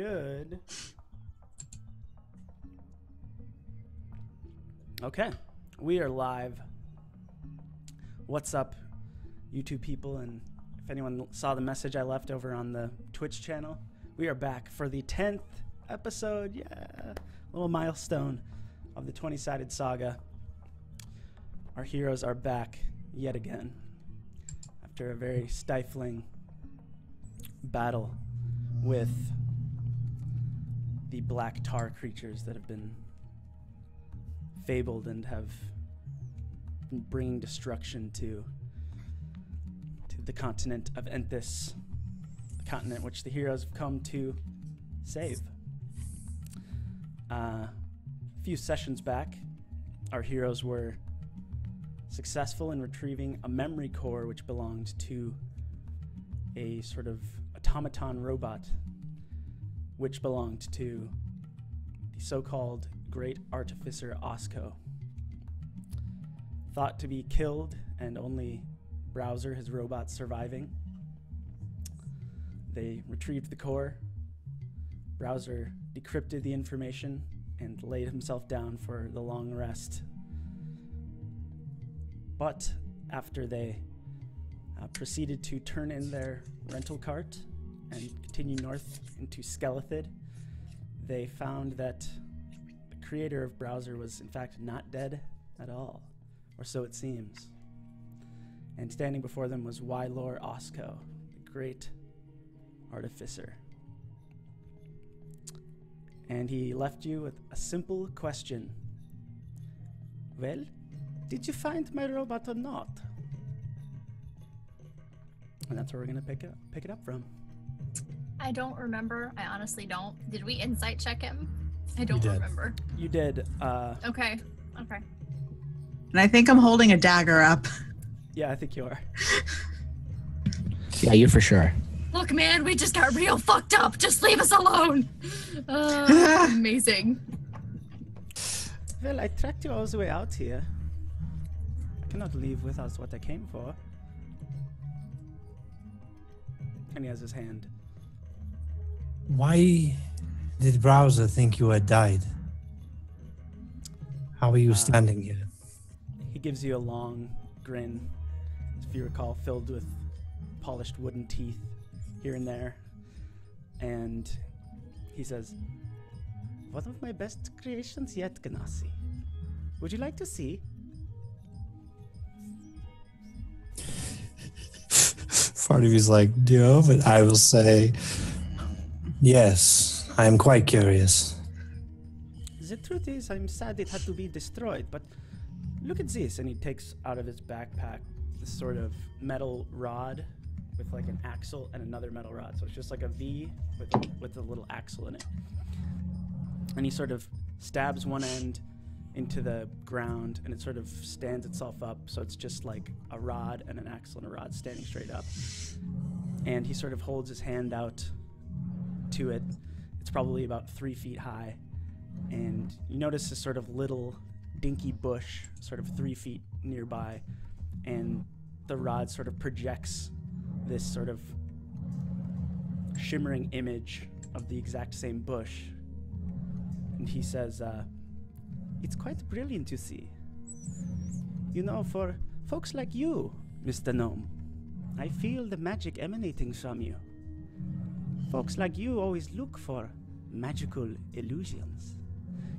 should. Okay, we are live. What's up, YouTube people? And if anyone saw the message I left over on the Twitch channel, we are back for the 10th episode. Yeah, a little milestone of the 20-Sided Saga. Our heroes are back yet again after a very stifling battle with the black tar creatures that have been fabled and have been bringing destruction to the continent of Enthis, the continent which the heroes have come to save. A few sessions back, our heroes were successful in retrieving a memory core which belonged to a sort of automaton robot which belonged to the so-called Great Artificer Osco. Thought to be killed and only Browser, his robot, surviving. They retrieved the core. Browser decrypted the information and laid himself down for the long rest. But after they proceeded to turn in their rental cart and continue north into Skelethid, they found that the creator of Browser was in fact not dead at all, or so it seems. And standing before them was Wylor Osco, the Great Artificer. And he left you with a simple question. Well, did you find my robot or not? And that's where we're gonna pick it up from. I don't remember. I honestly don't. Did we insight check him? I don't remember. You did. Okay. And I think I'm holding a dagger up. Yeah, I think you are. Yeah, you for sure. Look, man, we just got real fucked up. Just leave us alone. Amazing. Well, I tracked you all the way out here. I cannot leave without what I came for. And he has his hand. Why did Browser think you had died? How are you standing here? He gives you a long grin, if you recall, filled with polished wooden teeth here and there. And he says, "One of my best creations yet, Ganassi. Would you like to see?" Part of you's like, no, but I will say, yes, I am quite curious. The truth is, I'm sad it had to be destroyed, but look at this. And he takes out of his backpack this sort of metal rod with like an axle and another metal rod. So it's just like a V with a little axle in it. And he sort of stabs one end into the ground and it sort of stands itself up. So it's just like a rod and an axle and a rod standing straight up. And he sort of holds his hand out to it. It's probably about 3 feet high. And you notice this sort of little dinky bush sort of 3 feet nearby. And the rod sort of projects this sort of shimmering image of the exact same bush. And he says, "It's quite brilliant, you see. You know, for folks like you, Mr. Gnome, I feel the magic emanating from you. Folks like you always look for magical illusions.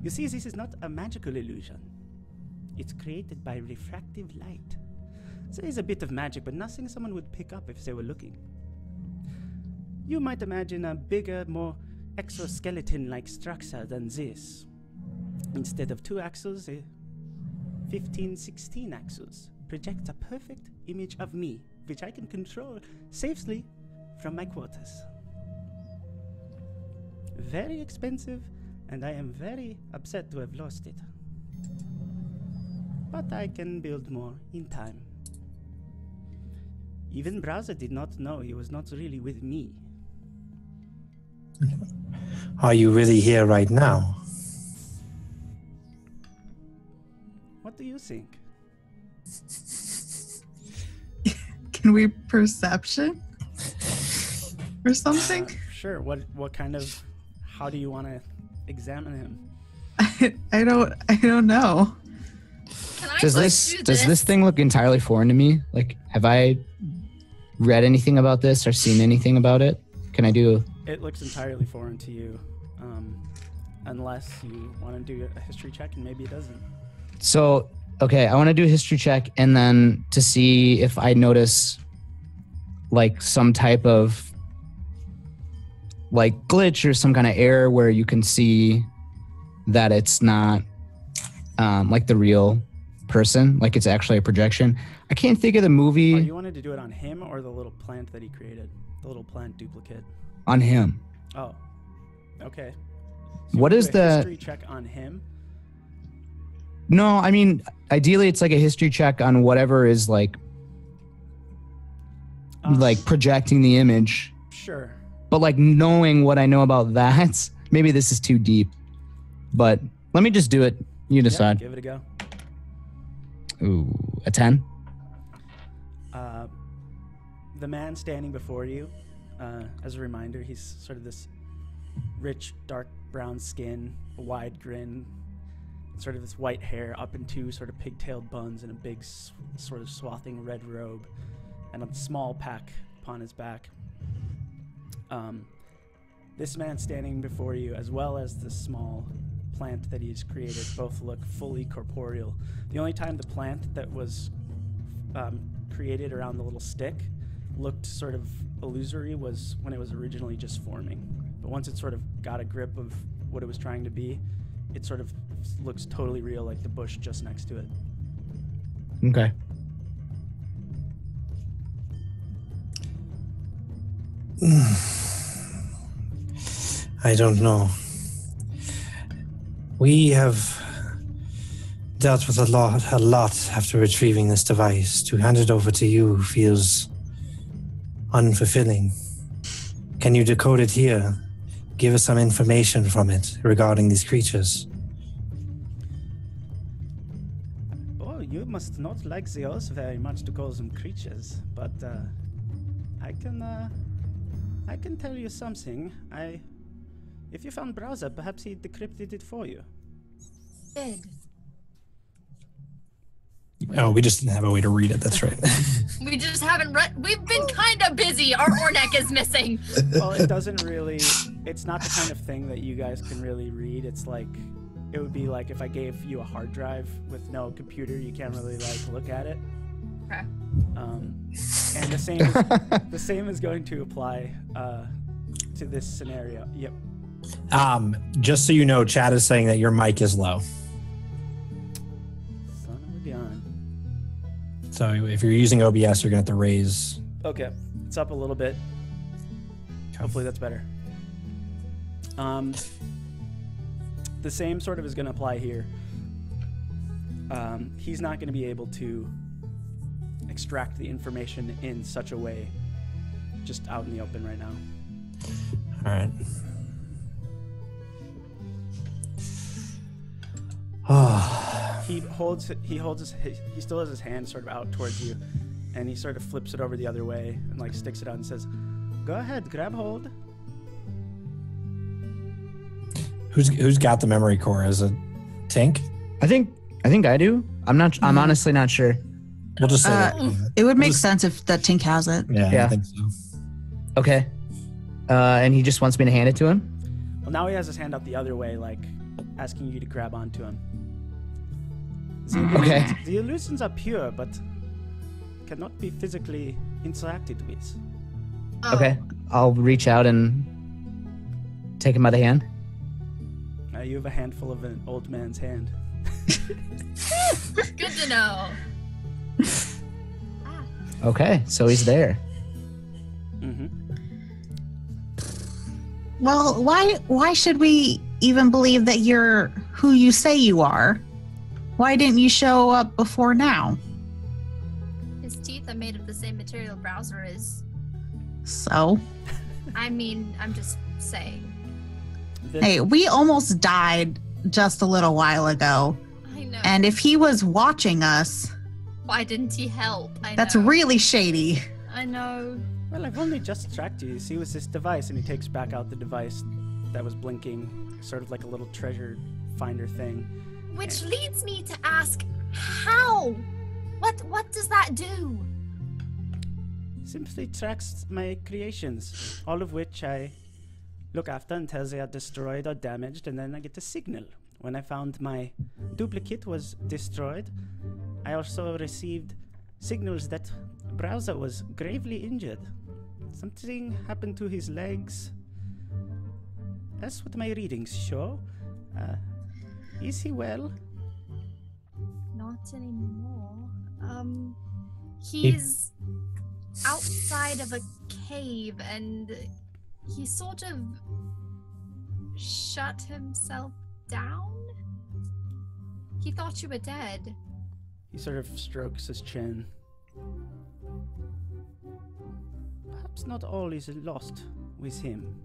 You see, this is not a magical illusion. It's created by refractive light. There is a bit of magic, but nothing someone would pick up if they were looking. You might imagine a bigger, more exoskeleton-like structure than this. Instead of 2 axles, 15, 16 axles project a perfect image of me, which I can control safely from my quarters. Very expensive, and I am very upset to have lost it. But I can build more in time. Even Browser did not know he was not really with me." Are you really here right now? What do you think? Can we perception? Or something? Sure. What kind of how do you want to examine him? I don't know. Can I Does this thing look entirely foreign to me? Like, have I read anything about this or seen anything about it? Can I do? It looks entirely foreign to you, unless you want to do a history check, and maybe it doesn't. So, okay, I want to do a history check, and then to see if I notice like some type of like glitch or some kind of error where you can see that it's not like the real person, like it's actually a projection. I can't think of the movie. Oh, you wanted to do it on him or the little plant that he created? The little plant duplicate. On him. Oh, okay. What is the history check on him? No, I mean, ideally it's like a history check on whatever is like projecting the image. Sure. But like knowing what I know about that, maybe this is too deep. But let me just do it. You decide. Give it a go. Ooh, a 10? The man standing before you, as a reminder, he's sort of this rich, dark brown skin, a wide grin, sort of this white hair up into sort of pigtailed buns and a big sort of swathing red robe and a small pack upon his back. This man standing before you, as well as the small plant that he's created, both look fully corporeal. The only time the plant that was created around the little stick looked sort of illusory was when it was originally just forming. But once it sort of got a grip of what it was trying to be, it sort of looks totally real, like the bush just next to it. Okay. I don't know. We have dealt with a lot after retrieving this device. To hand it over to you feels unfulfilling. Can you decode it here? Give us some information from it regarding these creatures. Oh, you must not like the Oz very much to call them creatures, but I can tell you something. If you found browser, perhaps he decrypted it for you. Did. Oh, we just didn't have a way to read it. That's right. We just haven't read. We've been kind of busy. Our Ornek is missing. Well, it doesn't really. It's not the kind of thing that you guys can really read. It's like, it would be like if I gave you a hard drive with no computer, you can't really like look at it. Okay. And the same is going to apply to this scenario. Yep. Just so you know, Chad is saying that your mic is low. Son of a gun. So if you're using OBS, you're going to have to raise. Okay, it's up a little bit. Hopefully that's better. The same sort of is going to apply here. He's not going to be able to extract the information in such a way just out in the open right now. All right. Oh. He still has his hand sort of out towards you, and he sort of flips it over the other way and like sticks it out and says, "Go ahead, grab hold." Who's got the memory core? Is it Tink? I think I do. I'm honestly not sure. We'll just say that. It would make sense if that Tink has it. Yeah, I think so. Okay. And he just wants me to hand it to him? Well, now he has his hand out the other way, like asking you to grab onto him. Okay. The illusions are pure, but cannot be physically interacted with. Oh. Okay. I'll reach out and take him by the hand. You have a handful of an old man's hand. Good to know. Okay, so he's there. Mm-hmm. Well, why should we even believe that you're who you say you are? Why didn't you show up before now? His teeth are made of the same material Browser is. So? I mean, I'm just saying. Hey, we almost died just a little while ago. I know. And if he was watching us... Why didn't he help? That's really shady. I know. Well, I've only just tracked you. See, with this device, and he takes back out the device that was blinking, sort of like a little treasure finder thing. Which leads me to ask, how? What does that do? Simply tracks my creations, all of which I look after until they are destroyed or damaged, and then I get a signal. When I found my duplicate was destroyed, I also received signals that Browser was gravely injured. Something happened to his legs. That's what my readings show. Is he well? Not anymore. He's outside of a cave and he sort of shut himself down? He thought you were dead. He sort of strokes his chin. Perhaps not all is lost with him.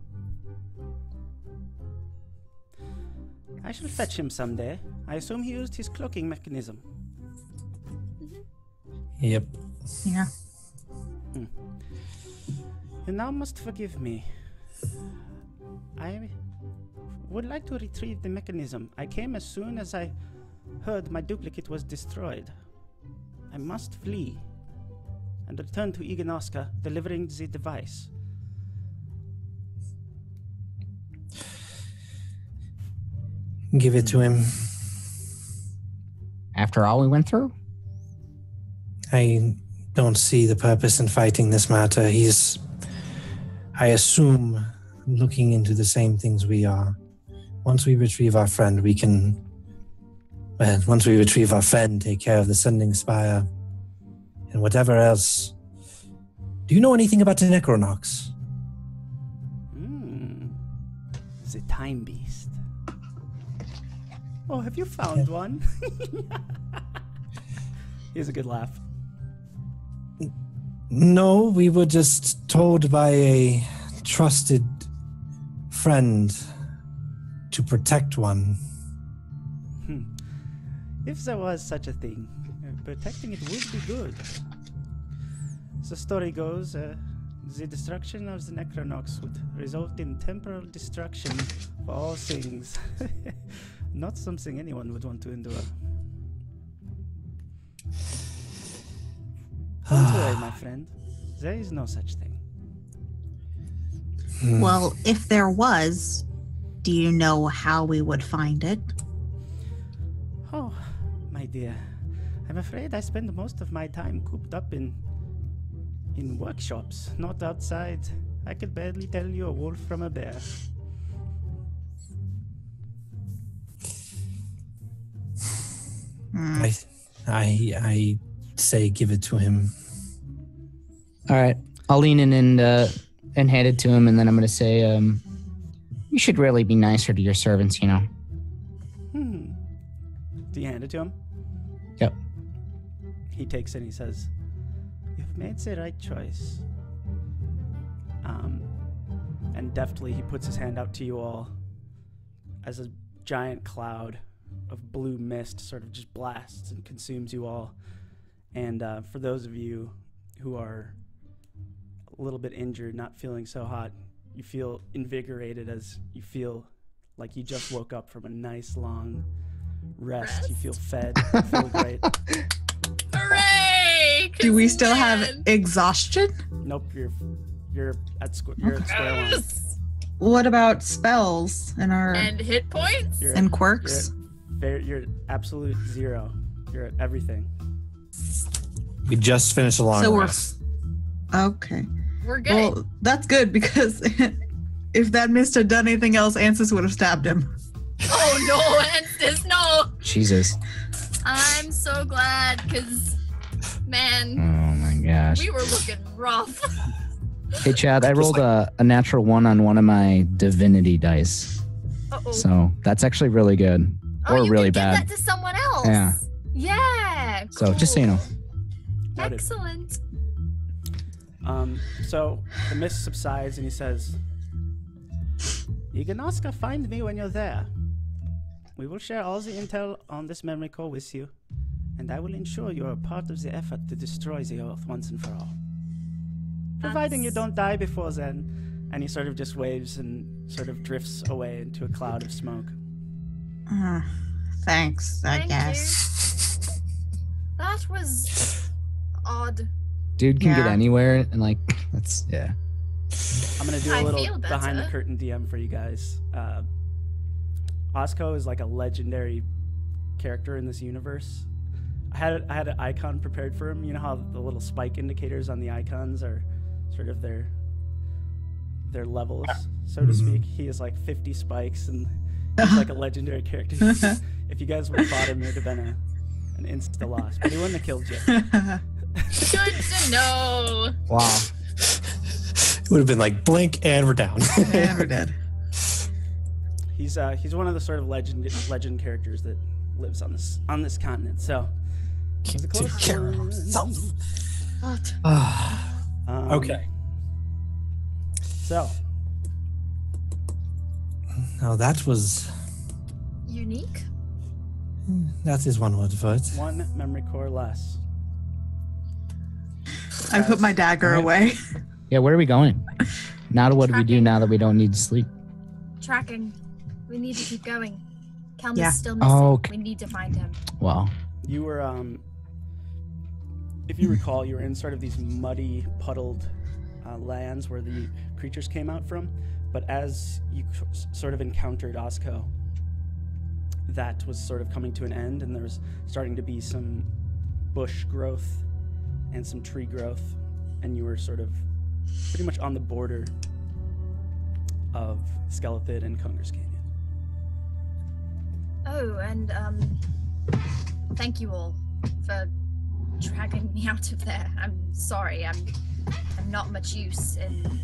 I shall fetch him someday. I assume he used his cloaking mechanism. Yep. Yeah. You now must forgive me. I would like to retrieve the mechanism. I came as soon as I heard my duplicate was destroyed. I must flee and return to Iganoska, delivering the device. Give it to him. After all we went through? I don't see the purpose in fighting this matter. He's, I assume, looking into the same things we are. Once we retrieve our friend, we can... Well, once we retrieve our friend, take care of the Sending Spire and whatever else. Do you know anything about the Necronox? The time beast. Oh, have you found one? Here's a good laugh. No, we were just told by a trusted friend to protect one. If there was such a thing, protecting it would be good. As the story goes, the destruction of the Necronox would result in temporal destruction for all things. Not something anyone would want to endure. Don't worry, my friend. There is no such thing. Well, if there was, do you know how we would find it? Oh, my dear. I'm afraid I spend most of my time cooped up in workshops, not outside. I could barely tell you a wolf from a bear. I say give it to him. All right. I'll lean in and hand it to him, and then I'm going to say, you should really be nicer to your servants, you know. Do you hand it to him? Yep. He takes it and he says, "You've made the right choice." And deftly he puts his hand out to you all as a giant cloud of blue mist sort of just blasts and consumes you all. And for those of you who are a little bit injured, not feeling so hot, you feel invigorated as you feel like you just woke up from a nice long rest. You feel fed. You feel great. Hooray! Do we still have Man. exhaustion? Nope, you're at square one. Yes. What about spells and our And hit points? You're and quirks? You're absolute zero. You're at everything. We just finished a long So rest. Okay. We're good. Well, that's good because if that mist had done anything else, Ansys would have stabbed him. Oh no, Anstis, no! Jesus. I'm so glad, because, man, Oh my gosh. we were looking rough. Hey, Chad, I rolled a natural 1 on one of my divinity dice. Uh-oh. So that's actually really good. Or you really can bad. give that to someone else. Yeah. Yeah. So just so you know. Noted. Excellent. So the mist subsides and he says, "Iganoska, find me when you're there. We will share all the intel on this memory core with you, and I will ensure you are a part of the effort to destroy the Earth once and for all. Providing you don't die before then." And he sort of just waves and sort of drifts away into a cloud of smoke. Thanks, I Thank guess. you. That was odd. Dude can get Yeah. anywhere, and like that's yeah. I'm gonna do I a little feel behind the better. curtain DM for you guys. Osco is like a legendary character in this universe. I had an icon prepared for him. You know how the little spike indicators on the icons are sort of their levels, so to speak. He has like 50 spikes, and he's like a legendary character. If you guys would have fought him, it would have been an insta loss, but he wouldn't have killed you. Good to know. Wow. It would have been like blink and we're down. Never did. He's one of the sort of legend characters that lives on this continent. So he's a close Take care of one. himself. What? Okay. So Now that was. Unique? That is one word for it. one memory core less. I put my dagger away. Yeah, where are we going? Now what do we do Tracking. now that we don't need to sleep? Tracking. We need to keep going. Kelm Yeah. is still missing. Oh, okay. We need to find him. Wow. You were if you recall, you were in sort of these muddy, puddled lands where the creatures came out from. But as you sort of encountered Osco, that was sort of coming to an end, and there was starting to be some bush growth and some tree growth, and you were sort of pretty much on the border of Skeleton and Congress Canyon. Oh, and thank you all for dragging me out of there. I'm sorry. I'm not much use in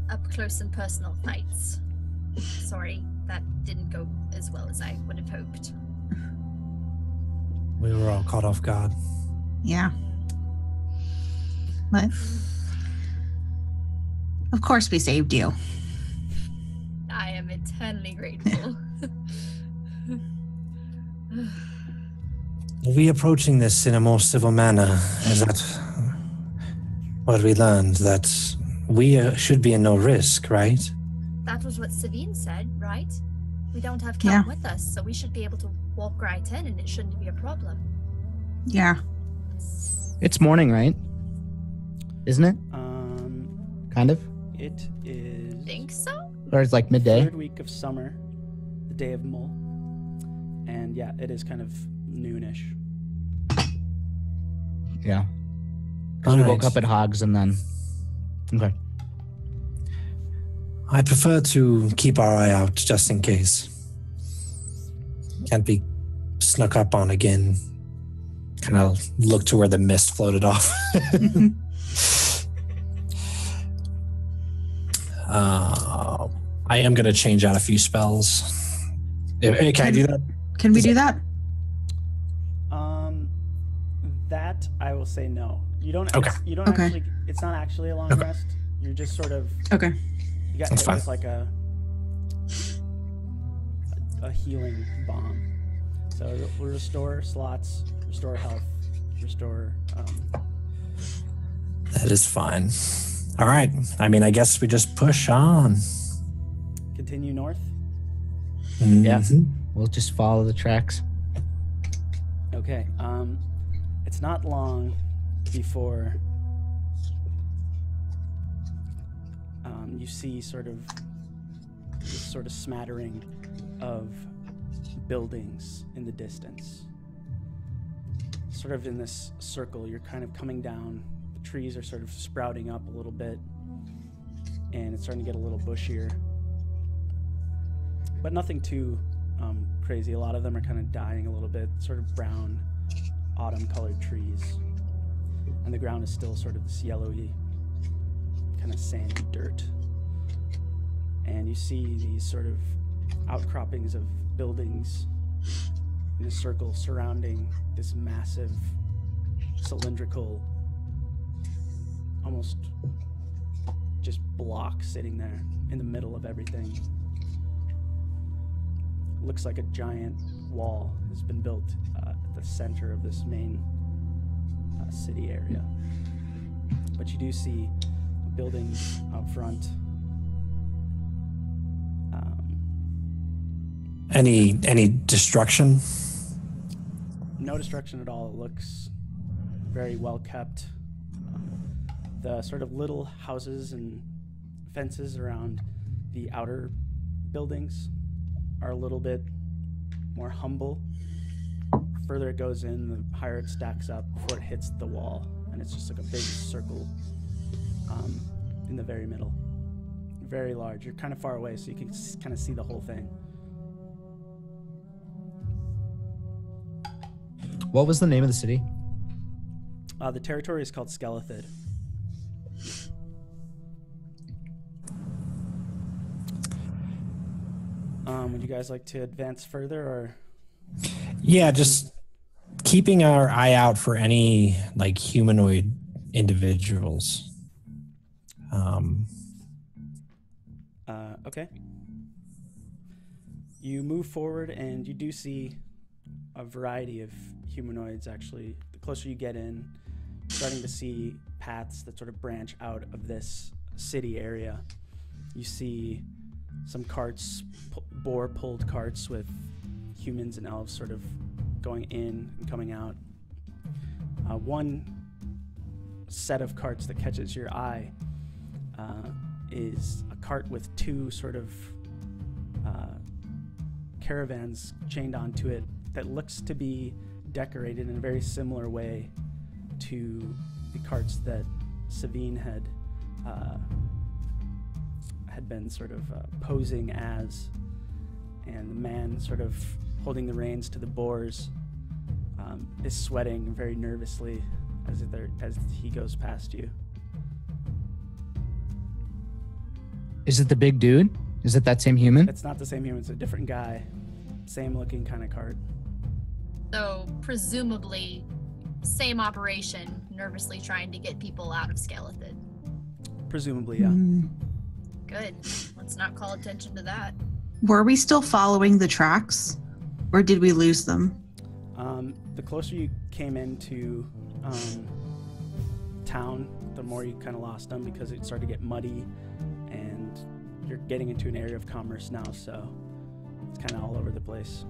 up close and personal fights. Sorry, that didn't go as well as I would have hoped. We were all caught off guard. Yeah. But of course we saved you. I am eternally grateful. Are we approaching this in a more civil manner? Is that what we learned? That we should be in no risk, right? That was what Savine said, right? We don't have Yeah. Kelm with us, so we should be able to walk right in and it shouldn't be a problem. Yeah. It's morning, right? Isn't it? Kind of? It is Think so? Or it's like midday? third week of summer, the day of Mul, and yeah, it is kind of noonish. Yeah. Because we woke Alright. up at Hogs and then. Okay. I prefer to keep our eye out just in case. Can't be snuck up on again. Kind of look to where the mist floated off. I am going to change out a few spells. Can I do that? Can we do that? That I will say no. You don't. Okay. You don't Okay. actually. It's not actually a long Okay. rest. You're just sort of. Okay. You got That's hit fine. with like a healing bomb. So it will restore slots, restore health, restore. That is fine. All right. I mean, I guess we just push on. Continue north. Yeah. Mhm. We'll just follow the tracks. Okay. It's not long before you see sort of this sort of smattering of buildings in the distance. Sort of in this circle, you're kind of coming down. The trees are sort of sprouting up a little bit, and it's starting to get a little bushier. But nothing too crazy. A lot of them are kind of dying a little bit, sort of brown, autumn-colored trees. And the ground is still sort of this yellowy, kind of sandy dirt. And you see these sort of outcroppings of buildings in a circle surrounding this massive, cylindrical, almost just block sitting there in the middle of everything. Looks like a giant wall has been built at the center of this main city area. But you do see a building out front Any destruction? No destruction at all. It looks very well kept. The sort of little houses and fences around the outer buildings are a little bit more humble. Further it goes in, the higher it stacks up before it hits the wall, and it's just like a big circle in the very middle. Very large. You're kind of far away, so you can kind of see the whole thing. What was the name of the city? The territory is called Skelethid. Would you guys like to advance further, or? Yeah, just keeping our eye out for any like humanoid individuals. Okay. You move forward, and you do see a variety of humanoids. Actually, the closer you get in, you're starting to see paths that sort of branch out of this city area. You see some carts, boar-pulled carts with humans and elves sort of going in and coming out. One set of carts that catches your eye is a cart with two sort of caravans chained onto it that looks to be decorated in a very similar way to the carts that Savine had been sort of posing as, and the man sort of holding the reins to the boars is sweating very nervously as he goes past you. Is it the big dude? Is it that same human? It's not the same human. It's a different guy. Same looking kind of cart. So presumably, same operation, nervously trying to get people out of Skelethid. Presumably, yeah. Good. Let's not call attention to that. Were we still following the tracks, or did we lose them? The closer you came into town, the more you kind of lost them because it started to get muddy, and you're getting into an area of commerce now, so it's kind of all over the place.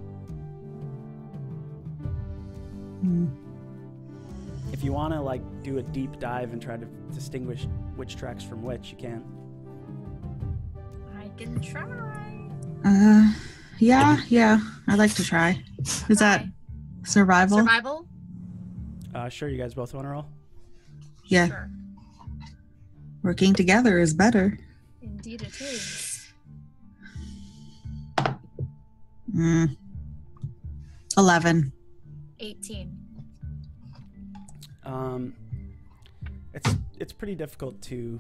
If you want to like do a deep dive and try to distinguish which tracks from which, you can. I can try. Yeah, I'd like to try. Is that survival? Survival? Sure, you guys both want to roll? Yeah. Sure. Working together is better. Indeed it is. 11. 18. It's pretty difficult to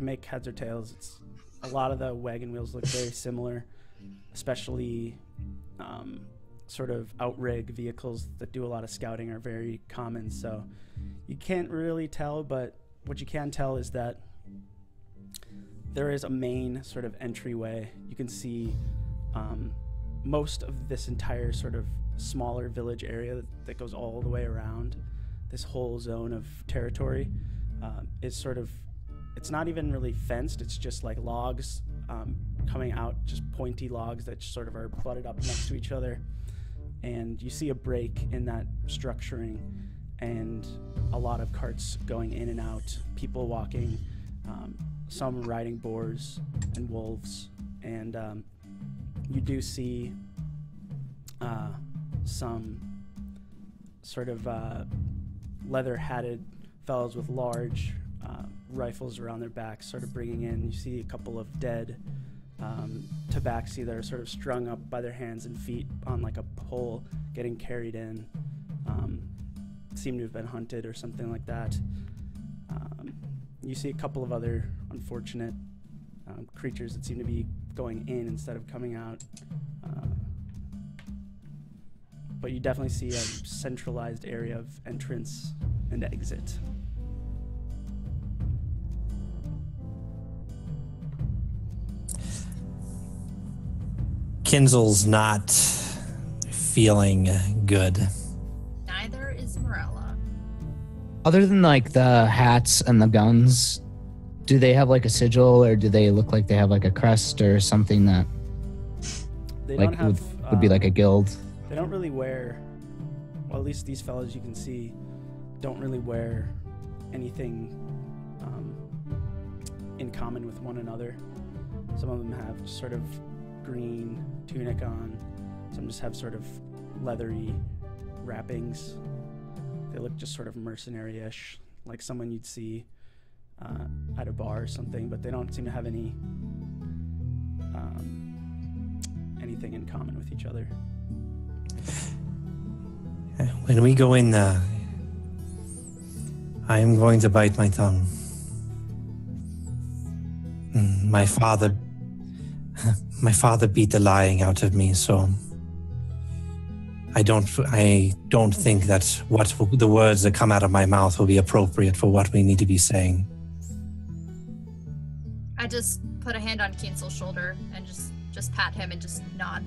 make heads or tails. It's a lot of the wagon wheels look very similar, especially sort of outrig vehicles that do a lot of scouting are very common. So you can't really tell, but what you can tell is that there is a main sort of entryway. You can see most of this entire sort of smaller village area that goes all the way around this whole zone of territory is sort of, it's not even really fenced. It's just like logs coming out, just pointy logs that sort of are butted up next to each other. And you see a break in that structuring and a lot of carts going in and out, people walking, some riding boars and wolves. And you do see some sort of leather-hatted fellows with large rifles around their backs sort of bringing in. You see a couple of dead tabaxi that are sort of strung up by their hands and feet on like a pole getting carried in. Seem to have been hunted or something like that. You see a couple of other unfortunate creatures that seem to be going in instead of coming out. But you definitely see a centralized area of entrance and exit. Kinzel's not feeling good. Neither is Morella. Other than like the hats and the guns, do they have like a sigil, or do they look like they have like a crest or something that? They like don't have. would be like a guild. They don't really wear. Well, at least these fellows you can see don't really wear anything in common with one another. Some of them have sort of green tunic on. Some just have sort of leathery wrappings. They look just sort of mercenary-ish, like someone you'd see at a bar or something, but they don't seem to have anything in common with each other. When we go in there, I am going to bite my tongue. My father beat the lying out of me, so I don't think that what the words that come out of my mouth will be appropriate for what we need to be saying. I just put a hand on Kienzel's shoulder and just pat him and just nod.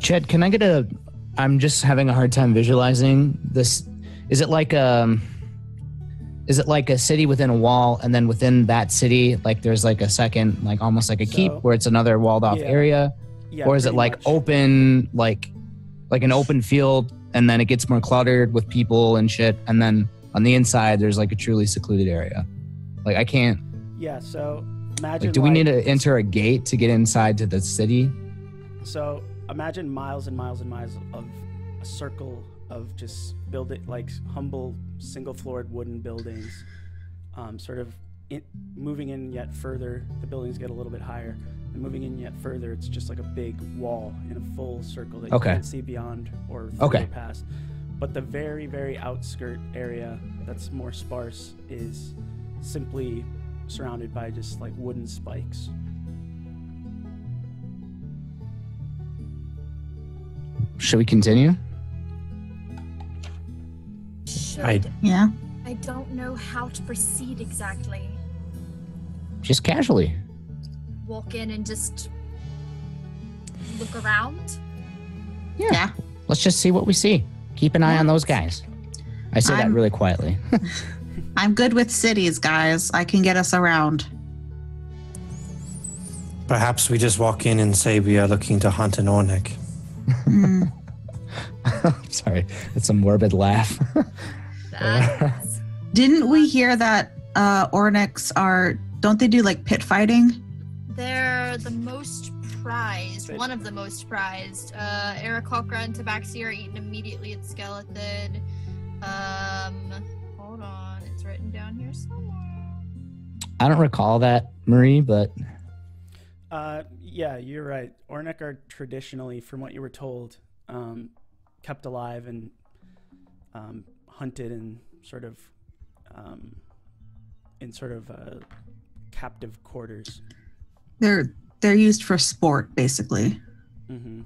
Ched, can I get I'm just having a hard time visualizing this. Is it like a city within a wall, and then within that city, like there's like a second, like almost like a keep where it's another walled off area? Yeah, or is it like much. open, like an open field, and then it gets more cluttered with people and shit, and then on the inside there's like a truly secluded area? Like I can't. Yeah, so imagine. Like, do we need to enter a gate to get inside to the city? So imagine miles and miles and miles of a circle of just like humble single-floored wooden buildings, moving in yet further. The buildings get a little bit higher, and moving in yet further, it's just like a big wall in a full circle that you can't see beyond or further past. But the very, very outskirt area that's more sparse is simply surrounded by just like wooden spikes. Should we continue? Yeah. I don't know how to proceed exactly. Just casually. Walk in and just look around? Yeah. Let's just see what we see. Keep an eye on those guys. I say that really quietly. I'm good with cities, guys. I can get us around. Perhaps we just walk in and say we are looking to hunt an Ornick. Sorry, it's a morbid laugh. Didn't we hear that Ornicks don't they do like pit fighting? They're the most prized, one of the most prized. Aarakocra and Tabaxi are eaten immediately at Skeleton. Hold on, it's written down here somewhere. I don't recall that, Marie, but... Yeah, you're right. Ornick are traditionally, from what you were told, kept alive and hunted in sort of captive quarters. They're used for sport, basically. Mm-hmm.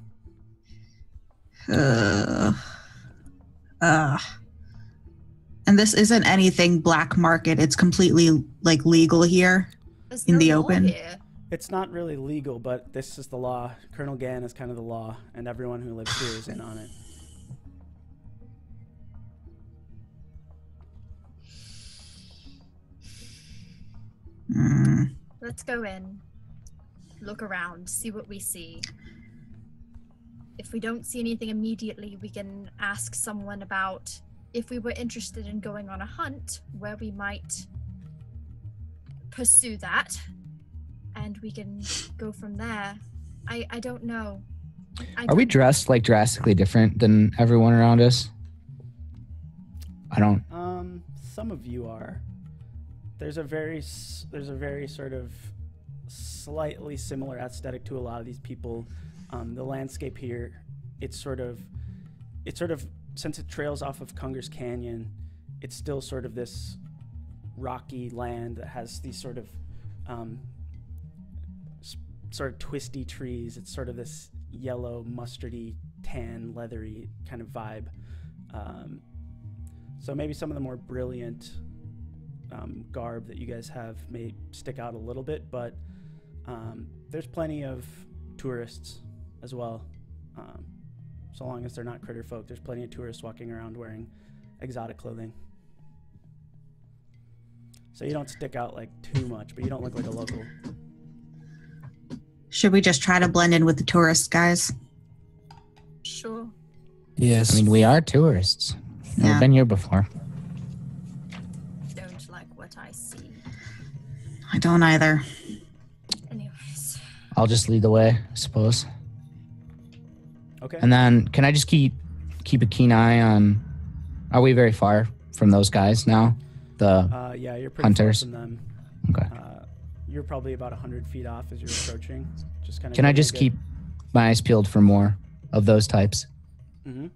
And this isn't anything black market. It's completely like legal here in the open. Here. It's not really legal, but this is the law. Colonel Gann is kind of the law, and everyone who lives here is in on it. Let's go in, look around, see what we see. If we don't see anything immediately, we can ask someone about if we were interested in going on a hunt, where we might pursue that, and we can go from there. I don't know. Are we dressed like drastically different than everyone around us? I don't. Some of you are. There's a very sort of slightly similar aesthetic to a lot of these people. The landscape here, it's sort of since it trails off of Cunger's Canyon, it's still sort of this rocky land that has these sort of twisty trees. It's sort of this yellow, mustardy, tan, leathery kind of vibe. So maybe some of the more brilliant garb that you guys have may stick out a little bit, but there's plenty of tourists as well. So long as they're not critter folk, there's plenty of tourists walking around wearing exotic clothing. So you don't stick out like too much, but you don't look like a local. Should we just try to blend in with the tourists, guys? Sure. Yes. I mean, we are tourists. Never Yeah. been here before. Don't like what I see. I don't either. Anyways. I'll just lead the way, I suppose. Okay. And then, can I just keep a keen eye on? Are we very far from those guys now? The Yeah, you're pretty hunters. far from them. okay. You're probably about 100 feet off as you're approaching. Just kind of. Can I just keep my eyes peeled for more of those types? Mm-hmm.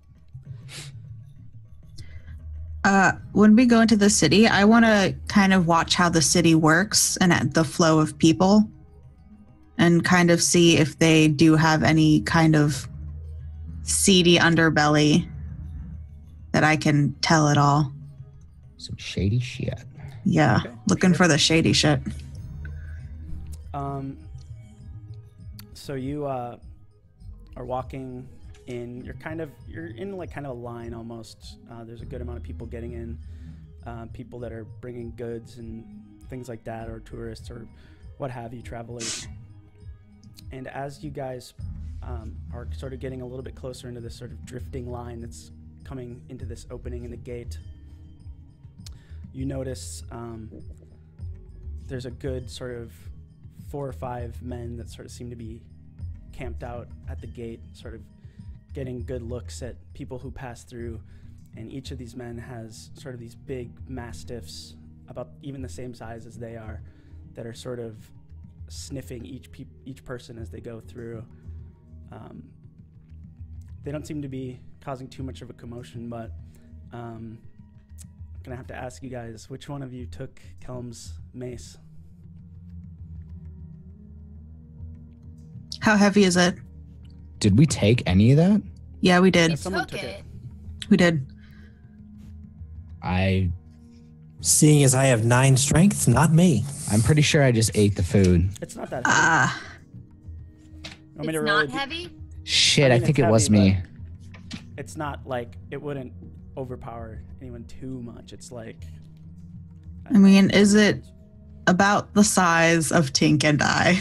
When we go into the city, I want to kind of watch how the city works and at the flow of people, and kind of see if they do have any kind of seedy underbelly that I can tell at all. Some shady shit. Yeah, Okay, looking sure. for the shady shit. So you are walking in. You're in like kind of a line almost. There's a good amount of people getting in. People that are bringing goods and things like that, or tourists or what have you, travelers. And as you guys are sort of getting a little bit closer into this sort of drifting line that's coming into this opening in the gate, you notice there's a good sort of 4 or 5 men that sort of seem to be camped out at the gate, sort of getting good looks at people who pass through. And each of these men has sort of these big mastiffs, about even the same size as they are, that are sort of sniffing each person as they go through. They don't seem to be causing too much of a commotion, but I'm gonna have to ask you guys, which one of you took Kelm's mace? How heavy is it? Did we take any of that? Yeah, we did. Yeah, someone Took it. We did. Seeing as I have 9 strength, not me. I'm pretty sure I just ate the food. It's not that heavy. Ah, Want me to It's roll not a heavy? Shit, I I mean, think it's it was heavy, me. It's not like it wouldn't overpower anyone too much. It's like. I mean, is it about the size of Tink and I?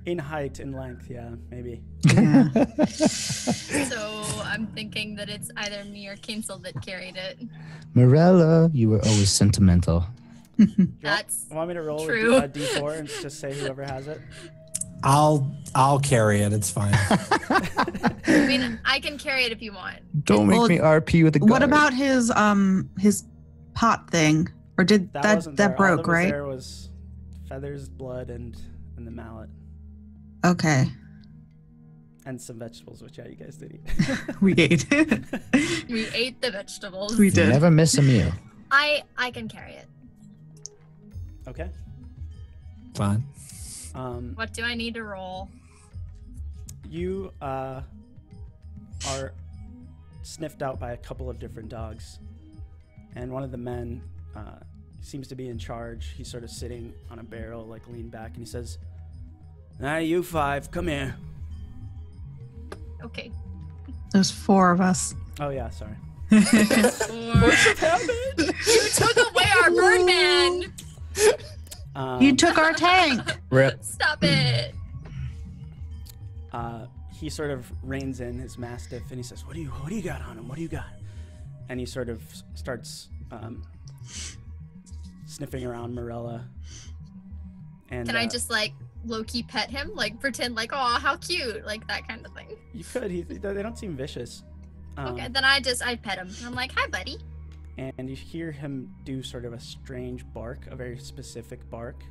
In height and length, yeah, maybe. Yeah. So I'm thinking that it's either me or Kinsel that carried it. Morella, you were always sentimental. That's Want me to roll true. a d4 and just say whoever has it? I'll carry it. It's fine. I mean, I can carry it if you want. Don't make Well, me RP with the guard. What about his pot thing? Or did Wasn't that there. All broke, that was right? There was feathers, blood, and the mallet, Okay. and some vegetables, which you guys did eat. We ate it. We ate the vegetables. We You did. never miss a meal. I can carry it. Okay. Fine. What do I need to roll? You are sniffed out by a couple of different dogs, and one of the men seems to be in charge. He's sort of sitting on a barrel, like leaned back, and he says, "Now you 5, come here." Okay. There's 4 of us. Oh yeah, sorry. You took away our Birdman! You took our tank. Rip. Stop it! He sort of reins in his mastiff and he says, "What do you got on him? What do you got?" And he sort of starts sniffing around Morella. And Can I just like low-key pet him? Like pretend like, oh, how cute, like that kind of thing. You could. They don't seem vicious. Okay, then I pet him. I'm like, hi, buddy. And you hear him do sort of a strange bark, a very specific bark.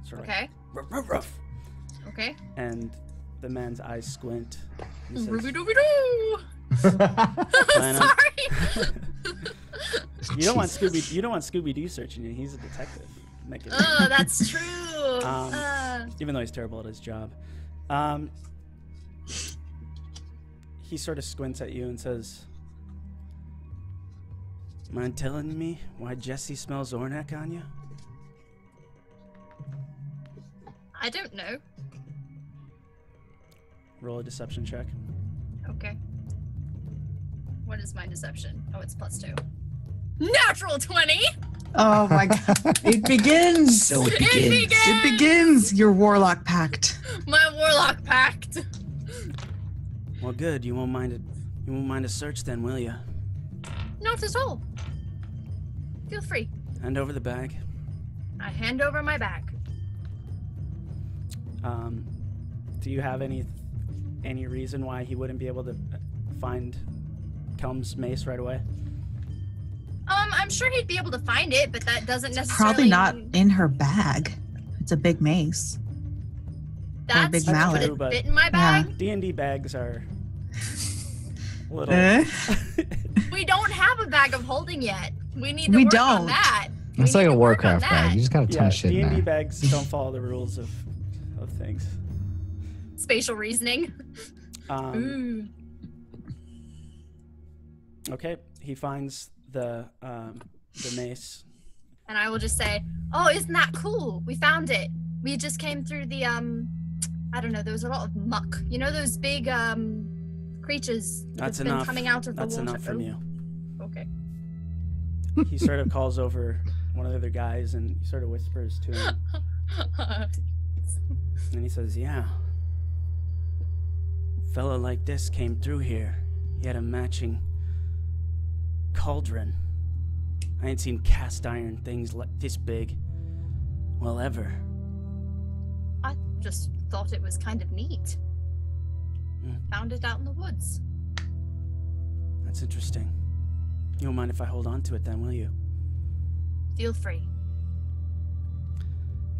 Sort of Okay. like, ruff, ruff, ruff. Okay. And the man's eyes squint. He says, Ruby-dooby-doo! "Plan on-" Sorry. You don't want Scooby-Doo searching you. He's a detective. Make it- Oh, that's true. Even though he's terrible at his job. He sort of squints at you and says, "Mind telling me why Jesse smells Ornak on you?" I don't know. Roll a deception check. Okay. What is my deception? Oh, it's +2. Natural 20! Oh my god. It begins. So it It begins. Your warlock pact. My warlock pact. Well, good. You won't mind a search then, will you? Not at all. Feel free. Hand over the bag. I hand over my bag. Do you have any reason why he wouldn't be able to find Kelm's mace right away? I'm sure he'd be able to find it, but that doesn't necessarily. Probably not in her bag. It's a big mace. That's big true, mallet. but it fit in my bag. D&D bags are little. We don't have a bag of holding yet. We need to We work on don't. that. It's We like need a to work on Warcraft bag. that. You just got a ton of shit in D&D there. bags don't follow the rules of things. Spatial reasoning. Ooh. Okay, he finds the mace. And I will just say, "Oh, isn't that cool? We found it. We just came through the I don't know. There was a lot of muck. You know those big creatures That's been enough. coming out of the That's water." enough from you. Okay. He sort of calls over one of the other guys and he sort of whispers to him. And he says, "Yeah. Fella like this came through here. He had a matching cauldron. I ain't seen cast iron things like this big. Well, ever. I just thought it was kind of neat. Hmm. Found it out in the woods. That's interesting. You don't mind if I hold on to it then, will you?" Feel free.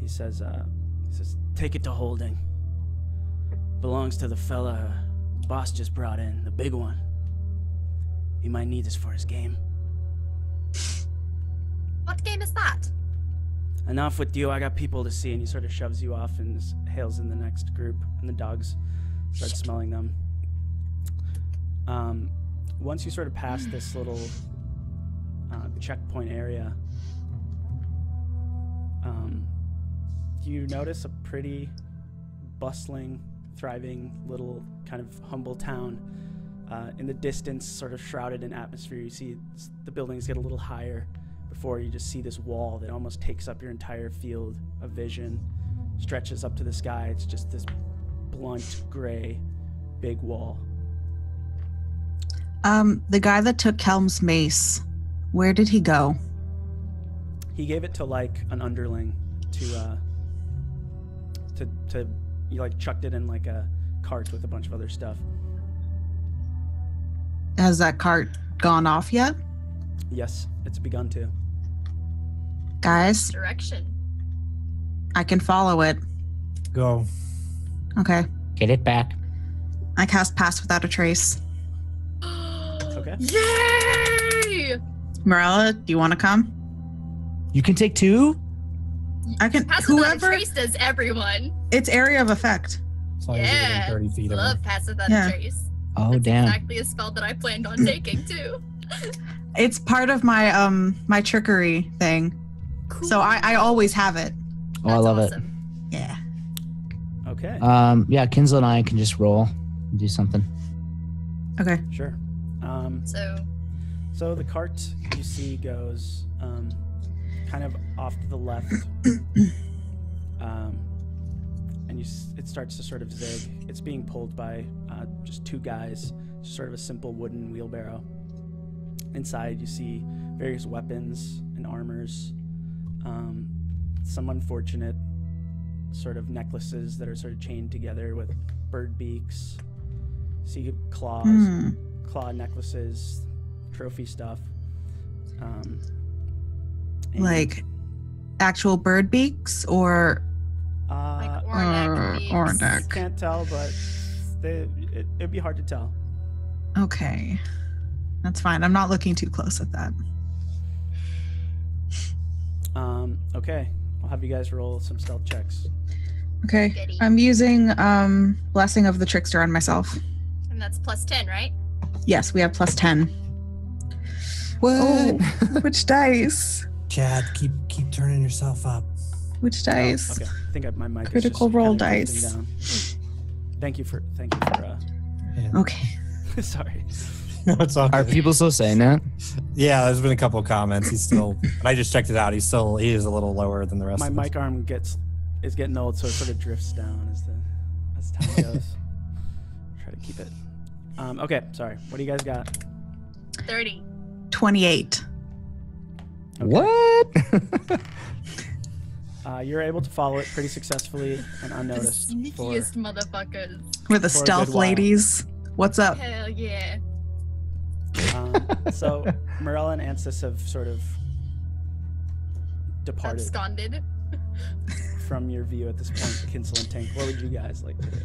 He says, "Take it to holding. Belongs to the fella boss just brought in, the big one. He might need this for his game." What game is that? "Enough with you, I got people to see," and he sort of shoves you off and hails in the next group, and the dogs start smelling them. Once you sort of pass this little checkpoint area, you notice a pretty bustling, thriving little kind of humble town. In the distance, sort of shrouded in atmosphere, you see the buildings get a little higher before you just see this wall that almost takes up your entire field of vision, stretches up to the sky. It's just this blunt, gray, big wall. The guy that took Kelm's mace, where did he go? He gave it to like an underling to he like chucked it in like a cart with a bunch of other stuff. Has that cart gone off yet? Yes, it's begun to. Guys, Direction. I can follow it. Go. Okay. Get it back. I cast Pass Without a Trace. Okay. Yay! Morella, do you want to come? You can take two? I can. Pass without a Whoever. trace does everyone. It's area of effect. As long as you're Yeah. within 30 feet of Love her. pass without Yeah. a trace. Oh, That's damn. exactly a spell that I planned on taking too. It's part of my my trickery thing. Cool. So I always have it. Oh, I That's love awesome. Yeah. Okay. Yeah, Kinslow and I can just roll and do something. Okay. Sure. So So the cart you see goes kind of off to the left, and it starts to sort of zig. It's being pulled by just two guys, just sort of a simple wooden wheelbarrow. Inside you see various weapons and armors, some unfortunate sort of necklaces that are sort of chained together with bird beaks. See claws, claw necklaces, trophy stuff. And Like actual bird beaks or like Ornak beaks. Ornak. can't tell, but it'd be hard to tell. Okay. That's fine. I'm not looking too close at that. Okay, I'll have you guys roll some stealth checks. Okay. Goody. I'm using Blessing of the Trickster on myself. And that's plus 10, right? Yes, we have plus 10. What? Oh, which dice? Chad, keep turning yourself up. Which dice? Okay, I think my mic Critical is just roll kinda drifting dice. down. Thank you for Yeah. Okay. sorry. No, it's all Are good. people still saying that? Yeah, there's been a couple of comments. He's still, and I just checked it out. He is a little lower than the rest My of us. mic arm is getting old, so it sort of drifts down as time goes. Try to keep it. Okay, sorry. What do you guys got? 30. 28. Okay. What? You're able to follow it pretty successfully and The unnoticed. sneakiest motherfuckers. We're the For a stealth good while. ladies. What's up? Hell yeah. So Morella and Ansys have sort of departed Absconded. from your view at this point. Kinsel and Tink, what would you guys like to do?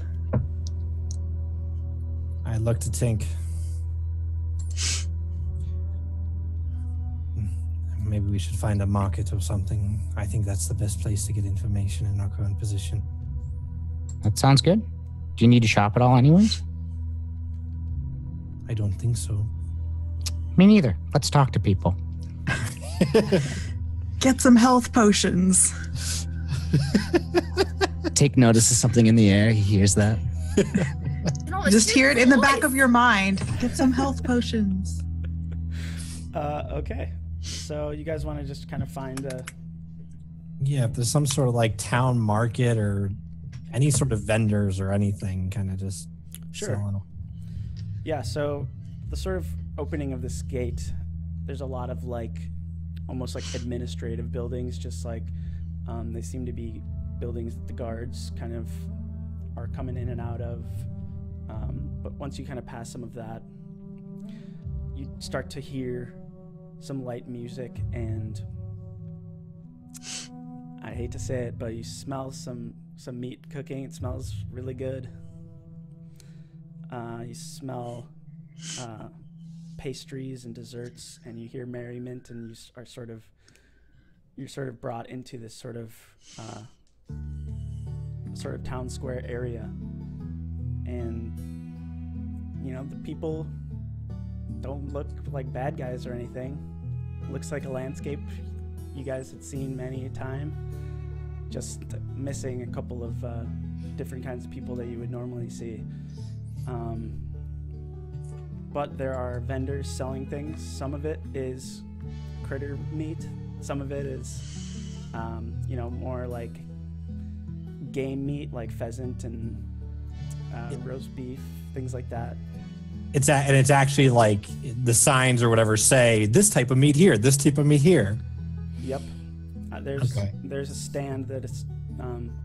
I looked to Tink. Maybe we should find a market or something. I think that's the best place to get information in our current position. That sounds good. Do you need to shop at all anyways? I don't think so. Me neither. Let's talk to people. Get some health potions. Take notice of something in the air. He hears that. Just hear it in the back of your mind. Get some health potions. Okay. So you guys want to just kind of find a... Yeah, if there's some sort of like town market or any sort of vendors or anything, kind of just Sure. selling. Yeah, so the sort of opening of this gate, there's a lot of like, almost like administrative buildings, just like they seem to be buildings that the guards kind of are coming in and out of. But once you kind of pass some of that, you start to hear some light music, and I hate to say it, but you smell some meat cooking. It smells really good. You smell pastries and desserts, and you hear merriment, and you're sort of brought into this sort of town square area, and the people don't look like bad guys or anything. Looks like a landscape you guys had seen many a time, just missing a couple of different kinds of people that you would normally see. But there are vendors selling things. Some of it is critter meat. Some of it is, more like game meat, like pheasant and roast beef, things like that. It's actually like the signs or whatever say this type of meat here, this type of meat here. Yep. There's a stand that is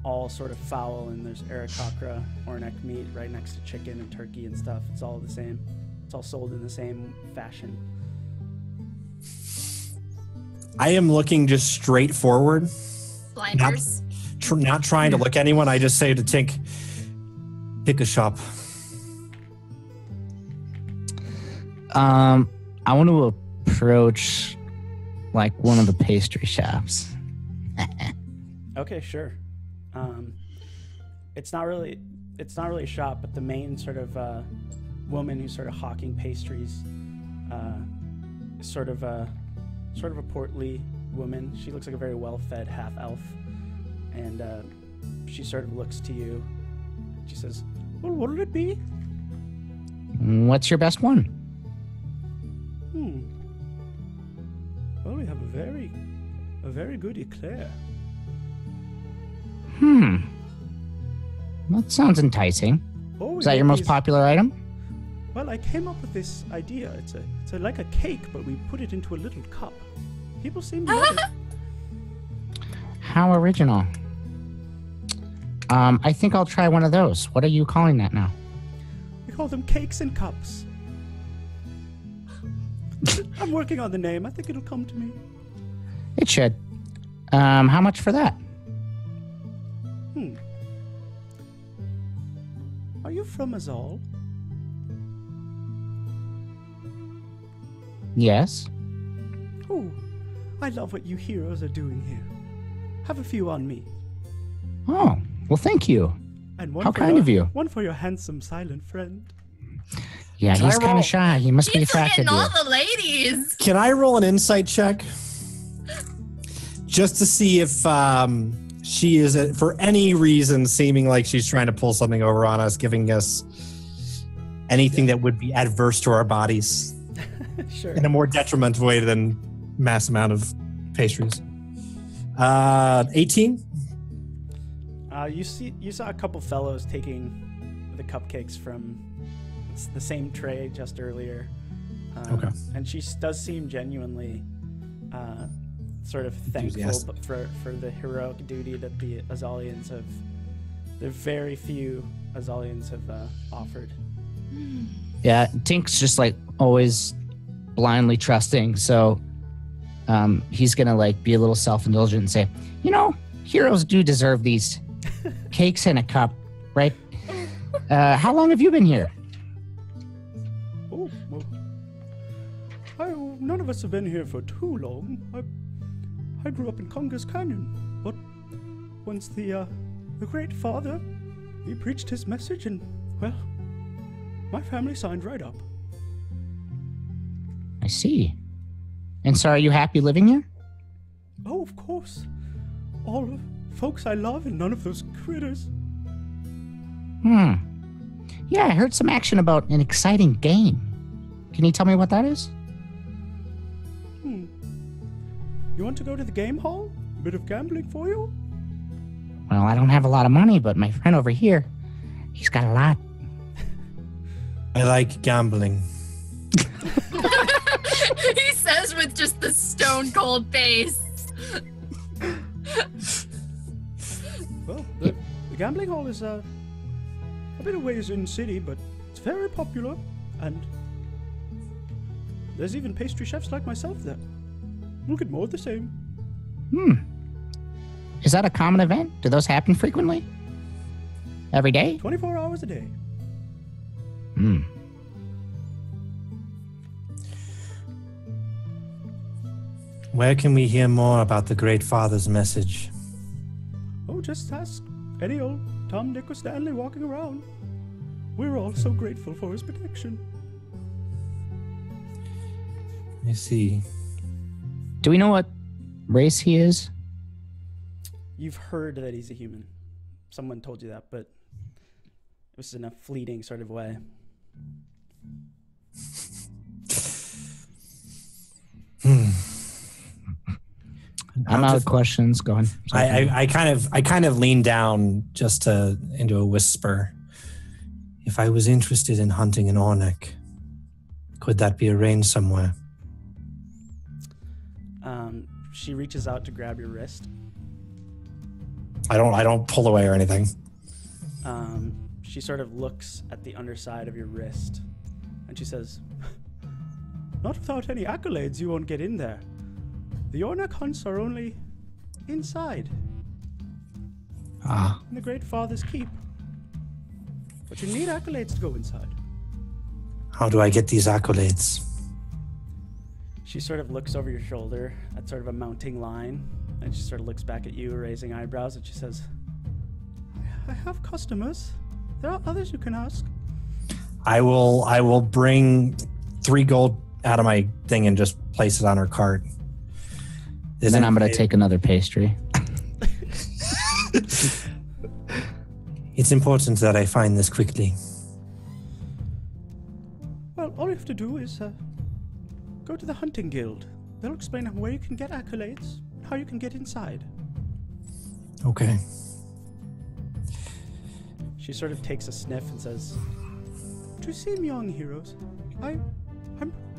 all sort of fowl, and there's aarakocra or neck meat right next to chicken and turkey and stuff. It's all the same. It's all sold in the same fashion. I am looking just straight forward, Blinders. not trying to look anyone. I just say to Tink, pick a shop. I want to approach like one of the pastry shops. Okay, sure. It's not really a shop, but the main sort of woman who's sort of hawking pastries is sort of a portly woman. She looks like a very well-fed half elf, and she sort of looks to you. She says, "Well, what'll it be?" What's your best one? Well, we have a very good eclair. That sounds enticing. Oh, Is that your most popular item? Well, I came up with this idea. It's like a cake, but we put it into a little cup. People seem to love it. How original. I think I'll try one of those. What are you calling that now? We call them cakes and cups. I'm working on the name. I think it'll come to me. It should. How much for that? Are you from Azal? Yes. Oh, I love what you heroes are doing here. Have a few on me. Oh, well, thank you. And one How for kind your, of you. One for your handsome silent friend. Yeah, Can he's I kind roll? of shy. He must be He's attracted getting to all you. the ladies. Can I roll an insight check? Just to see if she is, for any reason, seeming like she's trying to pull something over on us, giving us anything that would be adverse to our bodies Sure. in a more detrimental way than mass amount of pastries. 18. You saw a couple fellows taking the cupcakes from the same tray just earlier. Okay. And she does seem genuinely sort of thankful for the heroic duty that the Azalians have. The very few Azalians have offered. Yeah, Tink's just like always blindly trusting, so he's gonna like be a little self-indulgent and say, heroes do deserve these cakes in a cup, right? How long have you been here? Oh, well, none of us have been here for too long. I grew up in Congas Canyon, but once the Great Father, he preached his message, and well, my family signed right up. I see. And so, are you happy living here? Oh, of course. All the folks I love, and none of those critters. Yeah, I heard some action about an exciting game. Can you tell me what that is? You want to go to the game hall? A bit of gambling for you? Well, I don't have a lot of money, but my friend over here, he's got a lot. I like gambling. He says with just the stone cold face. Well, the gambling hall is a bit of ways in the city, but it's very popular, and there's even pastry chefs like myself there. We'll get more of the same. Is that a common event? Do those happen frequently? Every day? 24 hours a day. Where can we hear more about the Great Father's message? Oh, just ask any old Tom, Dick, or Stanley walking around. We're all so grateful for his protection. I see. Do we know what race he is? You've heard that he's a human. Someone told you that, but it was in a fleeting sort of way. I'm out of questions. Go on. I kind of lean down just into a whisper. If I was interested in hunting an Ornek, could that be arranged somewhere? She reaches out to grab your wrist. I don't pull away or anything. She sort of looks at the underside of your wrist, and she says, "Not without any accolades, you won't get in there. The Ornek hunts are only inside, in the Great Father's keep. But you need accolades to go inside." How do I get these accolades? She sort of looks over your shoulder at sort of a mounting line, and she sort of looks back at you, raising eyebrows, and she says, "I have customers. There are others you can ask." I will bring 3 gold out of my thing and just place it on her cart. And then I'm going to take another pastry. It's important that I find this quickly. Well, all you have to do is go to the hunting guild. They'll explain where you can get accolades, how you can get inside. Okay. She sort of takes a sniff and says, "You seem young, heroes. I'm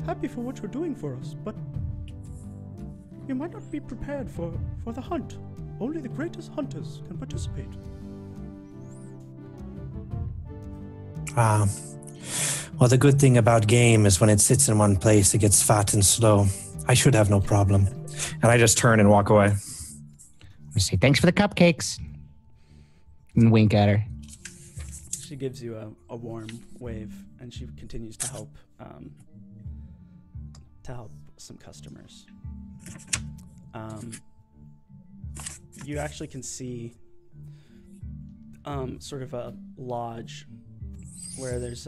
happy for what you're doing for us, but you might not be prepared for the hunt. Only the greatest hunters can participate." Well, the good thing about game is when it sits in one place, it gets fat and slow. I should have no problem. And I just turn and walk away. I say, thanks for the cupcakes. And wink at her. She gives you a warm wave, and she continues to help some customers. You actually can see sort of a lodge where there's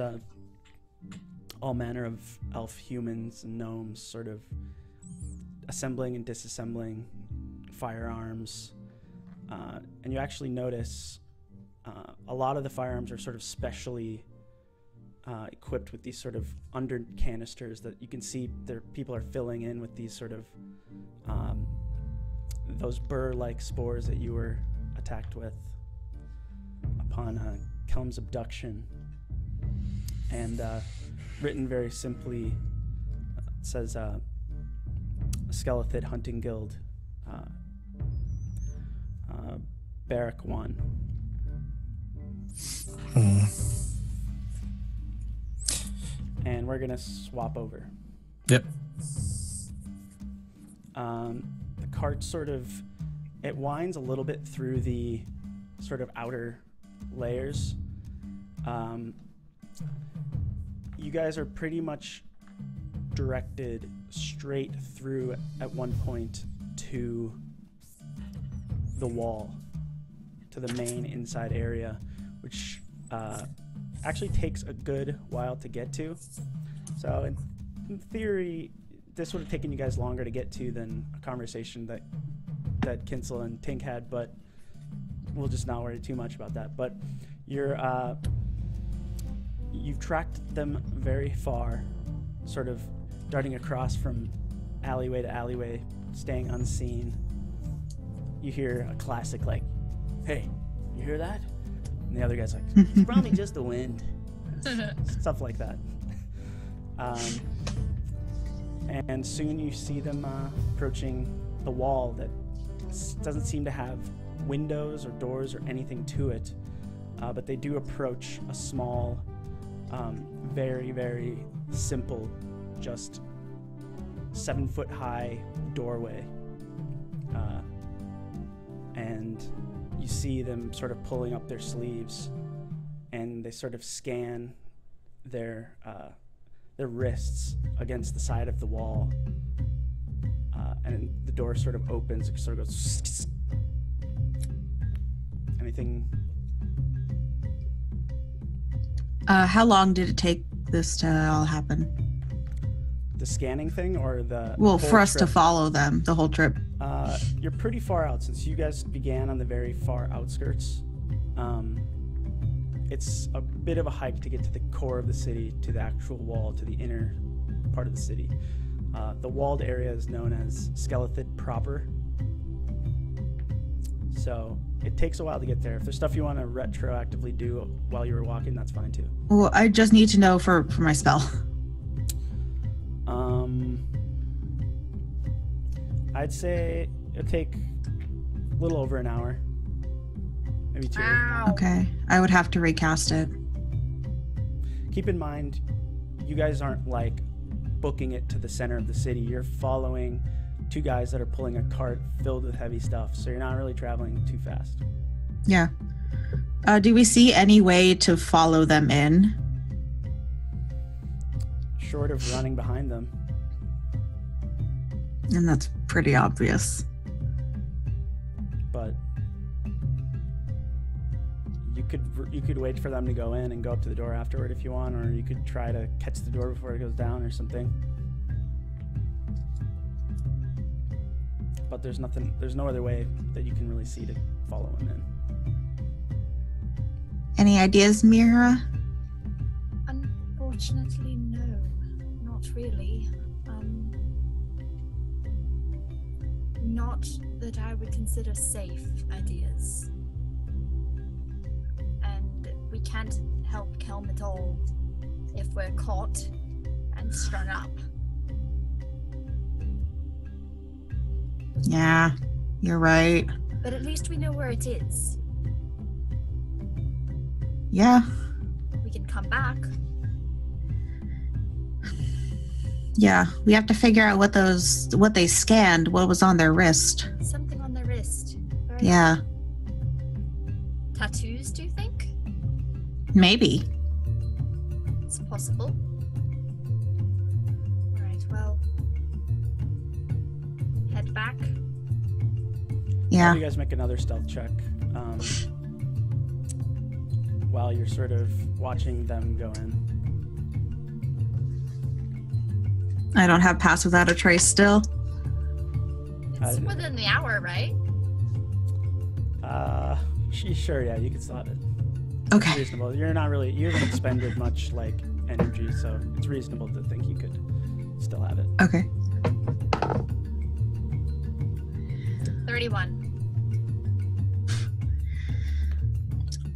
all manner of elf humans and gnomes sort of assembling and disassembling firearms. And you actually notice a lot of the firearms are sort of specially equipped with these sort of under canisters that you can see people are filling in with these sort of those burr-like spores that you were attacked with upon Kelm's abduction. And written very simply, it says Skelethid Hunting Guild, Barrack 1. And we're gonna swap over. Yep. The cart sort of, it winds a little bit through the sort of outer layers. You guys are pretty much directed straight through at one point to the wall, to the main inside area, which actually takes a good while to get to. So in theory, this would have taken you guys longer to get to than a conversation that Kinsel and Tink had, but we'll just not worry too much about that. But you've tracked them very far, sort of darting across from alleyway to alleyway, staying unseen. You hear a classic like, "Hey, you hear that?" And the other guy's like, "It's probably just the wind." Stuff like that. And soon you see them approaching the wall that doesn't seem to have windows or doors or anything to it, but they do approach a small, very, very simple, just 7-foot high doorway. And you see them sort of pulling up their sleeves, and they sort of scan their wrists against the side of the wall, and the door sort of opens. It sort of goes. Anything? How long did it take this to all happen? The scanning thing, or the well, whole for us trip? to follow them the whole trip. You're pretty far out since you guys began on the very far outskirts. It's a bit of a hike to get to the core of the city, to the actual wall, to the inner part of the city. The walled area is known as Skelethid proper. So it takes a while to get there. If there's stuff you want to retroactively do while you were walking, that's fine too. Well, I just need to know for my spell. I'd say it'll take a little over an hour. Maybe 2. Wow. Okay, I would have to recast it. Keep in mind, you guys aren't like booking it to the center of the city. You're following 2 guys that are pulling a cart filled with heavy stuff, so you're not really traveling too fast. Yeah. Do we see any way to follow them in? Short of running behind them. And that's pretty obvious. But you could wait for them to go in and go up to the door afterward if you want, or you could try to catch the door before it goes down or something. But there's no other way that you can really see to follow them in. Any ideas, Mira? Unfortunately, no. Not really. Not that I would consider safe ideas. And we can't help Kelm at all if we're caught and strung up. Yeah, you're right. But at least we know where it is. Yeah. We can come back. Yeah, we have to figure out what they scanned, what was on their wrist. Something on their wrist. Very Yeah, Tattoos, do you think? maybe. It's possible. Alright, well. Head back. Yeah. Have you guys make another stealth check while you're sort of watching them go in. I don't have pass without a trace still. It's within the hour, right? Sure, yeah, you can still have it. Okay. Reasonable. You haven't expended much like energy, so it's reasonable to think you could still have it. Okay. 31.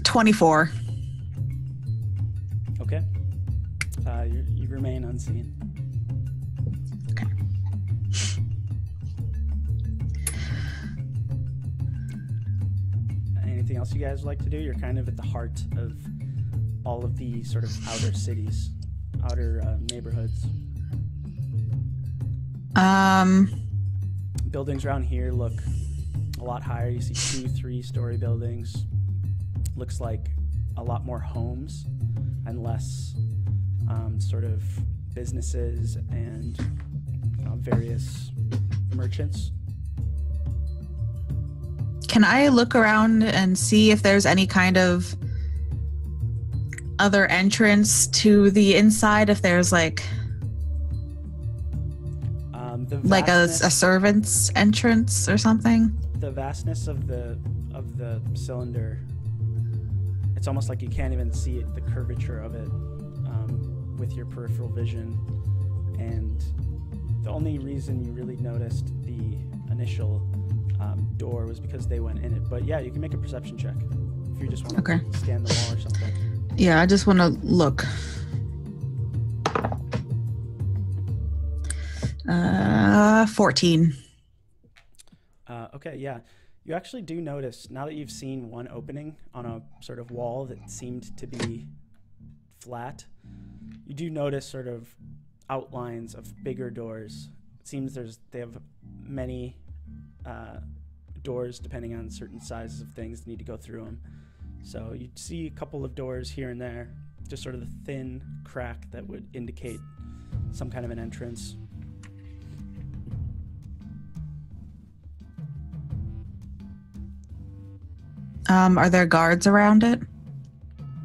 24. Okay. You remain unseen. Okay. Anything else you guys like to do? You're kind of at the heart of all of the sort of outer cities, outer neighborhoods. Buildings around here look a lot higher. You see 2, 3-story buildings. Looks like a lot more homes and less sort of businesses and various merchants. Can I look around and see if there's any kind of other entrance to the inside? If there's like a servant's entrance or something? The vastness of the cylinder, it's almost like you can't even see it, the curvature of it with your peripheral vision. And the only reason you really noticed the initial door was because they went in it. But yeah, you can make a perception check if you just want to scan the wall or something. Yeah, I just want to look. 14. Okay, yeah. You actually do notice, now that you've seen one opening on a sort of wall that seemed to be flat, you do notice sort of outlines of bigger doors. It seems they have many doors depending on certain sizes of things that need to go through them. So you see a couple of doors here and there, just sort of the thin crack that would indicate some kind of an entrance. Are there guards around it?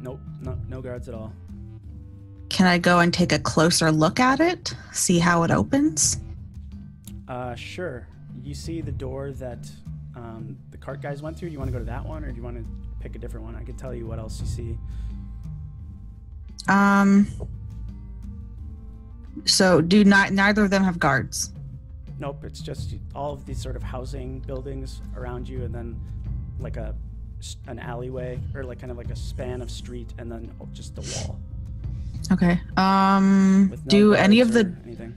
Nope, no guards at all. Can I go and take a closer look at it? See how it opens? Sure. You see the door that the cart guys went through. Do you want to go to that one, or do you want to pick a different one? I can tell you what else you see. So neither of them have guards? Nope, it's just all of these sort of housing buildings around you, and then like an alleyway, or like kind of like a span of street, and then just the wall. Okay. With no do any of anything.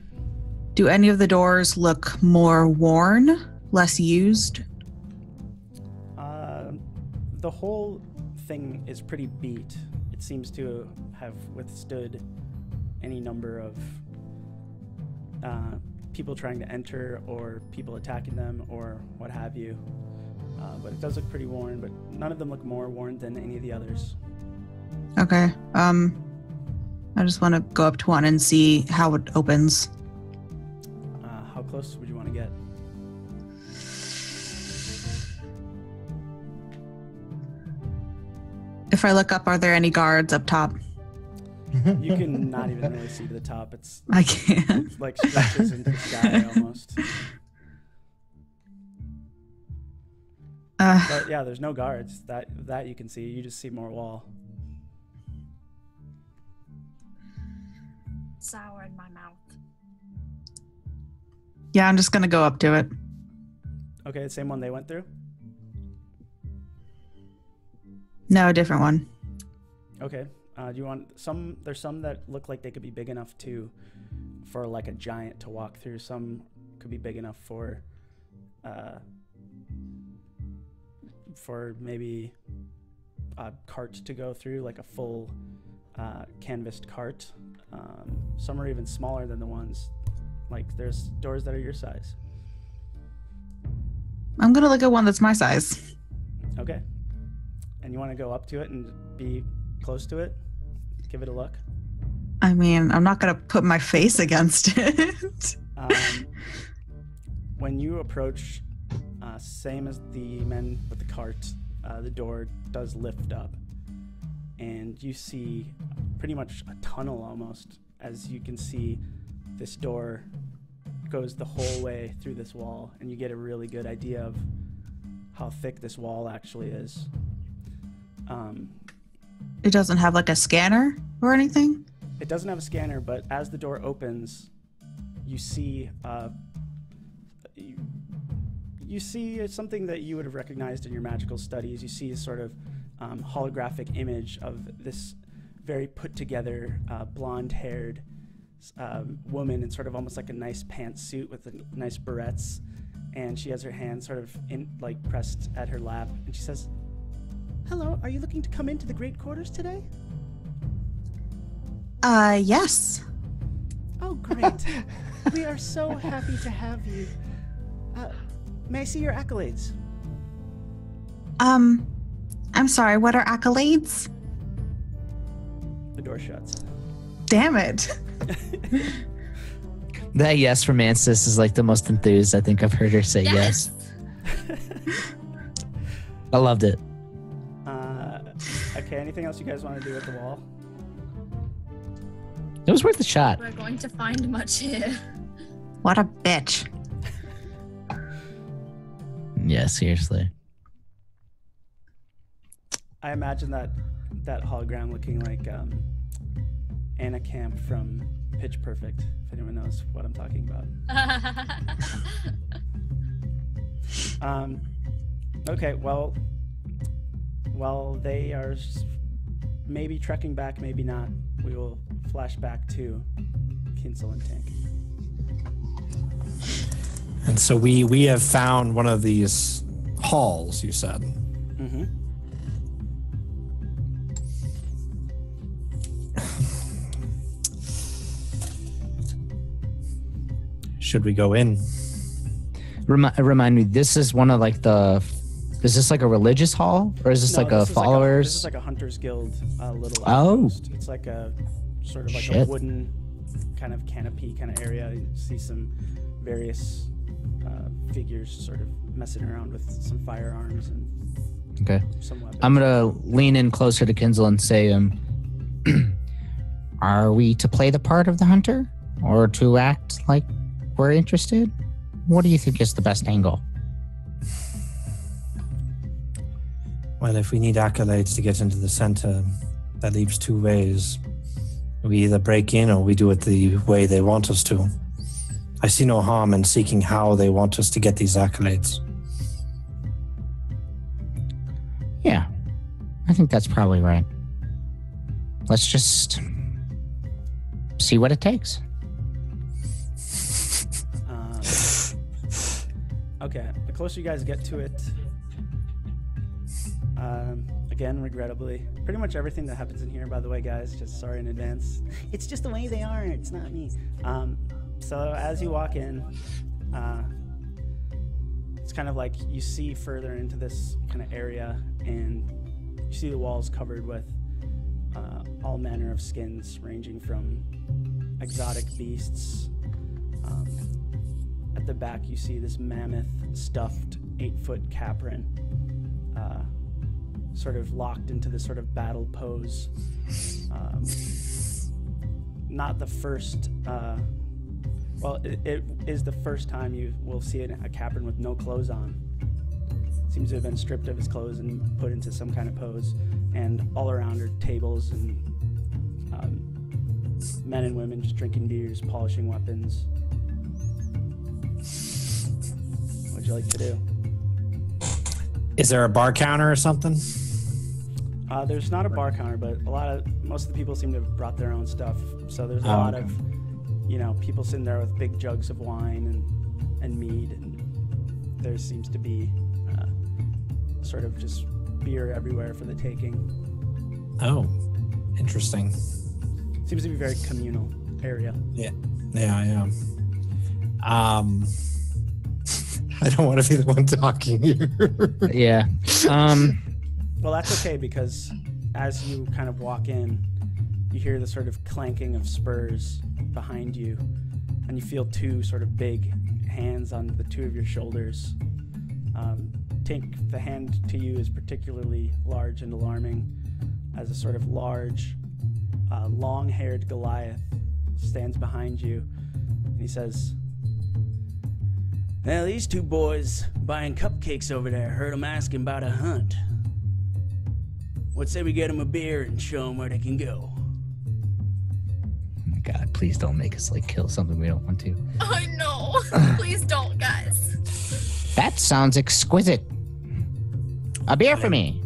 Do any of the doors look more worn, less used? The whole thing is pretty beat. It seems to have withstood any number of people trying to enter, or people attacking them, or what have you. But it does look pretty worn, but none of them look more worn than any of the others. Okay. I just want to go up to one and see how it opens. How close would you want to get? If I look up, are there any guards up top? You can not even really see to the top. I can't. It's like stretches into the sky almost. But yeah, there's no guards. That you can see. You just see more wall. Sour in my mouth. Yeah, I'm just gonna go up to it. Okay, the same one they went through? No, a different one. Okay. Do you want some? There's some that look like they could be big enough for like a giant to walk through. Some could be big enough for maybe a cart to go through, like a full canvassed cart. Some are even smaller than the ones. Like there's doors that are your size. I'm gonna look at one that's my size. Okay. And you want to go up to it and be close to it? Give it a look? I mean, I'm not gonna put my face against it. When you approach, same as the men with the cart, the door does lift up, and you see pretty much a tunnel almost, as you can see this door goes the whole way through this wall, and you get a really good idea of how thick this wall actually is. It doesn't have like a scanner or anything? It doesn't have a scanner, but as the door opens, you see you see something that you would have recognized in your magical studies. You see a sort of holographic image of this very put together, blonde-haired woman in sort of almost like a nice pantsuit with nice barrettes, and she has her hand sort of pressed at her lap, and she says, "Hello, are you looking to come into the Great Quarters today?" Yes. Oh, great. We are so happy to have you. May I see your accolades? I'm sorry, what are accolades? The door shuts. Damn it. That yes from Mansis is like the most enthused I think I've heard her say yes. I loved it. Okay, anything else you guys want to do at the wall? It was worth a shot. We're going to find much here. What a bitch. Yeah, seriously. I imagine that hologram looking like Anna Camp from Pitch Perfect, if anyone knows what I'm talking about. Okay, well, they are maybe trekking back, maybe not. We will flash back to Kinsel and Tank. And so we have found one of these halls, you said. Mm-hmm. Should we go in? Remind me, this is one of like is this like a religious hall, or is this like a followers? This is like a Hunter's Guild little Oh. outpost. It's like a sort of like a wooden kind of canopy kind of area. You see some various figures sort of messing around with some firearms and some weapons. I'm gonna lean in closer to Kinsel and say, are we to play the part of the hunter, or to act like we're interested? What do you think is the best angle? Well, if we need accolades to get into the center, that leaves two ways. We either break in or we do it the way they want us to. I see no harm in seeking how they want us to get these accolades. Yeah, I think that's probably right. Let's just see what it takes. Okay, the closer you guys get to it, again, regrettably, pretty much everything that happens in here, by the way, guys, just sorry in advance. It's just the way they are, it's not me. So as you walk in, it's kind of like you see further into this kind of area, and you see the walls covered with all manner of skins, ranging from exotic beasts. At the back, you see this mammoth stuffed 8-foot caprin, sort of locked into this sort of battle pose. Not the first, it is the first time you will see a caprin with no clothes on. Seems to have been stripped of his clothes and put into some kind of pose. And all around are tables and men and women just drinking beers, polishing weapons. What'd you like to do? Is there a bar counter or something? There's not a bar counter, but most of the people seem to have brought their own stuff. So there's a lot of, people sitting there with big jugs of wine and mead, and there seems to be sort of just beer everywhere for the taking. Oh, interesting. Seems to be a very communal area. Yeah. I don't want to be the one talking here. Yeah. Well, that's okay, because as you kind of walk in, you hear the sort of clanking of spurs behind you, and you feel two sort of big hands on the two of your shoulders. Tink, the hand to you is particularly large and alarming, as a sort of large, long-haired Goliath stands behind you, and he says, "Well, these two boys buying cupcakes over there heard them asking about a hunt. What say we get them a beer and show them where they can go?" God, please don't make us like kill something we don't want to. Oh no! Please don't, guys. That sounds exquisite. A beer for me.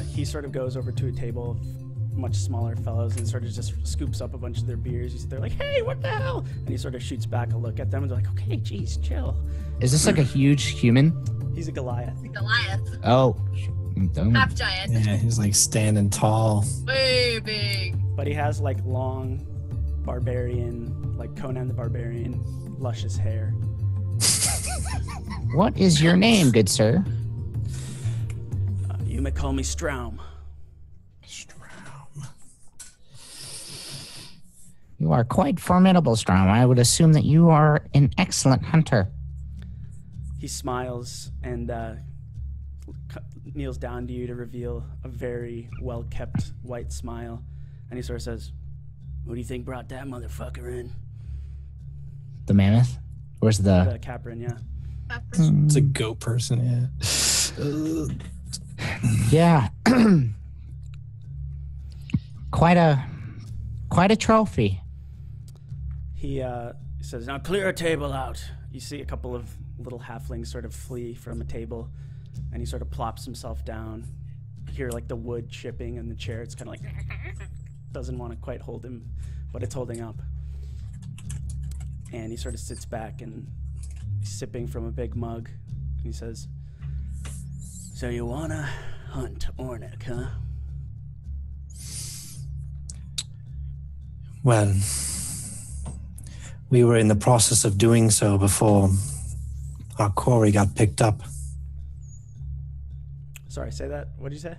He sort of goes over to a table of much smaller fellows and sort of just scoops up a bunch of their beers. They're like, hey, what the hell? And he sort of shoots back a look at them and they're like, okay, geez, chill. Is this like a huge human? He's a Goliath. Goliath. Oh. Half giant. Yeah, he's like standing tall. Way big. But he has like long barbarian, like Conan the Barbarian, luscious hair. What is your name, good sir? You may call me Straum. You are quite formidable, Strom. I would assume that you are an excellent hunter. He smiles and kneels down to you to reveal a very well-kept white smile. And he sort of says, who do you think brought that motherfucker in? The mammoth? Where's The Caprin, yeah. It's a goat person, Yeah. Quite a trophy. He says, now clear a table out. You see a couple of little halflings sort of flee from a table, and he sort of plops himself down. You hear like the wood chipping in the chair. It's kind of like, doesn't want to quite hold him, but it's holding up. And he sort of sits back and he's sipping from a big mug. And he says, so you want to hunt Ornick, huh? Well, we were in the process of doing so before our quarry got picked up. Sorry, say that. What did you say?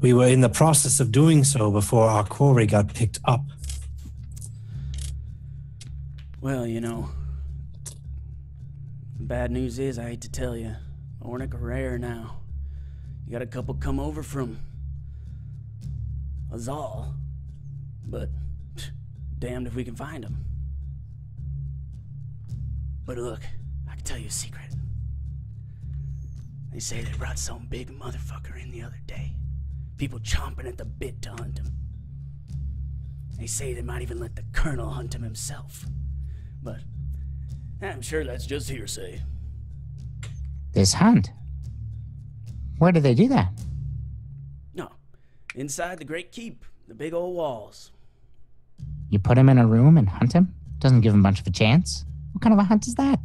We were in the process of doing so before our quarry got picked up. Well, you know, the bad news is, I hate to tell you, Ornick are rare now. You got a couple come over from Azal, but damned if we can find them. But look, I can tell you a secret. They say they brought some big motherfucker in the other day. People chomping at the bit to hunt him. They say they might even let the colonel hunt him himself. But I'm sure that's just hearsay. This hunt? Where do they do that? No, inside the Great Keep, the big old walls. You put him in a room and hunt him? Doesn't give him much of a chance? What kind of a hunt is that?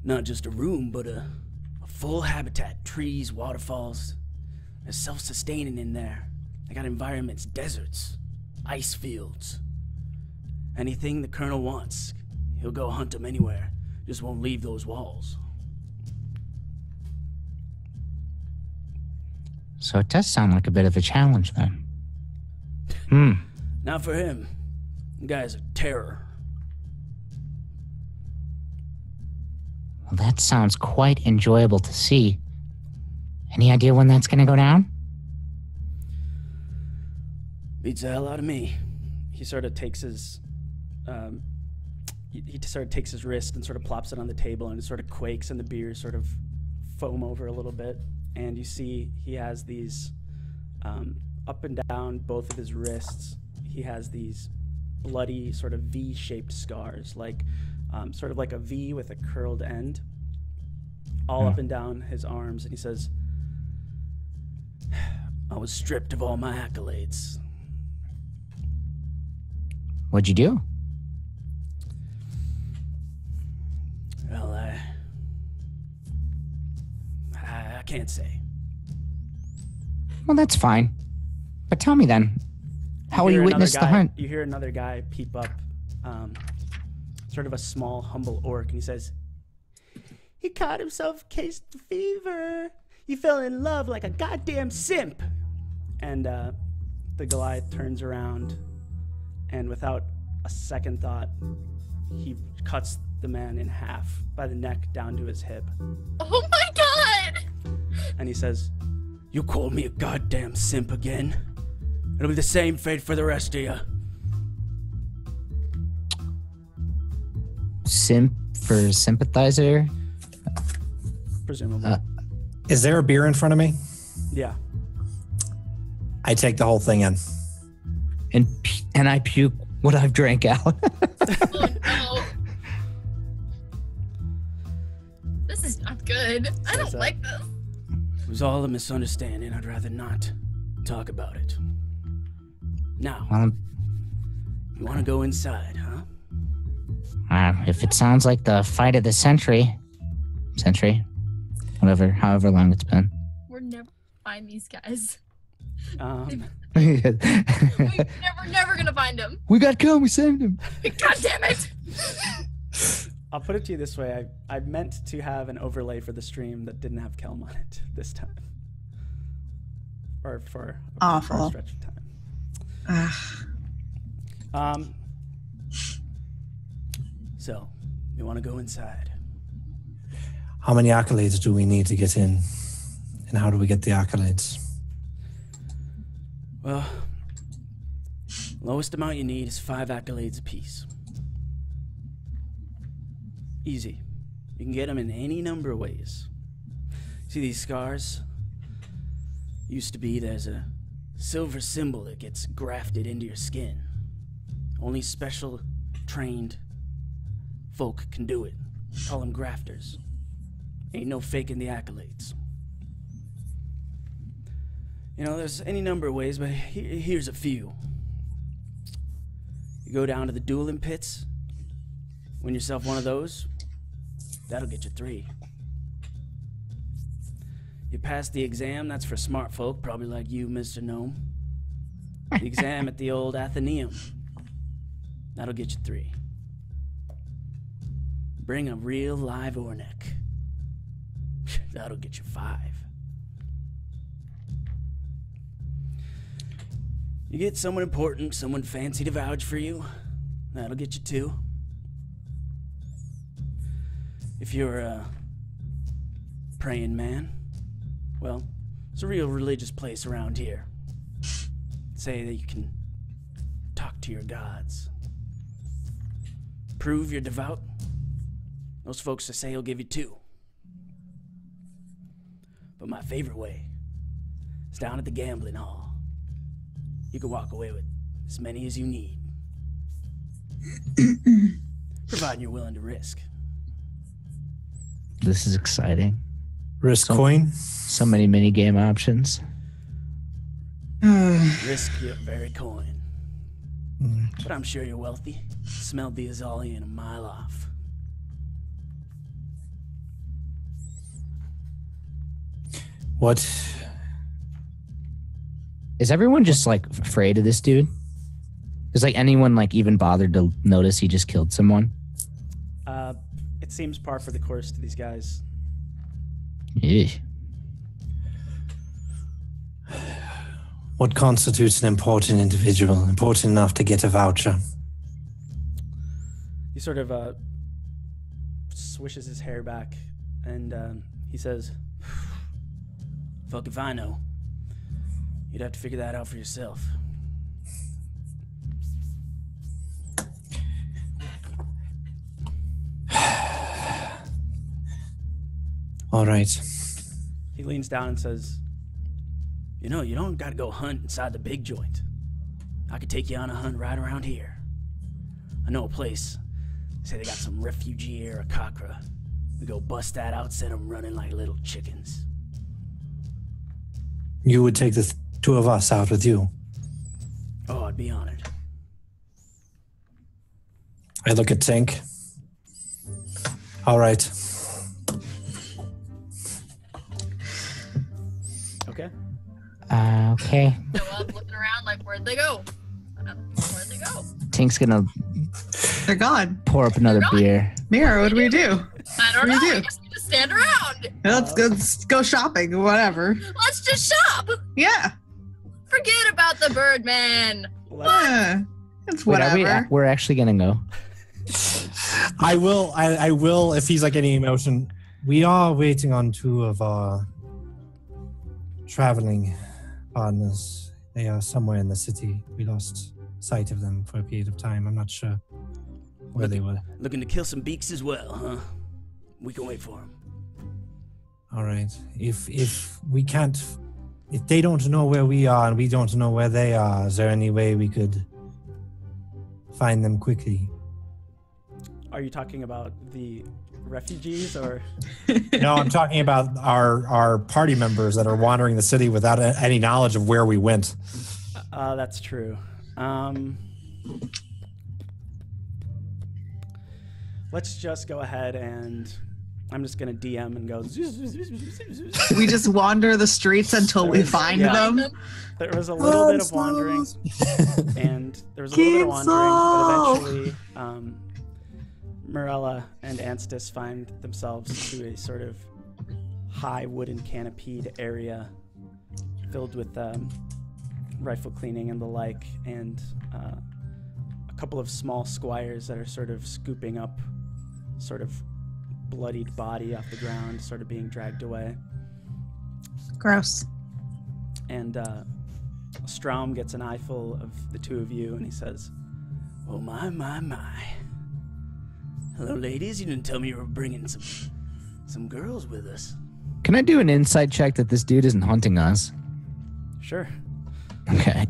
Not just a room, but a full habitat. Trees, waterfalls. They're self-sustaining in there. They got environments, deserts, ice fields. Anything the colonel wants, he'll go hunt them anywhere. Just won't leave those walls. So it does sound like a bit of a challenge then. Not for him. The guy's a terror. Well, that sounds quite enjoyable to see. Any idea when that's going to go down? Beats the hell out of me. He sort of takes his, he sort of takes his wrist and sort of plops it on the table, and it sort of quakes, and the beers sort of foam over a little bit. And you see he has these, up and down both of his wrists, he has these bloody sort of V-shaped scars, like sort of like a V with a curled end, all up and down his arms. And he says, I was stripped of all my accolades. What'd you do? Well, I can't say. Well, that's fine. But tell me then, how will you witness the hunt? You hear another guy peep up, sort of a small, humble orc, and he says, he caught himself a case of fever. He fell in love like a goddamn simp. And the Goliath turns around, and without a second thought, he cuts the man in half by the neck down to his hip. Oh my god! And he says, you call me a goddamn simp again? It'll be the same fate for the rest of you. Simp for sympathizer? Presumably. Is there a beer in front of me? Yeah. I take the whole thing in. And I puke what I've drank out. Oh no. This is not good. I don't like this. It was all a misunderstanding. I'd rather not talk about it. Now, you want to go inside, huh? If it sounds like the fight of the century, however long it's been. We're never gonna find these guys. Never Never gonna find them. We got killed. We saved him. God damn it! I'll put it to you this way. I meant to have an overlay for the stream that didn't have Kelm on it this time. Or for a stretch of time. So, you want to go inside? How many accolades do we need to get in? And how do we get the accolades? Well, lowest amount you need is 5 accolades apiece. Easy. You can get them in any number of ways. See these scars? Used to be there's a silver symbol that gets grafted into your skin. Only special trained folk can do it. Call them grafters. Ain't no faking the accolades. You know, there's any number of ways, but here's a few. You go down to the dueling pits, win yourself one of those, that'll get you 3. You pass the exam, that's for smart folk, probably like you, Mr. Gnome. The exam at the old Athenaeum, that'll get you 3. Bring a real live Ornek, that'll get you 5. You get someone important, someone fancy to vouch for you, that'll get you 2. If you're a praying man, well, it's a real religious place around here. Say that you can talk to your gods. Prove you're devout. Those folks that say he'll give you 2. But my favorite way is down at the gambling hall. You can walk away with as many as you need. Providing you're willing to risk. This is exciting. Risk coin? So many mini game options. Risk your very coin. But I'm sure you're wealthy. Smelled the Azalian a mile off. What? Is everyone just like afraid of this dude? Is like anyone like even bothered to notice he just killed someone? It seems par for the course to these guys. Yeah. What constitutes an important individual, important enough to get a voucher? He sort of swishes his hair back and he says, fuck if I know. You'd have to figure that out for yourself. All right. He leans down and says, you know, you don't gotta go hunt inside the big joint. I could take you on a hunt right around here. I know a place. Say they got some refugee Arakakra. We go bust that out, set them running like little chickens. You would take the 2 of us out with you? Oh, I'd be honored. I look at Tink. All right. Okay. Okay. So I'm looking around like, where'd they go? Where'd they go? Tink's gonna They're gone. pour up another beer. Mira, what do we do? I don't know. What do you I do? guess we just stand around. Let's go shopping, whatever. Let's just shop. Yeah. Forget about the Birdman. Yeah. It's Wait, whatever. we're actually gonna go. I will, if he's like any emotion. We are waiting on 2 of our traveling partners. They are somewhere in the city. We lost sight of them for a period of time. I'm not sure where they were. Looking to kill some beaks as well, huh? We can wait for them. All right. If we can't if they don't know where we are and we don't know where they are, is there any way we could find them quickly? Are you talking about the refugees or? No, I'm talking about our party members that are wandering the city without any knowledge of where we went. That's true. Let's just go ahead and I'm just going to DM and go. We just wander the streets until we find them. There was a little bit of wandering, and there was a little bit of wandering, but eventually Morella and Anstis find themselves to a sort of high wooden canopied area filled with rifle cleaning and the like, and a couple of small squires that are sort of scooping up sort of bloodied body off the ground, sort of being dragged away. Gross. And Straum gets an eyeful of the two of you, and he says, "Oh my, my, my. Hello, ladies. You didn't tell me you were bringing some girls with us." Can I do an insight check that this dude isn't hunting us? Sure. Okay.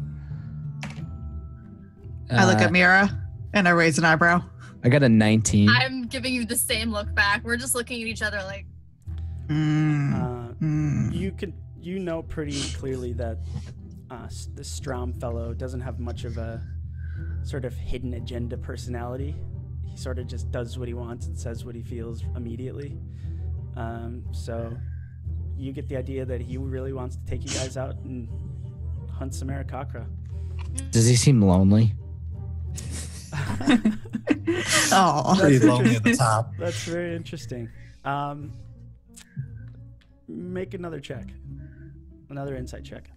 I look at Mira and I raise an eyebrow. I got a 19. I'm giving you the same look back. We're just looking at each other like. You know pretty clearly that this Straum fellow doesn't have much of a sort of hidden agenda personality. He sort of just does what he wants and says what he feels immediately. So you get the idea that he really wants to take you guys out and hunt some Aarakocra. Does he seem lonely? Oh, Pretty lonely at the top. That's very interesting. Make another check. Another insight check.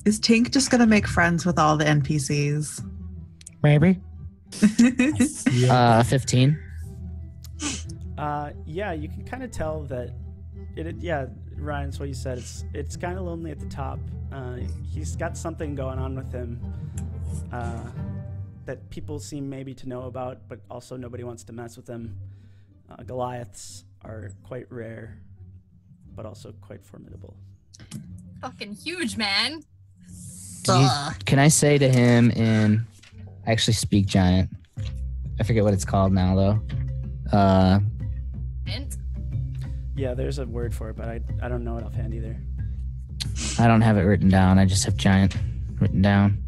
is Tink just gonna make friends with all the NPCs? Maybe. 15. Yeah, you can kind of tell that Ryan, it's what you said. It's kind of lonely at the top. He's got something going on with him that people seem maybe to know about, but also nobody wants to mess with him. Goliaths are quite rare, but also quite formidable. Fucking huge, man. Can I say to him in... I actually speak giant. I forget what it's called now, though. Hint? Yeah, there's a word for it, but I don't know it offhand either. I don't have it written down. I just have giant written down.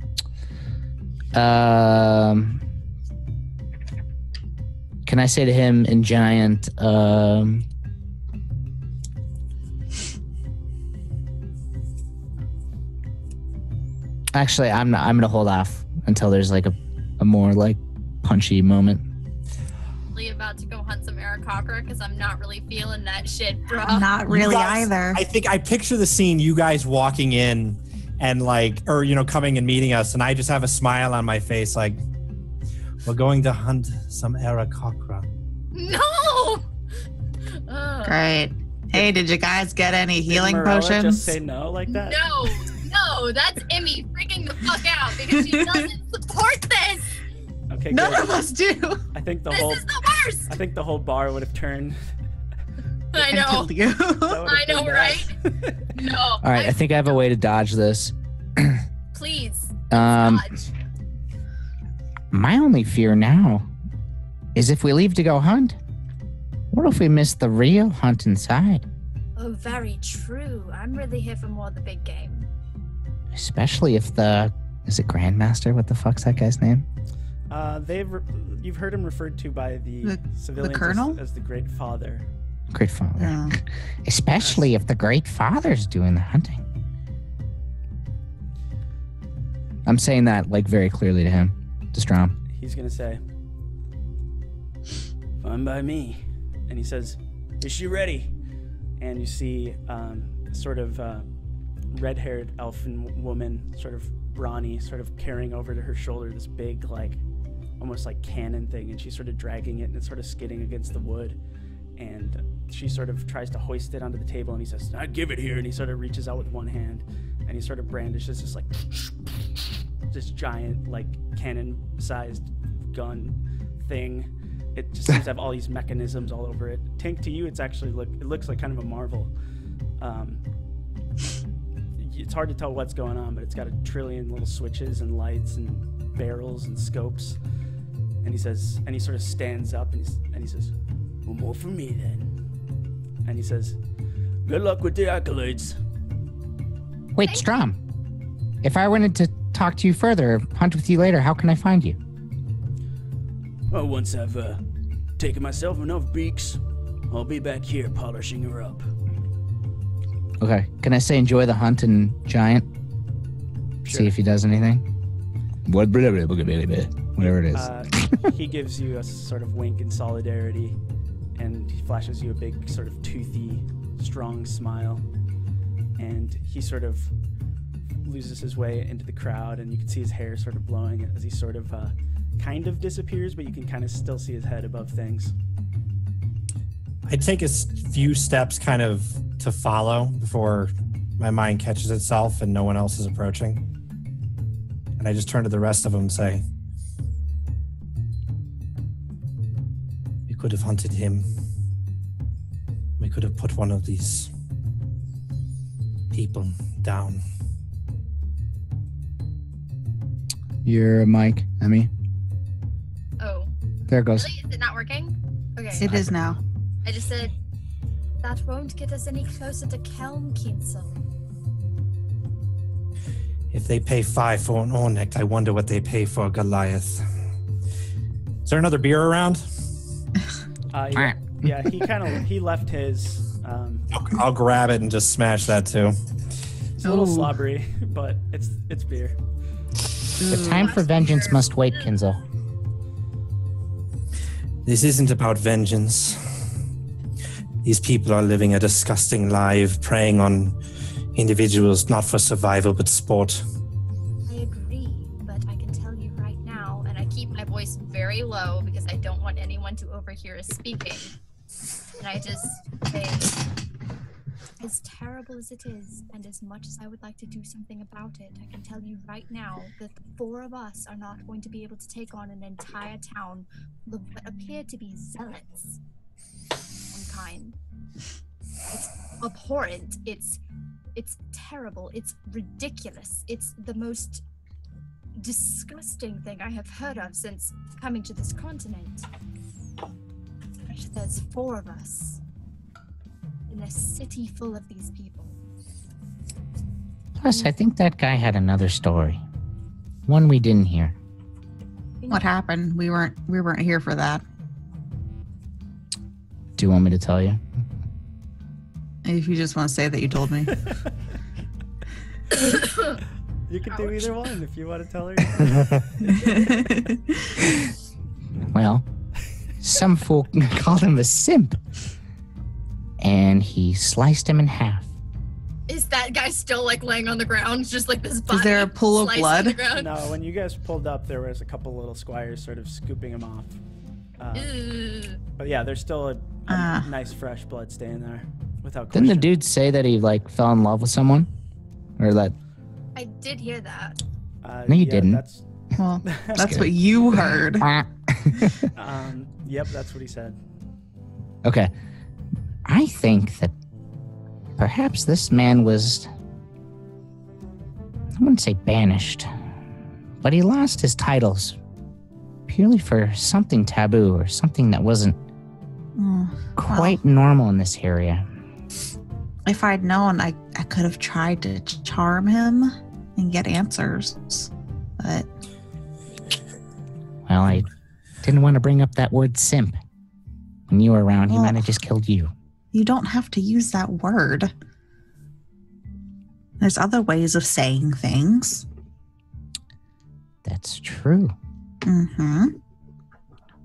Can I say to him in giant, actually, I'm gonna hold off until there's like a more like punchy moment. About to go hunt some Aarakocra because I'm not really feeling that shit, bro. Not really either. I think I picture the scene, you guys walking in and coming and meeting us, and I just have a smile on my face like, we're going to hunt some Aarakocra. No! Great. Hey, did you guys get any healing potions? Just say no like that? No, that's Emmy freaking the fuck out because she doesn't support this. Okay, None good. of us do. I think This is the worst. I think the whole bar would have turned. I know. Killed you. I know, right? No. All right, I think I have a way to dodge this. Please. Dodge. My only fear now is if we leave to go hunt, what if we miss the real hunt inside? Oh, very true. I'm really here for more of the big game. Especially if is it Grandmaster? What the fuck's that guy's name? You've heard him referred to by the civilians Colonel? as the Great Father. Great Father. Yeah. Especially if the Great Father's doing the hunting. I'm saying that like very clearly to him, to Strom. He's gonna say, "Fine by me," and he says, "Is she ready?" And you see sort of red-haired elfin woman, sort of brawny, sort of carrying over to her shoulder this big, like, almost like cannon thing, and she's sort of dragging it, and it's sort of skidding against the wood, and she sort of tries to hoist it onto the table, and he says, "I give it here," and he sort of reaches out with one hand, and he sort of brandishes this, like, this giant, like, cannon-sized gun thing. It just seems to have all these mechanisms all over it. Tink, to you, it's actually it looks like kind of a marvel. it's hard to tell what's going on, but it's got a trillion little switches and lights and barrels and scopes. And he says, and he sort of stands up and he says, "Well, more for me then." And he says, "Good luck with the accolades." Wait, Strom. If I wanted to talk to you further, hunt with you later, how can I find you? Well, once I've taken myself enough beaks, I'll be back here polishing her up. Okay. Can I say enjoy the hunt and Giant? Sure. See if he does anything? Whatever it is. He gives you a sort of wink in solidarity, and he flashes you a big sort of toothy, strong smile. And he sort of loses his way into the crowd, and you can see his hair sort of blowing as he sort of kind of disappears, but you can kind of still see his head above things. I take a few steps kind of to follow before my mind catches itself and no one else is approaching. And I just turn to the rest of them and say, "We could have hunted him. We could have put one of these people down." Your mic, Emmy. Oh. There it goes. Really? Is it not working? Okay. It is now. I just said, that won't get us any closer to Kelmkinsel. If they pay 5 for an Ornick, I wonder what they pay for a Goliath. Is there another beer around? Yeah, he left his. I'll grab it and just smash that too. It's a little slobbery, but it's beer. The time for vengeance must wait, Kinzel. This isn't about vengeance. These people are living a disgusting life, preying on individuals not for survival but sport. I agree, but I can tell you right now, and I keep my voice very low because I don't want anyone to overhear us speaking. And I just say, as terrible as it is, and as much as I would like to do something about it, I can tell you right now that the 4 of us are not going to be able to take on an entire town of what appear to be zealots of some kind. It's abhorrent. It's terrible. It's ridiculous. It's the most disgusting thing I have heard of since coming to this continent. There's 4 of us in a city full of these people. Plus, I think that guy had another story. One we didn't hear. What happened? We weren't here for that. Do you want me to tell you? If you just want to say that you told me. You can do either one if you want to tell her. Well, some fool called him a simp. And he sliced him in half. Is that guy still like laying on the ground? Just like this body? Is there a pool of sliced blood? in the ground? No, when you guys pulled up, there was a couple little squires sort of scooping him off. But yeah, there's still a nice fresh blood stain there. Without question. Didn't the dude say that he like fell in love with someone? Or that? I did hear that. No, you didn't. Well, that's what you heard. Yep, that's what he said. Okay. I think that perhaps this man was, I wouldn't say banished, but he lost his titles purely for something taboo or something that wasn't quite normal in this area. If I'd known, I could have tried to charm him and get answers, but... Well, I didn't want to bring up that word simp. When you were around, he might have just killed you. You don't have to use that word. There's other ways of saying things. That's true. Mm-hmm.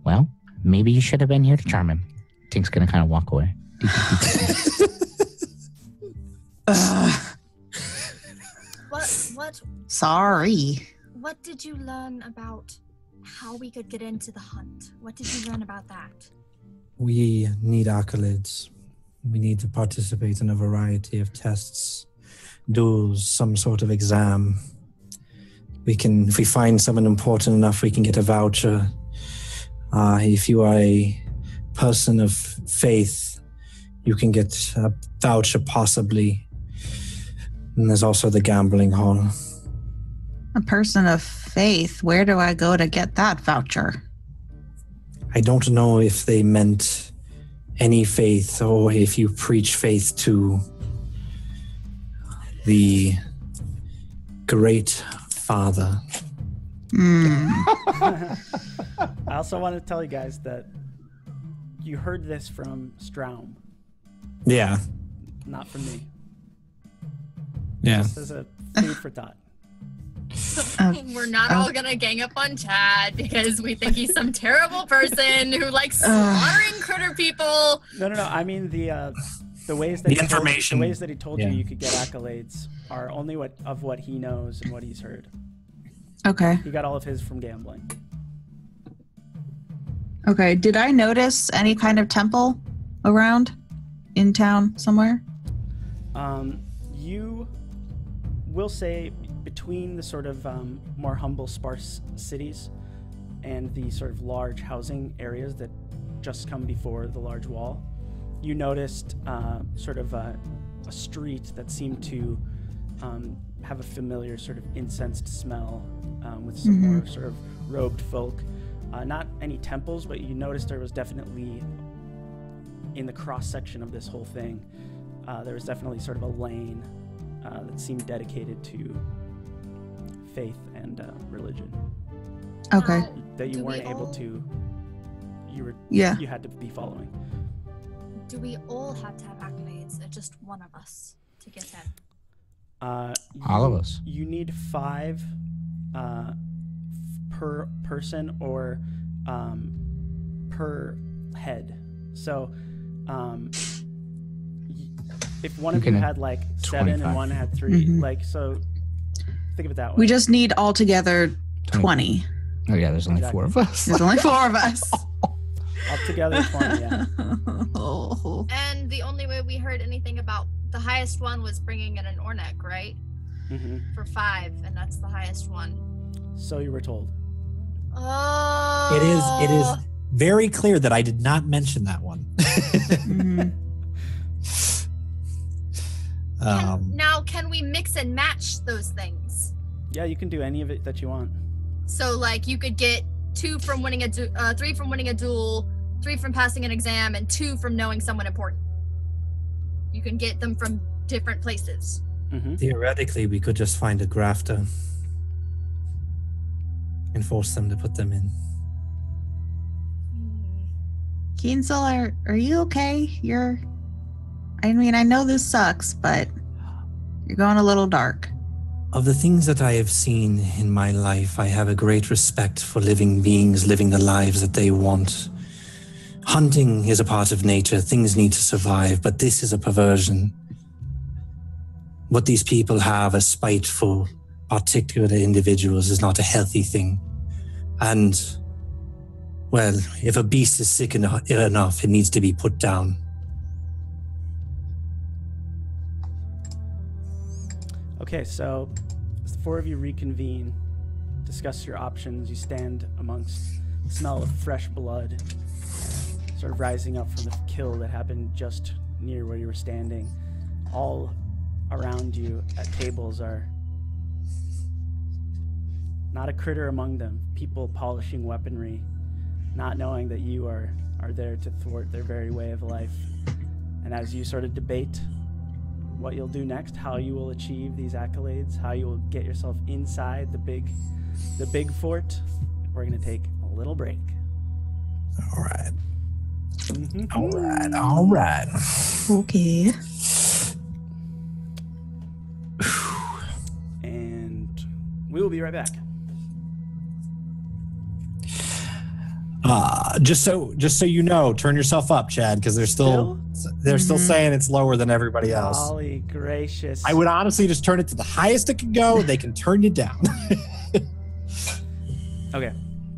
Well, maybe you should have been here to charm him. Tink's gonna kind of walk away. What? Sorry. What did you learn about how we could get into the hunt? What did you learn about that? We need accolades. We need to participate in a variety of tests, duels, some sort of exam. If we find someone important enough, we can get a voucher. If you are a person of faith, you can get a voucher possibly. And there's also the gambling hall. A person of faith. Where do I go to get that voucher? I don't know if they meant any faith or if you preach faith to the great father. I also want to tell you guys that you heard this from Straum, Yeah. not from me. Yeah. This is a food for thought. We're not all gonna gang up on Chad because we think he's some terrible person who likes slaughtering critter people. No. I mean the ways that The information. The ways that he told Yeah. you could get accolades are only what he knows and what he's heard. Okay. He got all of his from gambling. Okay. Did I notice any kind of temple around in town somewhere? You will say between the sort of more humble, sparse cities and the sort of large housing areas that just come before the large wall, you noticed sort of a street that seemed to have a familiar sort of incensed smell with some more sort of robed folk. Not any temples, but you noticed there was definitely, in the cross-section of this whole thing, there was definitely sort of a lane that seemed dedicated to faith and religion. Okay. Now, That you do we weren't able all- to. Yeah. You had to be following. Do we all have to have accolades, or just one of us to get them? All of us. You need 5 per person or per head. So if one of you can had like 7 and 25. one had 3, Mhm. like, so think of it that way. We just need altogether 20. Oh yeah, there's only 4 of us. There's only 4 of us. Altogether 20, yeah. Oh. And the only way we heard anything about the highest one was bringing in an Ornek, right? hmm For 5, and that's the highest one. So you were told. Oh. It is very clear that I did not mention that one. Mhm. Now, can we mix and match those things? Yeah, you can do any of it that you want. So, like, you could get 2 from winning 3 from winning a duel, 3 from passing an exam, and 2 from knowing someone important. You can get them from different places. hmm Theoretically, we could just find a grafter and force them to put them in. Kinsel, are you okay? I mean, I know this sucks, but you're going a little dark. Of the things that I have seen in my life, I have a great respect for living beings living the lives that they want. Hunting is a part of nature. Things need to survive, but this is a perversion. What these people have, a spite for particular individuals, is not a healthy thing. And, well, if a beast is sick enough, it needs to be put down. Okay, so as the 4 of you reconvene, discuss your options. You stand amongst the smell of fresh blood, sort of rising up from the kill that happened just near where you were standing. All around you at tables are not a critter among them, people polishing weaponry, not knowing that you are there to thwart their very way of life. And as you sort of debate what you'll do next, how you will achieve these accolades, how you will get yourself inside the big fort, we're going to take a little break. All right. Mhm. All right. Okay. And we will be right back. Just so you know, turn yourself up, Chad, because they're still saying it's lower than everybody else. Golly gracious. I would honestly just turn it to the highest it can go. They can turn you down. Okay.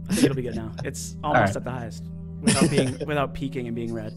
I think it'll be good now. It's almost at the highest without peaking and being red.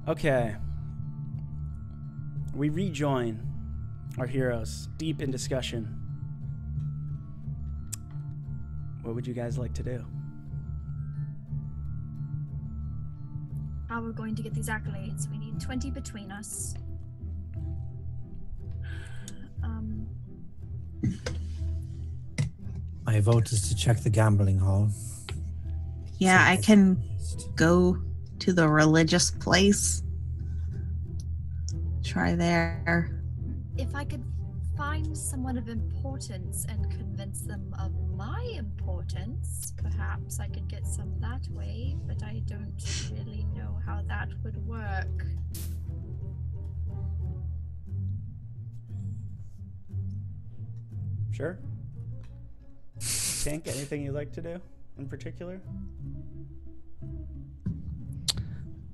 Okay. We rejoin our heroes deep in discussion. What would you guys like to do? How we're going to get these accolades? We need 20 between us. My vote is to check the gambling hall. Yeah, So I can go to the religious place. Try there. If I could find someone of importance and convince them of my importance, perhaps I could get some that way, but I don't really know how that would work. Sure. Tink, anything you'd like to do in particular?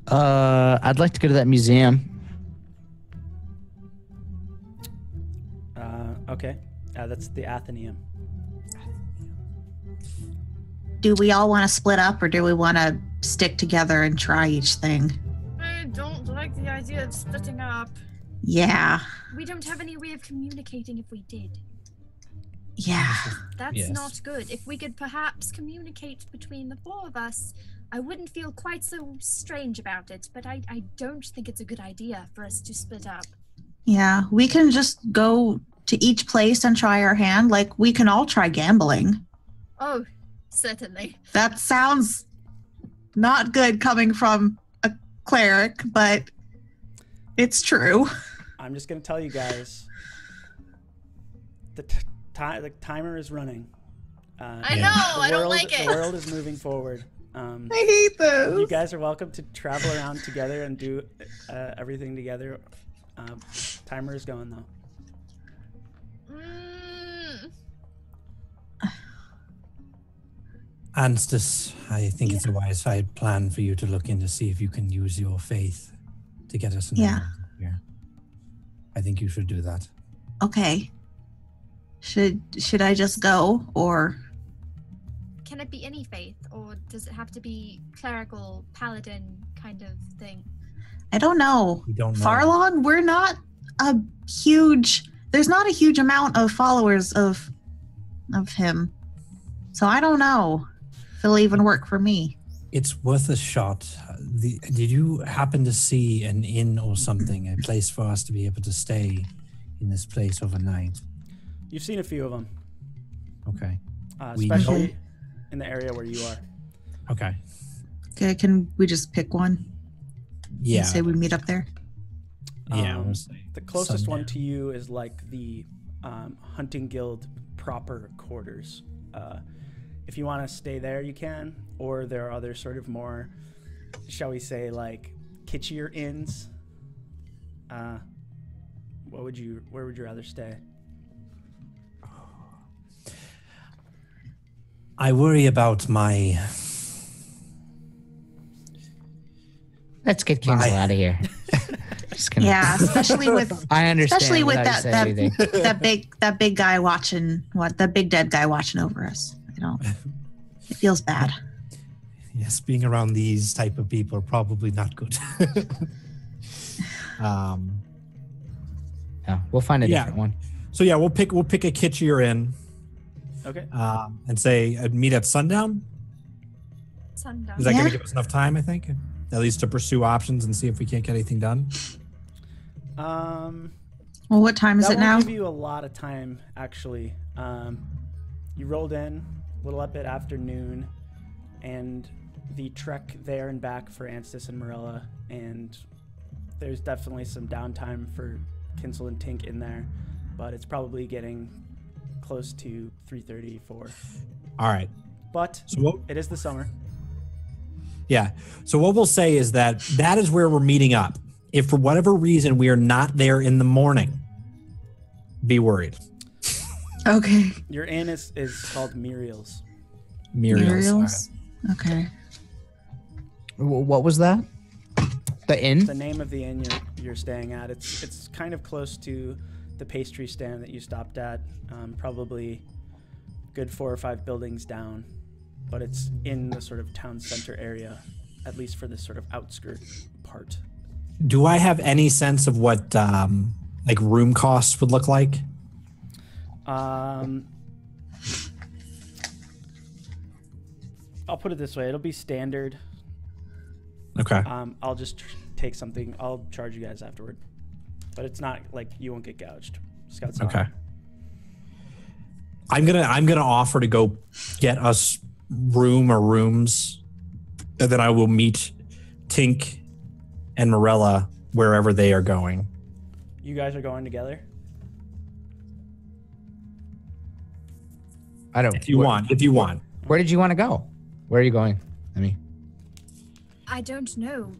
I'd like to go to that museum. Okay. That's the Athenaeum. Do we all want to split up or do we want to stick together and try each thing? I don't like the idea of splitting up. Yeah. We don't have any way of communicating if we did. Yeah. That's Yes. not good. If we could perhaps communicate between the four of us, I wouldn't feel quite so strange about it, but I don't think it's a good idea for us to split up. Yeah. We can just go to each place and try our hand. Like, we can all try gambling. Oh, certainly. That sounds not good coming from a cleric, but it's true. I'm just going to tell you guys. The timer is running. I know, I don't like it. The world is moving forward. I hate those. You guys are welcome to travel around together and do everything together. Timer is going, though. Anstis, I think it's a wise plan for you to look in to see if you can use your faith to get us an emerald here. I think you should do that. Okay. Should I just go, or Can it be any faith, or does it have to be clerical, paladin kind of thing? I don't know. We don't know. Farlon, we're not a huge. There's not a huge amount of followers of him, so I don't know if it'll even work for me. It's worth a shot. Did you happen to see an inn or something, a place for us to be able to stay in this place overnight? You've seen a few of them. Okay. Especially in the area where you are. Okay. Okay, can we just pick one? Yeah. And say we meet up there. Yeah. We'll say The closest one sundown. to you is like the hunting guild proper quarters. If you want to stay there, you can. Or there are other sort of more, shall we say, like kitschier inns. Where would you rather stay? I worry about my... Let's get Kinsel out of here. Just gonna, Yeah, especially with I understand. especially with without saying anything. that big guy watching the big dead guy watching over us. It feels bad. Yes, being around these type of people are probably not good. Yeah, we'll find a different one. So yeah, we'll pick a kitschier inn. Okay. And say meet at sundown. Sundown. Is that going Yeah. to give us enough time? I think, at least to pursue options and see if we can't get anything done. Well, what time is That it now? won't give you a lot of time, actually. You rolled in a little bit after noon, and the trek there and back for Anstis and Morella, and there's definitely some downtime for Kinsel and Tink in there, but it's probably getting close to 3:30, 4. All right. But So it is the summer. yeah. So what we'll say is that is where we're meeting up. If for whatever reason we are not there in the morning, be worried. Okay. Your inn is called Muriel's. Muriel's. Okay. What was that? The inn? The name of the inn you're staying at. It's kind of close to the pastry stand that you stopped at. Probably good 4 or 5 buildings down, but it's in the sort of town center area, at least for this sort of outskirt part. Do I have any sense of what like room costs would look like? I'll put it this way. It'll be standard. Okay. I'll just take something. I'll charge you guys afterward. But it's not like you won't get gouged. Scott's not. Okay. I'm gonna offer to go get us room or rooms, and then I will meet Tink and Morella wherever they are going. You guys are going together? I don't. If you want. Where did you want to go? Where are you going? I don't know.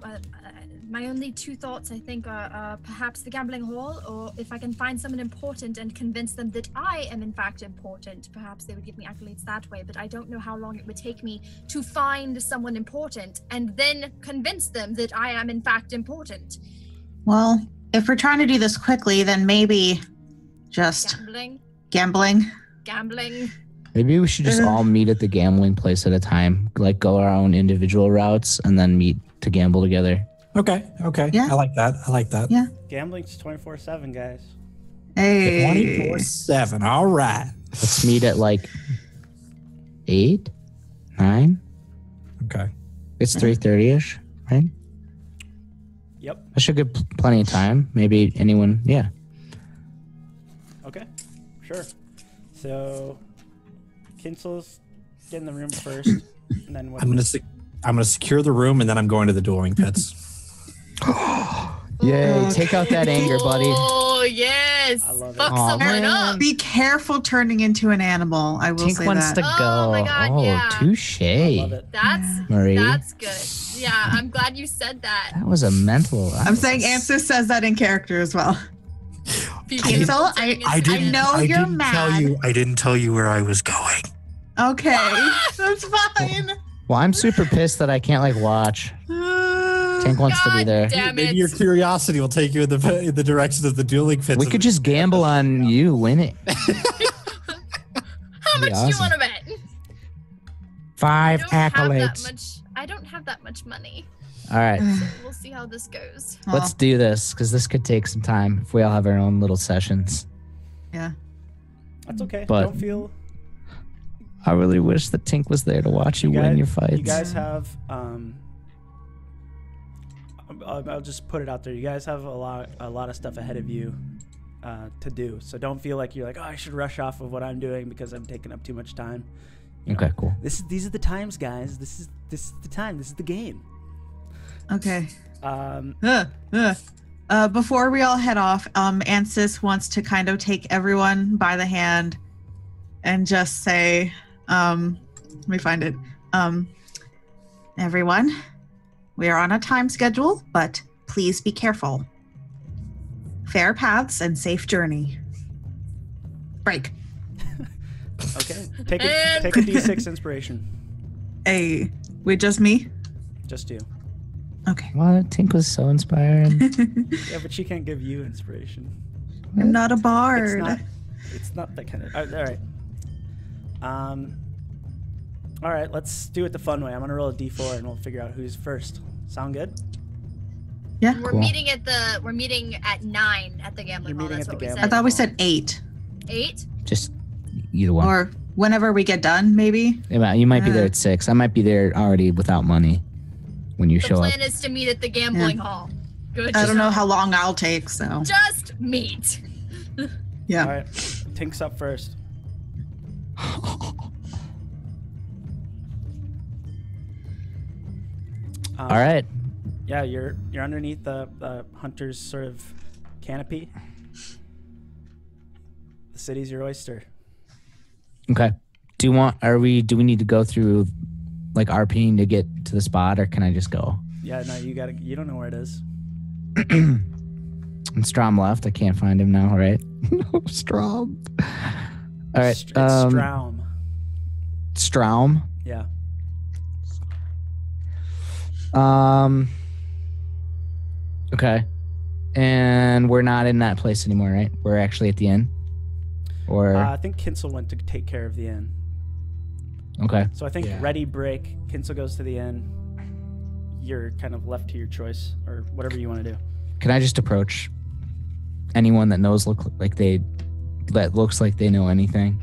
My only two thoughts, I think, are perhaps the gambling hall, or if I can find someone important and convince them that I am in fact important, perhaps they would give me accolades that way, but I don't know how long it would take me to find someone important and then convince them that I am in fact important. Well, if we're trying to do this quickly, then maybe just gambling. Maybe we should just all meet at the gambling place at a time, like go our own individual routes and then meet to gamble together. Okay. Yeah. I like that. Yeah. Gambling's 24/7, guys. Hey. 24/7. All right. Let's meet at like 8, 9. Okay. It's 3:30ish, right? Yep. I should give plenty of time. Maybe anyone, yeah. Okay. Sure. So, Kinsel's getting the room first, and then what? I'm gonna secure the room, and then I'm going to the dueling pits. Yay! Take out that anger, buddy. Oh yes! I love it. Fuck Aw, someone man. up. Be careful turning into an animal. I will Tink say wants that. to go. Oh my God, yeah. Touche. I love it. Marie. That's good. Yeah, I'm glad you said that. That was a mental. I'm saying Ansys says that in character as well. Hazel, I know you're mad. I didn't tell you where I was going. Okay, that's fine. Well, I'm super pissed that I can't like watch. Tink wants to be there. Damn Maybe it. your curiosity will take you in the direction of the dueling pits. We could just gamble on you winning. How much do you awesome. want to bet? 5 I don't have that accolades. much. I don't have that much money. All right, We'll see how this goes. let's do this because this could take some time if we all have our own little sessions. Yeah. That's okay. But- Don't feel. I really wish that Tink was there to watch you win your fights. You guys have. I'll just put it out there. You guys have a lot of stuff ahead of you to do. So don't feel like you're like, oh, I should rush off of what I'm doing because I'm taking up too much time. You Okay, know, cool. These are the times, guys. This is the time. This is the game. Okay. Before we all head off, Ansys wants to kind of take everyone by the hand and just say, let me find it. Everyone, we are on a time schedule, but please be careful. Fair paths and safe journey. Break. Okay. Take a D6 inspiration. Hey, wait, just me? Just you. Okay. What? Tink was so inspired. Yeah, but she can't give you inspiration. I'm not a bard. It's not that kind of. All right. All right. Let's do it the fun way. I'm gonna roll a D4 and we'll figure out who's first. Sound good? Yeah. We're Cool. meeting at 9 at the gambling You're hall. meeting That's at what the we I said. thought we said 8. 8? Just either one. Or whenever we get done, maybe. You might be there at 6. I might be there already without money when you The show up. plan is to meet at the gambling hall. Good. I don't know job. how long I'll take, so. Just meet. Yeah. All right. Tink's up first. All right. Yeah, you're underneath the hunter's sort of canopy. The city's your oyster. Okay. Do we need to go through like RPing to get to the spot, or can I just go? Yeah, no, you don't know where it is. And Strom left. I can't find him now, right? No, Strom. All right. It's Straum. Strom. Yeah. Okay. And we're not in that place anymore, right? We're actually at the inn. Or I think Kinsel went to take care of the inn. okay. So I think Yeah. ready break. Kinsel goes to the inn. You're kind of left to your choice or whatever you want to do. Can I just approach anyone that looks like they know anything?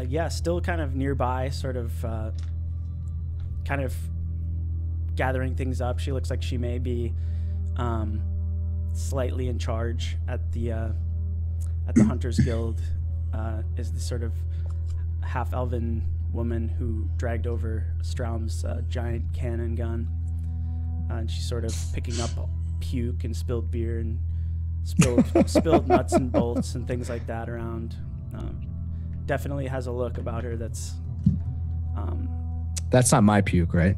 Yeah, still kind of nearby, sort of kind of gathering things up. She looks like she may be slightly in charge at the Hunters Guild. Is the sort of half-elven woman who dragged over Straum's giant cannon gun. And she's sort of picking up puke and spilled beer and spilled nuts and bolts and things like that around. Definitely has a look about her that's... That's not my puke, right?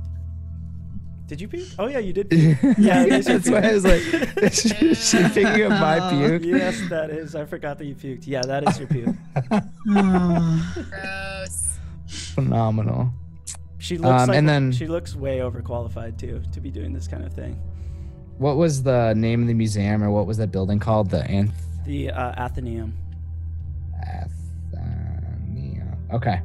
Did you puke? Oh, yeah, you did puke. Yeah, that's why I was like, is she picking up my puke? Yes, that is. I forgot that you puked. Yeah, that is your puke. Gross. Phenomenal. She looks she looks way overqualified, too, to be doing this kind of thing. What was the name of the museum, or what was that building called? The Athenaeum. Athenaeum. Okay.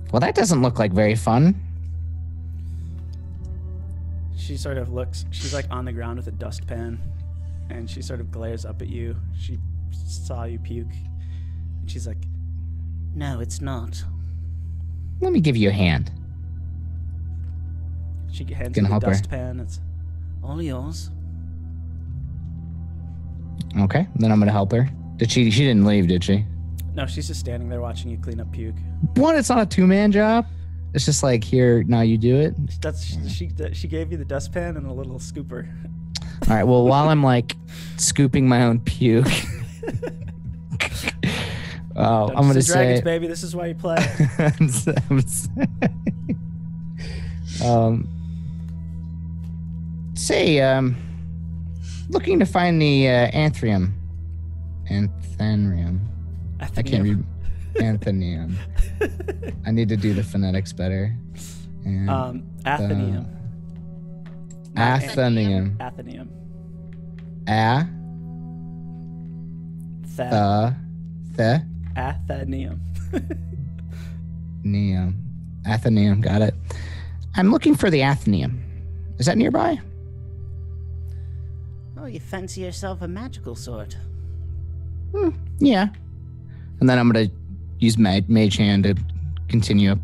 Well, that doesn't look like very fun. She sort of looks, she's like on the ground with a dustpan, and she sort of glares up at you. She saw you puke, and she's like, "No, it's not." Let me give you a hand. She hands you the dustpan. It's all yours. Okay, then I'm gonna help her. She didn't leave, did she? No, she's just standing there watching you clean up puke. What? It's not a two-man job. It's just like, here, now you do it. She gave you the dustpan and a little scooper. All right. Well, while I'm like scooping my own puke, I'm gonna say, Dragons, baby, this is why you play. Looking to find the Anthenium. I can't read Anthenium. I need to do the phonetics better. Athenaeum. Athenaeum. Athenaeum. Athenaeum. Athenaeum. Got it. I'm looking for the Athenaeum. Is that nearby? Oh, you fancy yourself a magical sort? Yeah. And then I'm gonna use Mage Hand to continue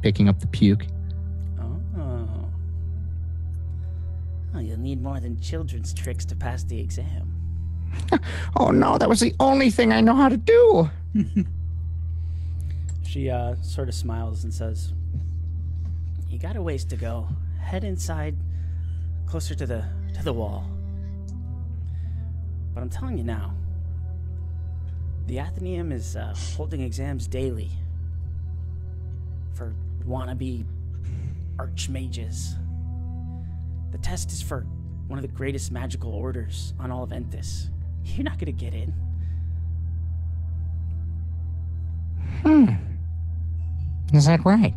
picking up the puke. Oh, you'll need more than children's tricks to pass the exam. Oh no, that was the only thing I know how to do. She sort of smiles and says, "You got a ways to go. Head inside, closer to the wall. But I'm telling you now, the Athenaeum is holding exams daily for wannabe archmages. The test is for one of the greatest magical orders on all of Enthis. You're not gonna get in." Is that right?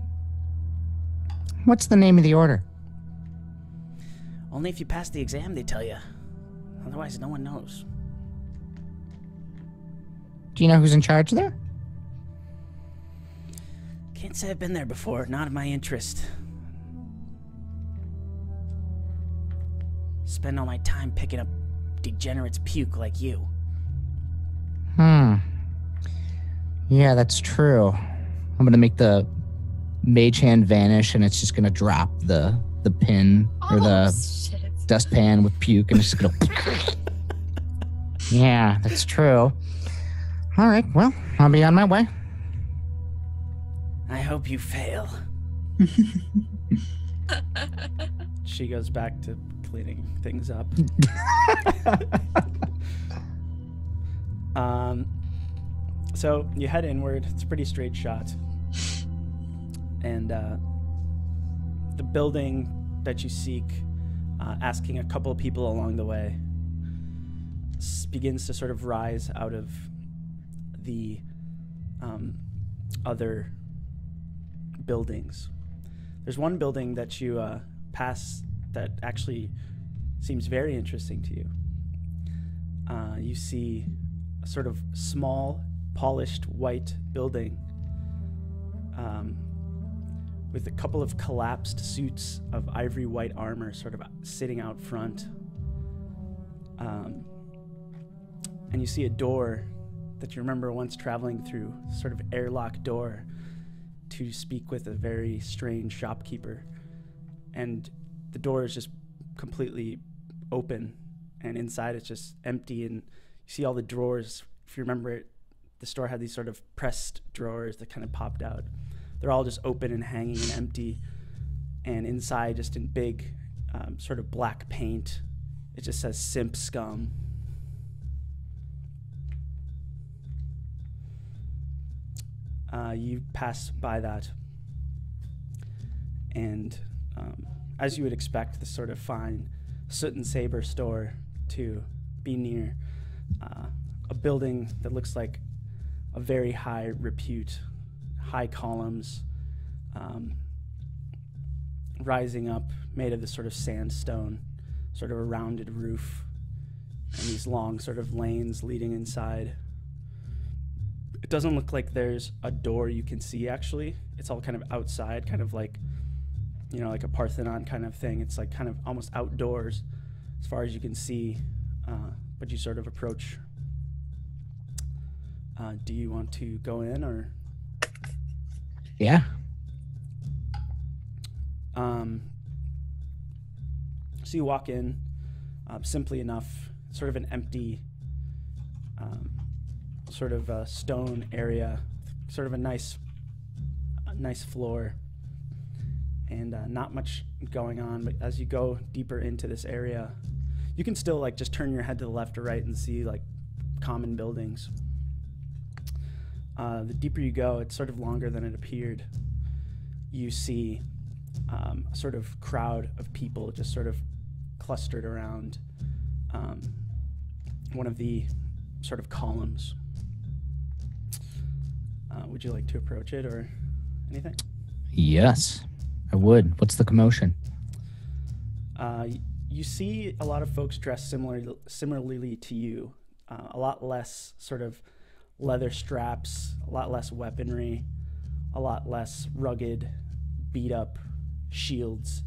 What's the name of the order? Only if you pass the exam, they tell you. Otherwise, no one knows. Do you know who's in charge there? Can't say I've been there before. Not of my interest. Spend all my time picking up degenerates' puke like you. Yeah, that's true. I'm gonna make the Mage Hand vanish, and it's just gonna drop the pin or the dustpan with puke, and it's just gonna. Yeah, that's true. All right, well, I'll be on my way. I hope you fail. She goes back to cleaning things up. So you head inward. It's a pretty straight shot. And the building that you seek, asking a couple of people along the way, begins to sort of rise out of the other buildings. There's one building that you pass that actually seems very interesting to you. You see a sort of small, polished white building with a couple of collapsed suits of ivory white armor sort of sitting out front. And you see a door that you remember once traveling through, sort of airlock door, to speak with a very strange shopkeeper. And the door is just completely open, and inside it's just empty, and you see all the drawers. If you remember it, the store had these sort of pressed drawers that kind of popped out. They're all just open and hanging and empty, and inside, just in big sort of black paint, it just says "Simp Scum." You pass by that, and as you would expect, this sort of fine soot and saber store to be near a building that looks like a very high repute, high columns, rising up, made of this sort of sandstone, sort of a rounded roof, and these long sort of lanes leading inside. It doesn't look like there's a door you can see, actually. It's all kind of outside, kind of like, you know, like a Parthenon kind of thing. It's like kind of almost outdoors as far as you can see, but you sort of approach. Do you want to go in, or? Yeah. So you walk in, simply enough, sort of an empty, sort of a stone area, sort of a nice floor, and not much going on. But as you go deeper into this area, you can still like just turn your head to the left or right and see like common buildings. The deeper you go, it's sort of longer than it appeared. You see a sort of crowd of people just sort of clustered around one of the sort of columns. Would you like to approach it or anything? Yes, I would. What's the commotion? You see a lot of folks dressed similarly to you. A lot less sort of leather straps, a lot less weaponry, a lot less rugged, beat up shields,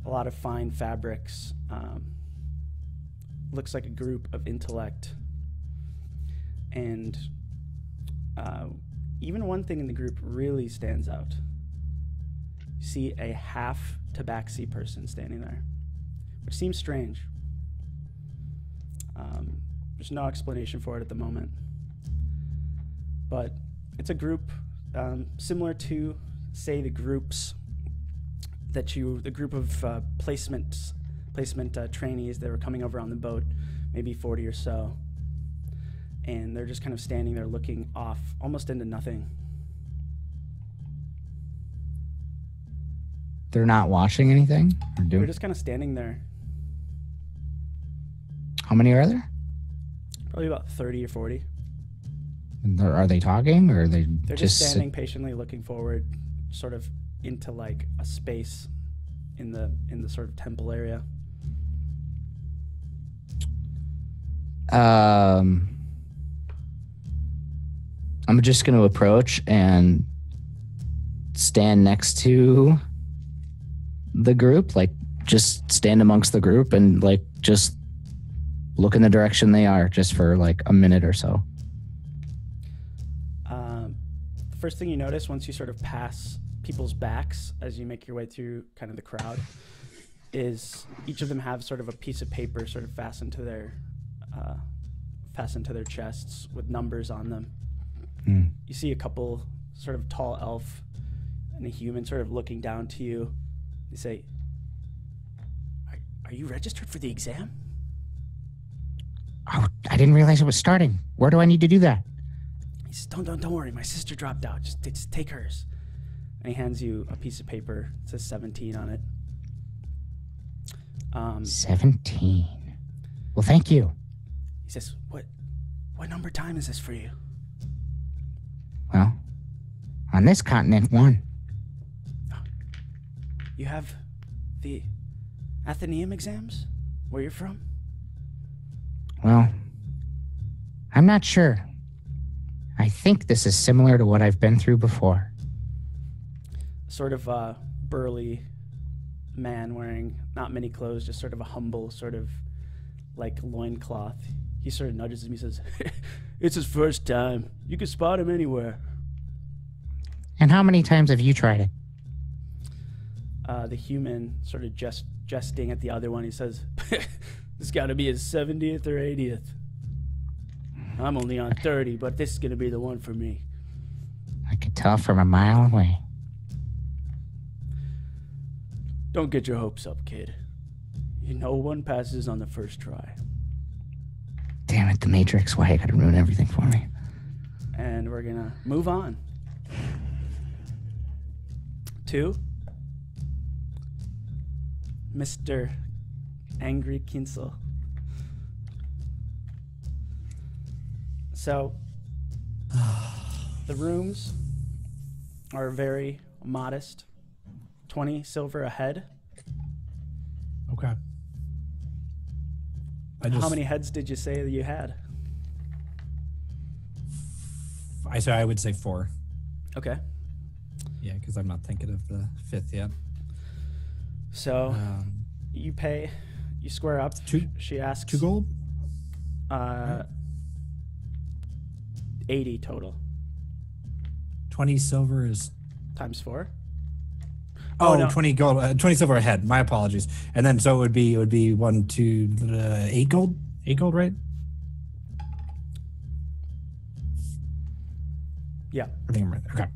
a lot of fine fabrics. Looks like a group of intellect. And even one thing in the group really stands out. You see a half tabaxi person standing there, which seems strange. There's no explanation for it at the moment. But it's a group similar to, say, the groups that the group of placement trainees that were coming over on the boat, maybe 40 or so. And they're just kind of standing there looking off, almost into nothing. They're not watching anything? They're just kind of standing there. How many are there? Probably about 30 or 40. Are they talking, or are they They're just standing patiently looking forward, sort of into like a space in the sort of temple area. I'm just going to approach and stand next to the group, like just stand amongst the group and like just look in the direction they are just for like a minute or so. The first thing you notice once you sort of pass people's backs as you make your way through kind of the crowd is each of them have sort of a piece of paper sort of fastened to their chests with numbers on them. You see a couple sort of tall elf and a human sort of looking down to you. They say, are you registered for the exam? Oh, I didn't realize it was starting. Where do I need to do that? He says, don't worry. My sister dropped out. Just take hers. And he hands you a piece of paper. It says 17 on it. 17. Well, thank you. He says, what number time is this for you? Well, on this continent, 1. You have the Athenaeum exams? Where you're from? Well, I'm not sure. I think this is similar to what I've been through before. sort of a burly man wearing not many clothes, just sort of a humble sort of like loincloth. He sort of nudges him. He says, "It's his first time. You can spot him anywhere." And how many times have you tried it? The human sort of jesting at the other one. He says, "This got to be his 70th or 80th. I'm only on 30, but this is going to be the one for me." I could tell from a mile away. Don't get your hopes up, kid. No one passes on the first try. Damn it, the Matrix. Why you gotta ruin everything for me? And we're going to move on to Mr. Angry Kinsel. So, the rooms are very modest. 20 silver a head. Okay. How many heads did you say that you had? I would say 4. Okay. Yeah, because I'm not thinking of the 5th yet. So, you pay, you square up. She asks. 2 gold? 80 total. 20 silver is... Times 4? Oh, no. 20 gold, 20 silver a head. My apologies. And then so it would be 1, 2, 8 gold? 8 gold, right? Yeah. I think I'm right. Okay.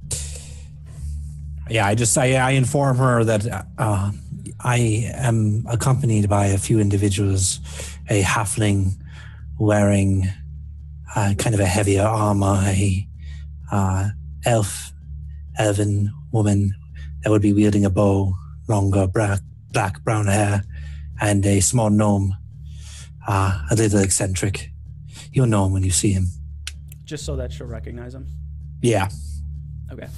Yeah, I inform her that I am accompanied by a few individuals, a halfling wearing kind of a heavier armor, a elven woman that would be wielding a bow, longer black brown hair, and a small gnome, a little eccentric. You'll know him when you see him. Just so that she'll recognize him? Yeah. Okay.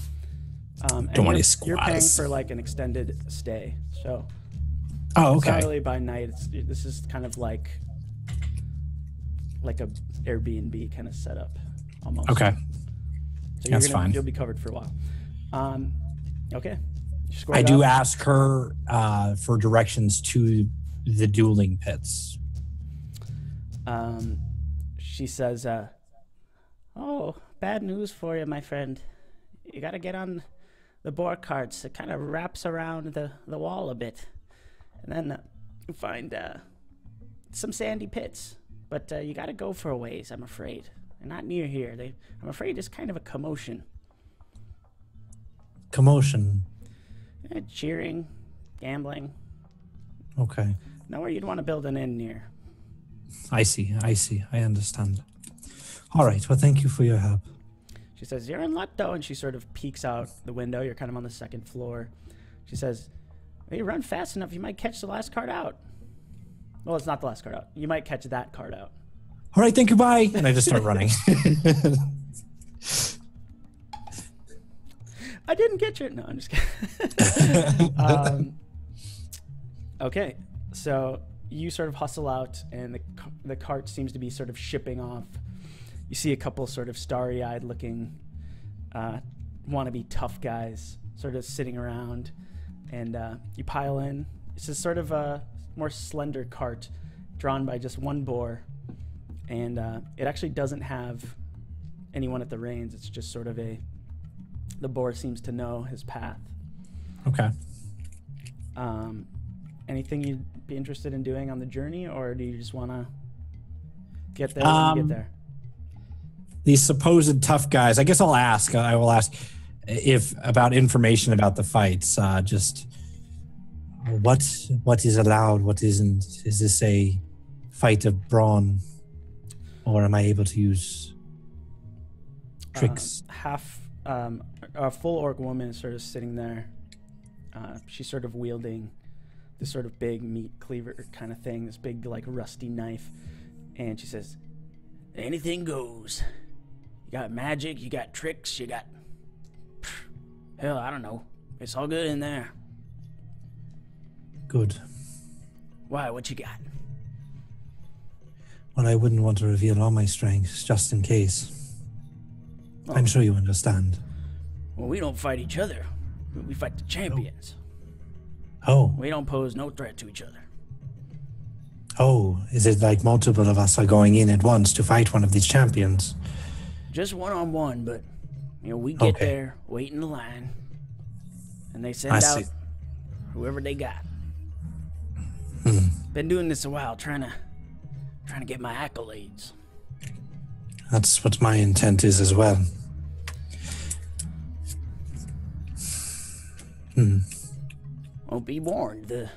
Don't want to You're paying for like an extended stay, so. Oh, it's okay. not really by night. This is kind of like a Airbnb kind of setup, almost. Okay. So That's fine. You'll be covered for a while. Okay. I do ask her for directions to the dueling pits. She says, "Oh, bad news for you, my friend. You got to get on the boar carts. It kind of wraps around the wall a bit. And then you find some sandy pits. But you got to go for a ways, I'm afraid. They're not near here. I'm afraid it's kind of a commotion." Commotion. Cheering, gambling. Okay. Nowhere you'd want to build an inn near. I see. I understand. All right. Well, thank you for your help. She says, "You're in luck, though," and she sort of peeks out the window. You're kind of on the second floor. She says, "If you run fast enough, you might catch the last card out." Well, it's not the last card out. You might catch that card out. All right. Thank you. Bye. And I just start running. I didn't get your... No, I'm just kidding. Okay, so you sort of hustle out, and the cart seems to be sort of shipping off. You see a couple sort of starry-eyed looking wannabe tough guys sort of sitting around, and you pile in. It's just sort of a more slender cart drawn by just one boar, and it actually doesn't have anyone at the reins. It's just sort of the boar seems to know his path. Okay. Anything you'd be interested in doing on the journey, or do you just want to get there when you get there? These supposed tough guys, I guess I will ask if about information about the fights. Just what is allowed, what isn't. Is this a fight of brawn, or am I able to use tricks? A full orc woman is sort of sitting there. She's sort of wielding this sort of big meat cleaver kind of thing, this big like rusty knife, and she says, "Anything goes. You got magic, you got tricks, you got... hell, I don't know. It's all good in there." Good. Why, what you got? Well, I wouldn't want to reveal all my strengths just in case. Oh. I'm sure you understand. Well, we don't fight each other. We fight the champions. Oh. We don't pose no threat to each other. Oh, is it like multiple of us are going in at once to fight one of these champions? Just one-on-one, but, we get there, wait in the line, and they send out whoever they got. Been doing this a while, trying to get my accolades. That's what my intent is as well. Well, be warned, the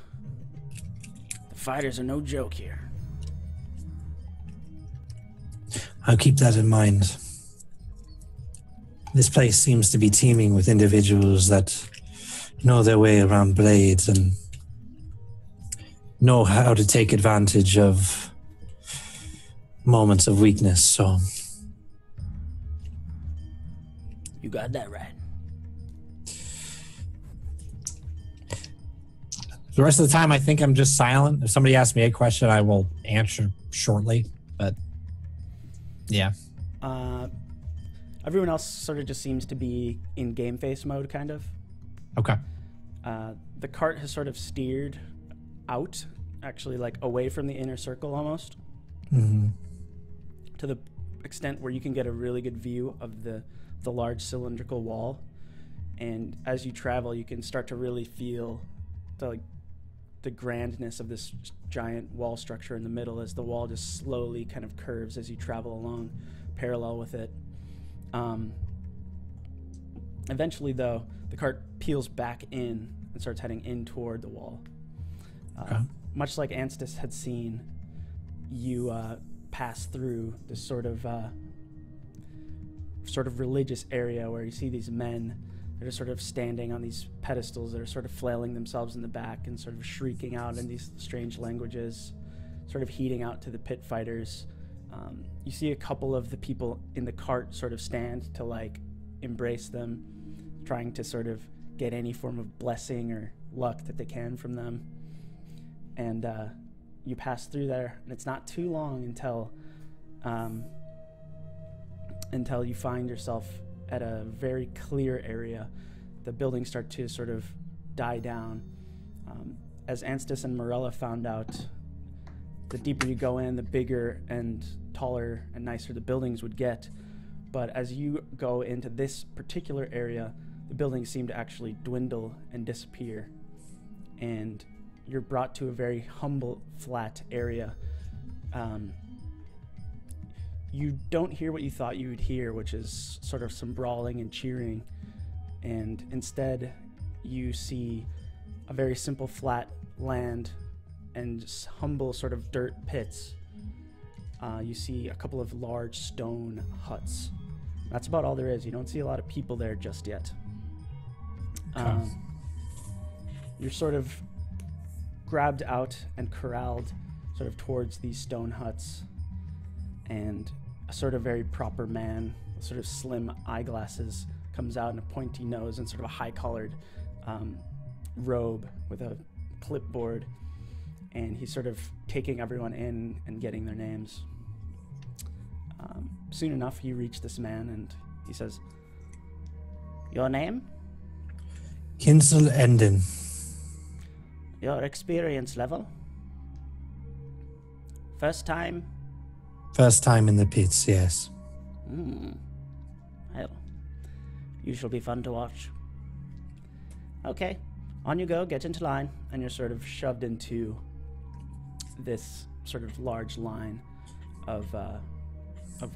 fighters are no joke here. I'll keep that in mind. This place seems to be teeming with individuals that know their way around blades and know how to take advantage of moments of weakness, so... You got that right. The rest of the time, I think I'm just silent. If somebody asks me a question, I will answer shortly, but yeah. Everyone else sort of just seems to be in game face mode, kind of. Okay. The cart has sort of steered out, actually, like away from the inner circle almost. Mm-hmm. To the extent where you can get a really good view of the large cylindrical wall. And as you travel, you can start to really feel the grandness of this giant wall structure in the middle as the wall just slowly kind of curves as you travel along parallel with it. Eventually, though, the cart peels back in and starts heading in toward the wall. Much like Anstis had seen, you pass through this sort of religious area where you see these men that are sort of standing on these pedestals that are sort of flailing themselves in the back and sort of shrieking out in these strange languages, sort of heeding out to the pit fighters. You see a couple of the people in the cart sort of stand to embrace them, trying to sort of get any form of blessing or luck that they can from them. And you pass through there, and it's not too long until you find yourself at a very clear area. The buildings start to sort of die down. As Anstis and Morella found out, the deeper you go in, the bigger and taller and nicer the buildings would get. But as you go into this particular area, the buildings seem to actually dwindle and disappear. And you're brought to a very humble, flat area. You don't hear what you thought you would hear, which is sort of some brawling and cheering. And instead, you see a very simple, flat land and humble sort of dirt pits. You see a couple of large stone huts. That's about all there is. You don't see a lot of people there just yet. You're sort of grabbed out and corralled sort of towards these stone huts, and a sort of very proper man with sort of slim eyeglasses comes out and a pointy nose and sort of a high-collared robe with a clipboard, and he's sort of taking everyone in and getting their names. Soon enough, you reach this man, and he says, "Your name?" Kinsel Enden. Your experience level? First time? First time in the pits, yes. Well, you shall be fun to watch. Okay, on you go, get into line, and you're sort of shoved into this sort of large line of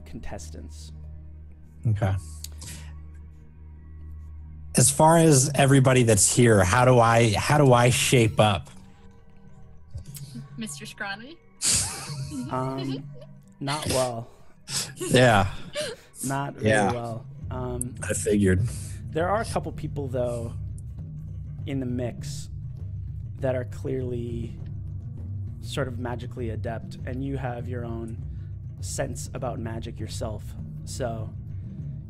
contestants. Okay. As far as everybody that's here, how do I shape up? Mr. Scrawny? Not well. Yeah. Not very well. I figured. There are a couple people, though, in the mix that are clearly sort of magically adept, and you have your own sense about magic yourself. So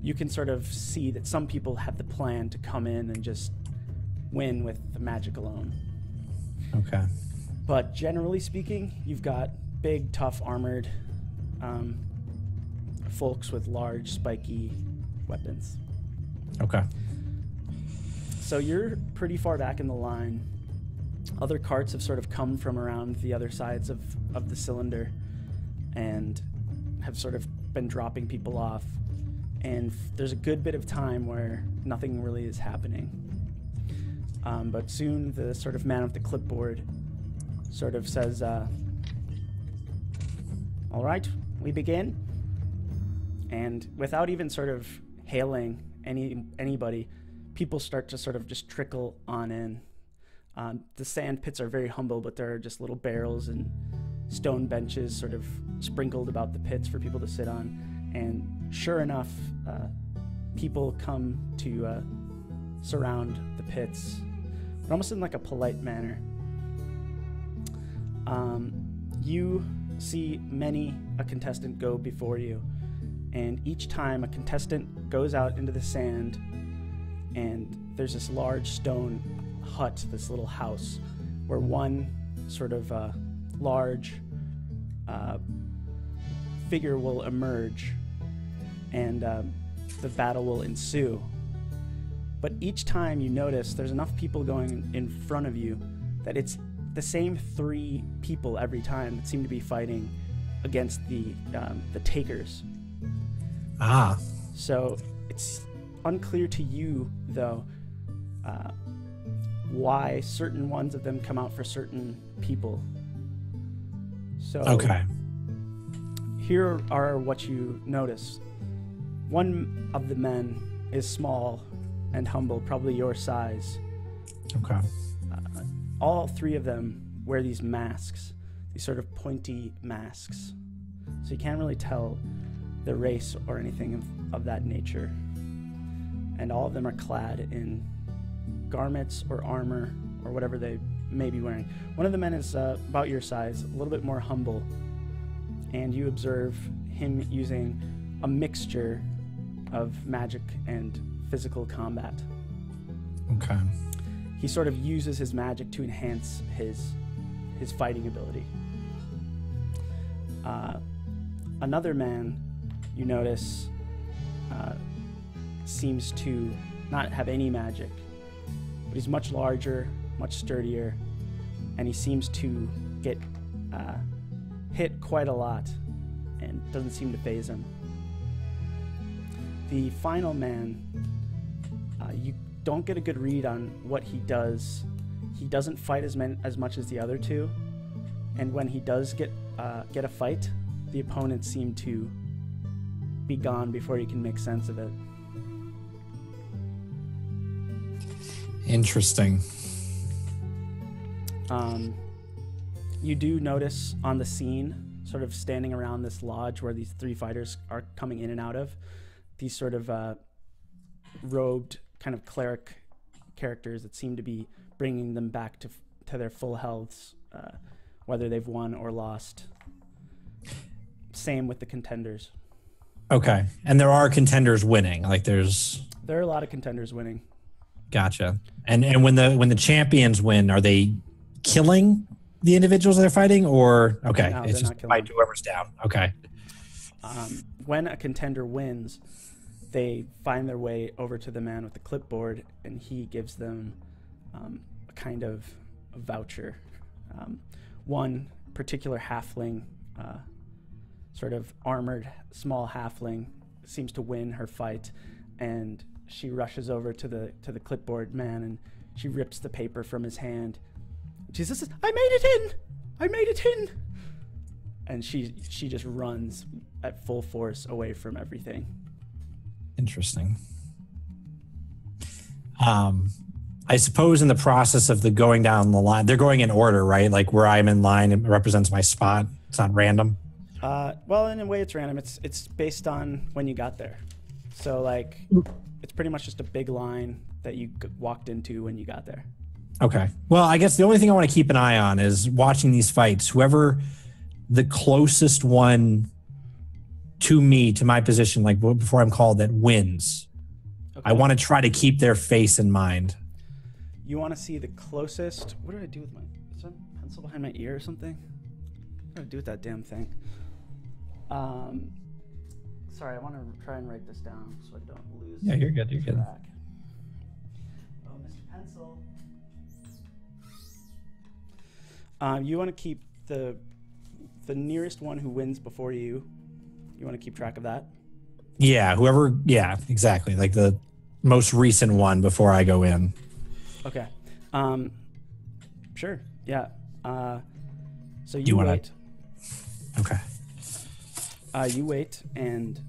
you can sort of see that some people have the plan to come in and just win with the magic alone. Okay. But generally speaking, you've got big, tough, armored folks with large, spiky weapons. Okay. So you're pretty far back in the line. Other carts have sort of come from around the other sides of the cylinder and have sort of been dropping people off. And there's a good bit of time where nothing really is happening. But soon the sort of man with the clipboard sort of says, all right, we begin. And without even sort of hailing anybody, people start to sort of just trickle on in. The sand pits are very humble, but there are just little barrels and stone benches sort of sprinkled about the pits for people to sit on. And sure enough, people come to surround the pits, but almost in like a polite manner. You see many a contestant go before you, and each time a contestant goes out into the sand, and there's this large stone hut, this little house, where one sort of large figure will emerge, and the battle will ensue. But each time you notice there's enough people going in front of you that it's the same 3 people every time that seem to be fighting against the takers. Ah. So it's unclear to you, though, why certain ones of them come out for certain people. So Okay. here are what you notice. One of the men is small and humble, probably your size. Okay. All 3 of them wear these masks, these sort of pointy masks. So you can't really tell their race or anything of that nature. And all of them are clad in garments or armor or whatever they may be wearing. One of the men is about your size, a little bit more humble, and you observe him using a mixture of magic and physical combat. Okay. He sort of uses his magic to enhance his fighting ability. Another man, you notice, seems to not have any magic, but he's much larger, much sturdier, and he seems to get hit quite a lot and doesn't seem to faze him. The final man, you don't get a good read on what he does. He doesn't fight as much as the other 2, and when he does get a fight, the opponents seem to be gone before you can make sense of it. Interesting. You do notice on the scene, sort of standing around this lodge where these 3 fighters are coming in and out of, these sort of robed kind of cleric characters that seem to be bringing them back to their full healths, whether they've won or lost. Same with the contenders. Okay. And there are contenders winning. Like there are a lot of contenders winning. Gotcha. And when the champions win, are they killing the individuals they're fighting, or okay, No, it's just fight whoever's down. Okay. When a contender wins, they find their way over to the man with the clipboard, and he gives them a kind of a voucher. One particular halfling, sort of armored small halfling, seems to win her fight, and she rushes over to the clipboard man, and she rips the paper from his hand. She says, I made it in! And she just runs at full force away from everything. Interesting. I suppose in the process of the going down the line, they're going in order, right? Like where I'm in line, it represents my spot. It's not random. Well, in a way it's random. It's based on when you got there. So like, it's pretty much just a big line that you walked into when you got there. Okay. Well, I guess the only thing I want to keep an eye on is watching these fights. Whoever the closest one to me, to my position, like before I'm called, that wins. Okay. I want to try to keep their face in mind. You want to see the closest? What did I do with my... Is there a pencil behind my ear or something? What did I do with that damn thing? Sorry, I want to try and write this down so I don't lose. Yeah, you're good. You're good. Oh, Mr. Pencil. You want to keep the nearest one who wins before you. You want to keep track of that? Yeah, whoever. Yeah, exactly. Like the most recent one before I go in. Okay. Sure. Yeah. So you you wanna- wait. Okay. You wait, and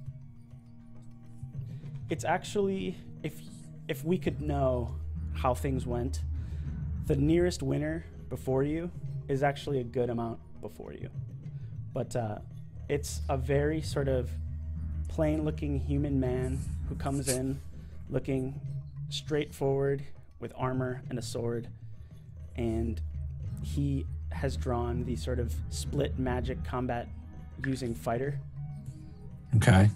it's actually, if we could know how things went, the nearest winner before you is actually a good amount before you. But it's a very sort of plain-looking human man who comes in looking straightforward with armor and a sword, and he has drawn the sort of split magic combat using fighter. Okay.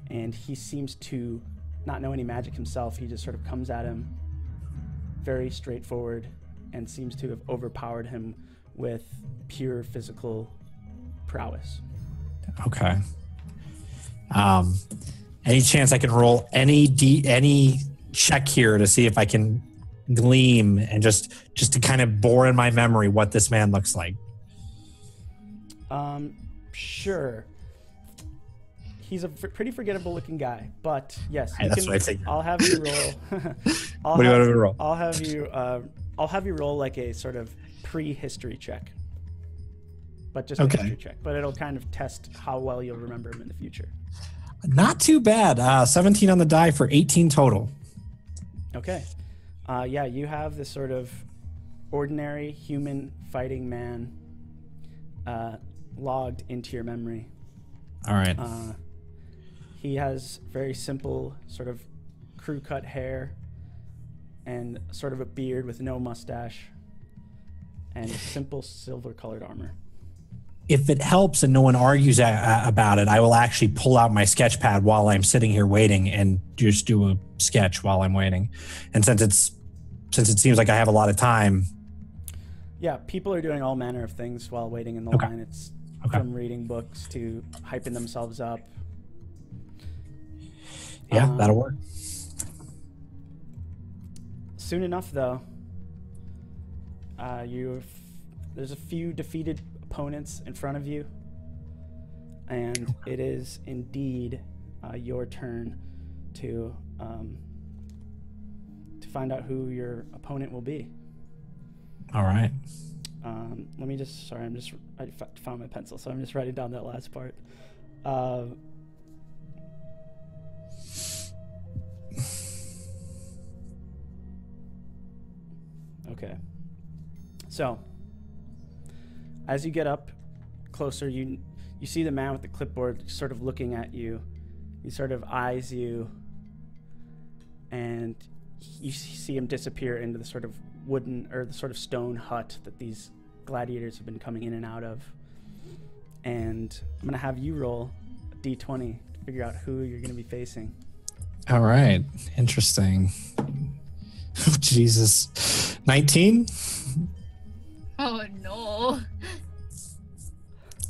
And he seems to not know any magic himself. He just sort of comes at him very straightforward and seems to have overpowered him with pure physical prowess. Okay. Any chance I can roll any check here to see if I can gleam and just to kind of bore in my memory what this man looks like? Sure. He's a pretty forgettable looking guy, but yes, Hey, that's what I figured. I'll have you roll. What do you want me to roll? I'll have you roll like a sort of pre-history check, but just a history check. But it'll kind of test how well you'll remember him in the future. Not too bad. 17 on the die for 18 total. Okay. Yeah, you have this sort of ordinary human fighting man logged into your memory. All right. He has very simple sort of crew cut hair and sort of a beard with no mustache and simple silver colored armor. If it helps and no one argues about it, I will actually pull out my sketch pad while I'm sitting here waiting and just do a sketch while I'm waiting. And since it seems like I have a lot of time. Yeah, people are doing all manner of things while waiting in the line. It's from reading books to hyping themselves up. Yeah, that'll work. Soon enough, though, there's a few defeated opponents in front of you, and it is indeed your turn to find out who your opponent will be. All right. Let me just, sorry, I found my pencil, so I'm just writing down that last part. Okay. So, as you get up closer, you see the man with the clipboard sort of looking at you. He sort of eyes you, and you see him disappear into the sort of wooden or the sort of stone hut that these gladiators have been coming in and out of. And I'm going to have you roll a d20 to figure out who you're going to be facing. All right. Interesting. Oh, Jesus. 19? Oh, no.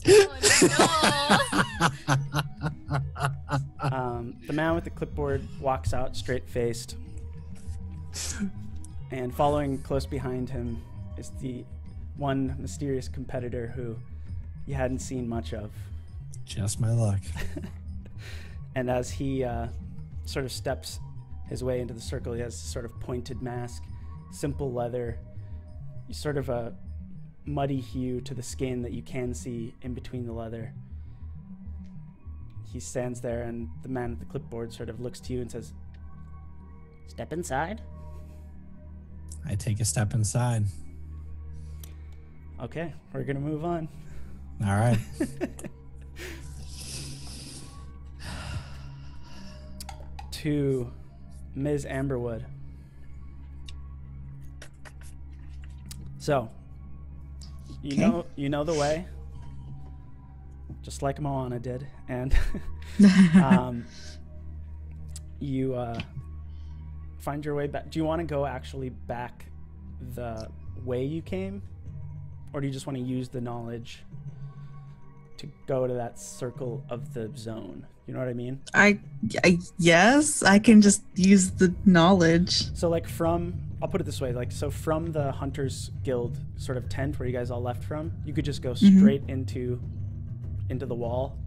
Oh, no. The man with the clipboard walks out straight-faced, and following close behind him is the one mysterious competitor who you hadn't seen much of. Just my luck. And as he sort of steps his way into the circle, he has a sort of pointed mask, simple leather, sort of a muddy hue to the skin that you can see in between the leather. He stands there, and the man with the clipboard sort of looks to you and says, "Step inside." I take a step inside. Okay, we're gonna move on. All right. To Ms. Amberwood. So, you know the way, just like Moana did, and you find your way back. Do you want to go actually back the way you came, or do you just want to use the knowledge to go to that circle of the zone? You know what I mean? I yes, I can just use the knowledge. So like I'll put it this way, like, so from the Hunters Guild sort of tent where you guys all left from, you could just go straight into the wall,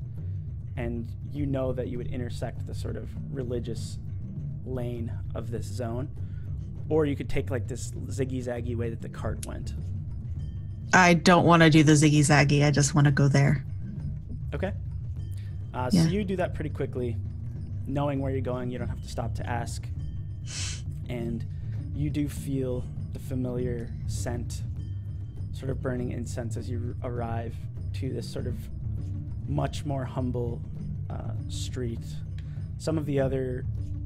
and you know that you would intersect the sort of religious lane of this zone, or you could take like this ziggy-zaggy way that the cart went. I don't want to do the ziggy-zaggy. I just want to go there. Okay. So you do that pretty quickly. Knowing where you're going, you don't have to stop to ask. And you do feel the familiar scent, sort of burning incense as you arrive to this sort of much more humble street. Some of the other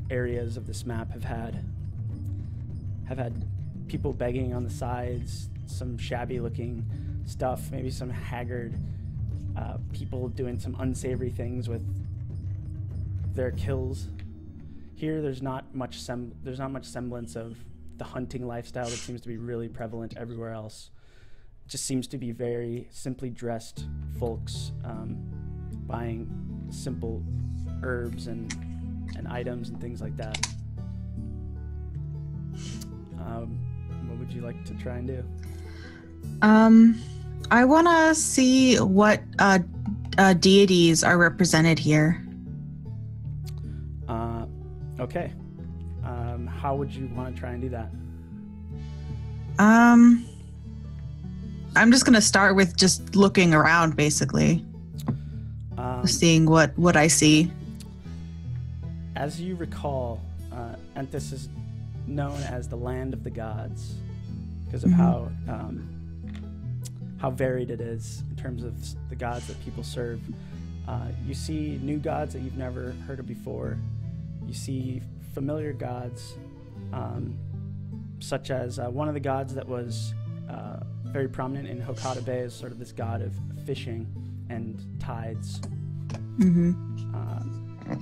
areas of this map have had people begging on the sides, some shabby looking stuff, maybe some haggard people doing some unsavory things with their kills. Here, there's not much semblance of the hunting lifestyle that seems to be really prevalent everywhere else. It just seems to be very simply dressed folks buying simple herbs and items and things like that. What would you like to try and do? I want to see what deities are represented here. Okay. How would you want to try and do that? I'm just going to start with just looking around, basically. Seeing what I see. As you recall, Enthis is known as the land of the gods because of how varied it is in terms of the gods that people serve. You see new gods that you've never heard of before. You see familiar gods, such as one of the gods that was very prominent in Hokata Bay is sort of this god of fishing and tides.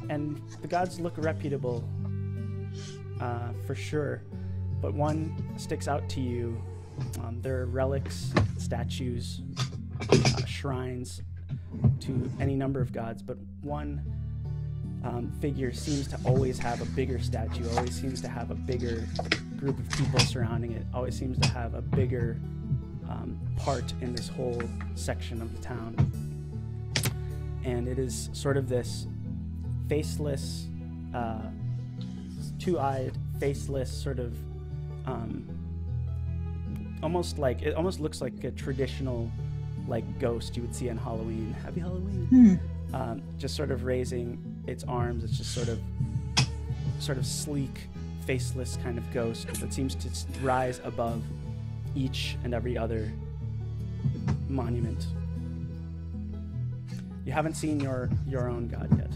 And the gods look reputable, for sure, but one sticks out to you. There are relics, statues, shrines to any number of gods, but one figure seems to always have a bigger statue, always seems to have a bigger group of people surrounding it, always seems to have a bigger part in this whole section of the town. And it is sort of this faceless, two-eyed, faceless sort of almost looks like a traditional like ghost you would see on Halloween. Happy Halloween. Just sort of raising its arms. It's just sort of sleek, faceless kind of ghost that seems to rise above each and every other monument. You haven't seen your own god yet.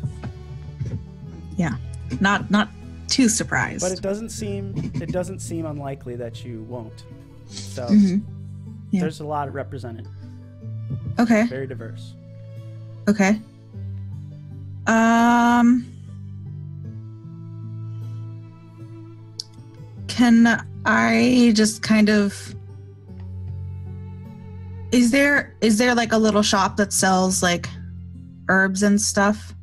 Yeah, not too surprised. But it doesn't seem unlikely that you won't. So there's a lot represented. Okay. Very diverse. Okay. Can I just kind of... Is there like a little shop that sells like herbs and stuff?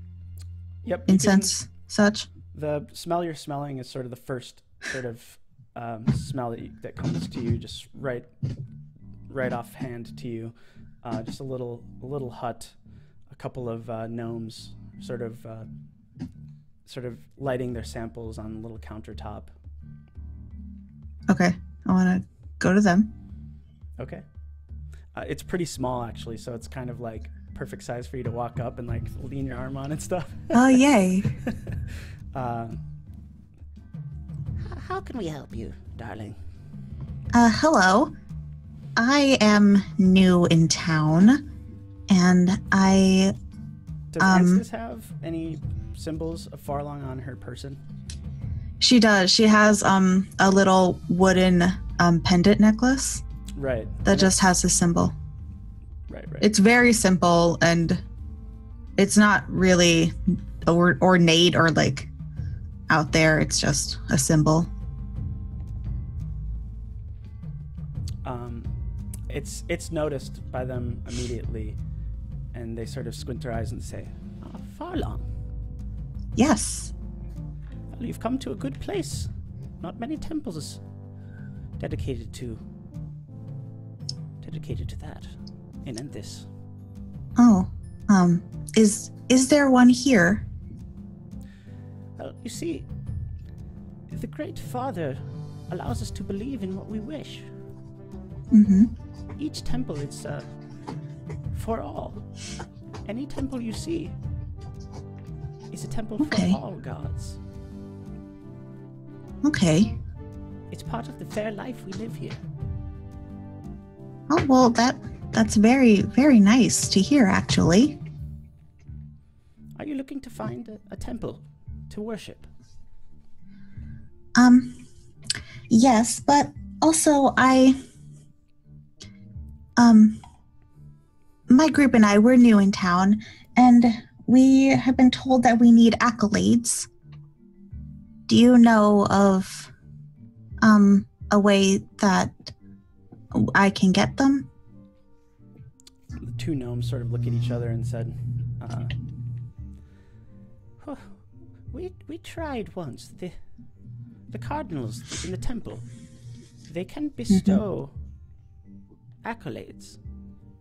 Yep. Incense, such? The smell you're smelling is sort of the first sort of smell that comes to you, just right offhand to you. Just a little hut, a couple of gnomes sort of lighting their samples on a little countertop. Okay, I want to go to them. Okay. It's pretty small actually, so it's kind of like perfect size for you to walk up and like lean your arm on and stuff. Oh, yay. How can we help you, darling? Hello. I am new in town, and I... Does Estes have any symbols of Farlong on her person? She does. She has a little wooden pendant necklace. Right. That just has a symbol. Right. It's very simple, and it's not really ornate or like out there. It's just a symbol. It's noticed by them immediately, and they sort of squint their eyes and say, Farlong. Yes. Well, you've come to a good place. Not many temples dedicated to that in this. Oh, is there one here? Well, you see, the Great Father allows us to believe in what we wish. Mm-hmm. Each temple is for all. Any temple you see is a temple Okay. for all gods. Okay. It's part of the fair life we live here. Oh, well, that's very, very nice to hear, actually. Are you looking to find a temple to worship? Yes, but also my group and I, we're new in town, and we have been told that we need accolades. Do you know of, a way that I can get them? The two gnomes sort of look at each other and said, we tried once. The cardinals in the temple, they can bestow accolades,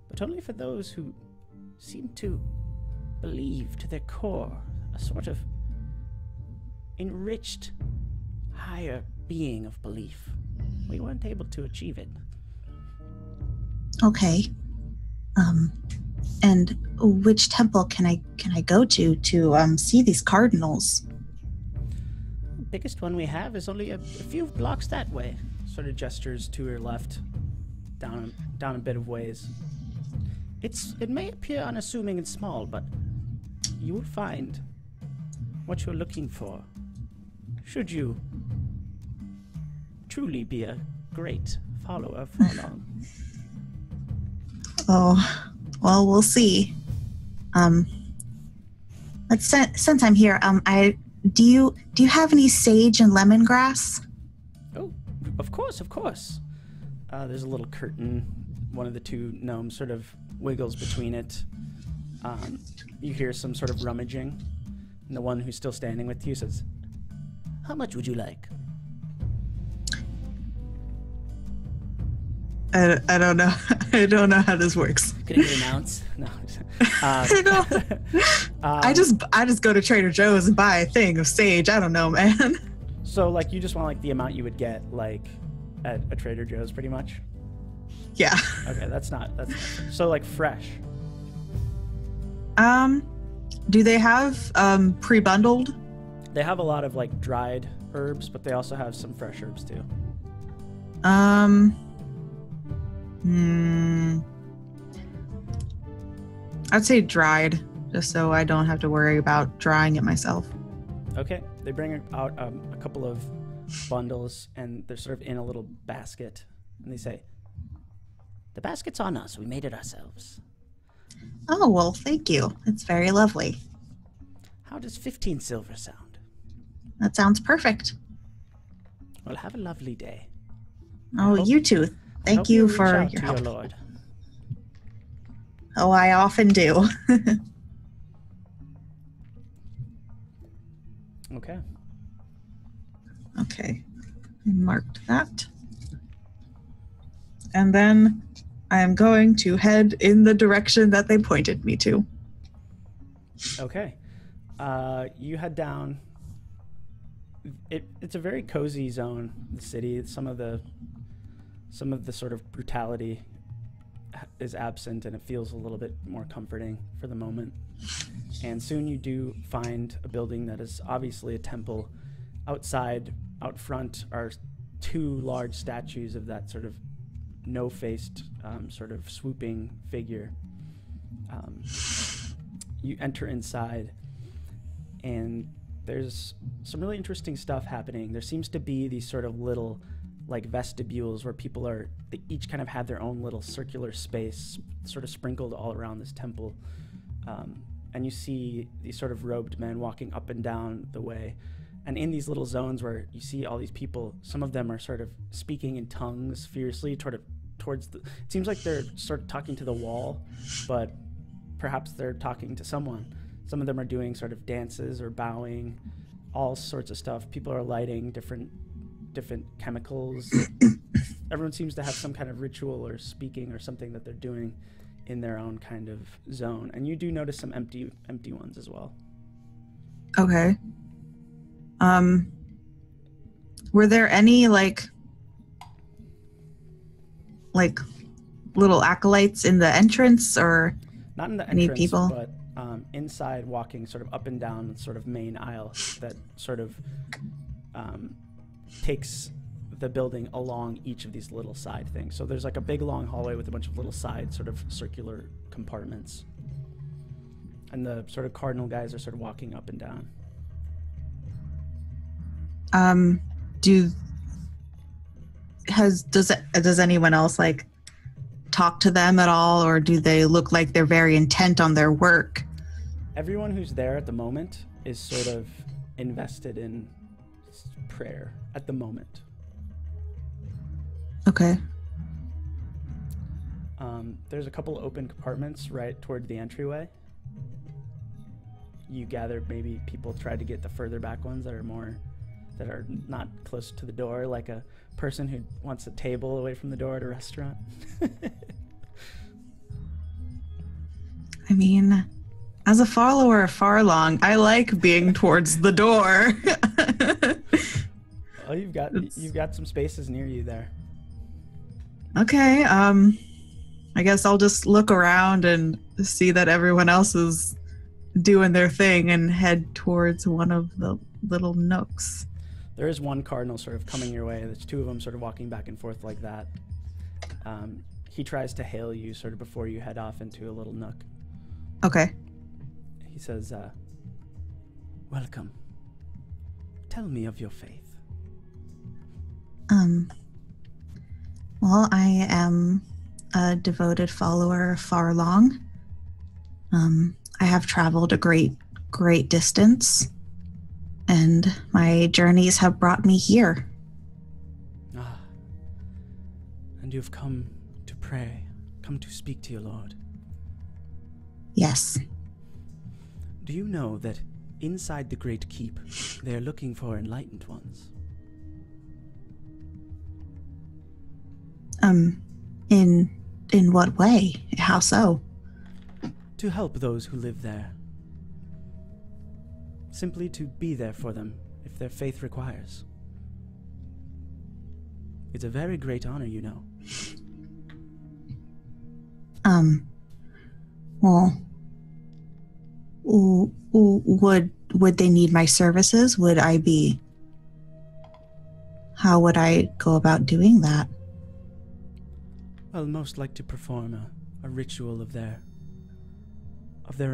but only for those who seem to believe to their core, a sort of enriched, higher being of belief. We weren't able to achieve it. Okay. And which temple can I go to see these cardinals? The biggest one we have is only a few blocks that way. Sort of gestures to her left, down a bit of ways. It may appear unassuming and small, but you will find what you're looking for. Should you truly be a great follower of Farlong. Oh, well, we'll see. Since I'm here, do you have any sage and lemongrass? Oh, of course. There's a little curtain. One of the two gnomes sort of wiggles between it. You hear some sort of rummaging, and the one who's still standing with you says, "How much would you like?" I don't know. I don't know how this works. Can I get an ounce? No. I know. I just go to Trader Joe's and buy a thing of sage. I don't know, man. So, like, you just want, like, the amount you would get, like, at a Trader Joe's, pretty much? Yeah. Okay, that's not so, like, fresh. Do they have pre-bundled? They have a lot of, like, dried herbs, but they also have some fresh herbs, too. I'd say dried, just so I don't have to worry about drying it myself. Okay, they bring out a couple of bundles, and they're sort of in a little basket, and they say, "The basket's on us. We made it ourselves." Oh, well, thank you. It's very lovely. How does 15 silver sound? That sounds perfect. Well, have a lovely day. Oh, you too. Thank you for your help. Your lord. Oh, I often do. Okay. Okay. I marked that. And then I am going to head in the direction that they pointed me to. Okay. You head down. It's a very cozy zone, the city. Some of the sort of brutality is absent, and it feels a little bit more comforting for the moment. And soon you do find a building that is obviously a temple. Outside, out front, are two large statues of that sort of no-faced, sort of swooping figure. You enter inside, and there's some really interesting stuff happening. There seems to be these sort of little, like, vestibules where they each kind of have their own little circular space sort of sprinkled all around this temple. And you see these sort of robed men walking up and down the way. And in these little zones where you see all these people, some of them are sort of speaking in tongues fiercely towards the... It seems like they're sort of talking to the wall, but perhaps they're talking to someone. Some of them are doing sort of dances or bowing, all sorts of stuff. People are lighting different chemicals. Everyone seems to have some kind of ritual or speaking or something that they're doing in their own kind of zone. And you do notice some empty ones as well. Okay. Were there any like little acolytes in the entrance, or not in the any entrance, people? but inside, walking sort of up and down the sort of main aisle that sort of takes the building along each of these little side things. So there's like a big long hallway with a bunch of little side sort of circular compartments. And the sort of cardinal guys are sort of walking up and down. Does anyone else like talk to them at all, or do they look like they're very intent on their work? Everyone who's there at the moment is sort of invested in prayer at the moment. Okay. There's a couple open compartments right toward the entryway. You gather maybe people try to get the further back ones that are not close to the door, like a person who wants a table away from the door at a restaurant. I mean, as a follower of Farlong, I like being towards the door. Oh, you've got some spaces near you there. Okay, I guess I'll just look around and see that everyone else is doing their thing and head towards one of the little nooks. There is one cardinal sort of coming your way. There's two of them sort of walking back and forth like that. He tries to hail you sort of before you head off into a little nook. Okay. He says, welcome. Tell me of your faith. Well, I am a devoted follower of Farlong. I have traveled a great distance, and my journeys have brought me here. Ah, and you've come to pray, come to speak to your Lord. Yes. Do you know that inside the Great Keep, they are looking for enlightened ones? In what way? How so? To help those who live there. Simply to be there for them if their faith requires. It's a very great honor, you know. Well, would they need my services? How would I go about doing that? I'll most like to perform a ritual of their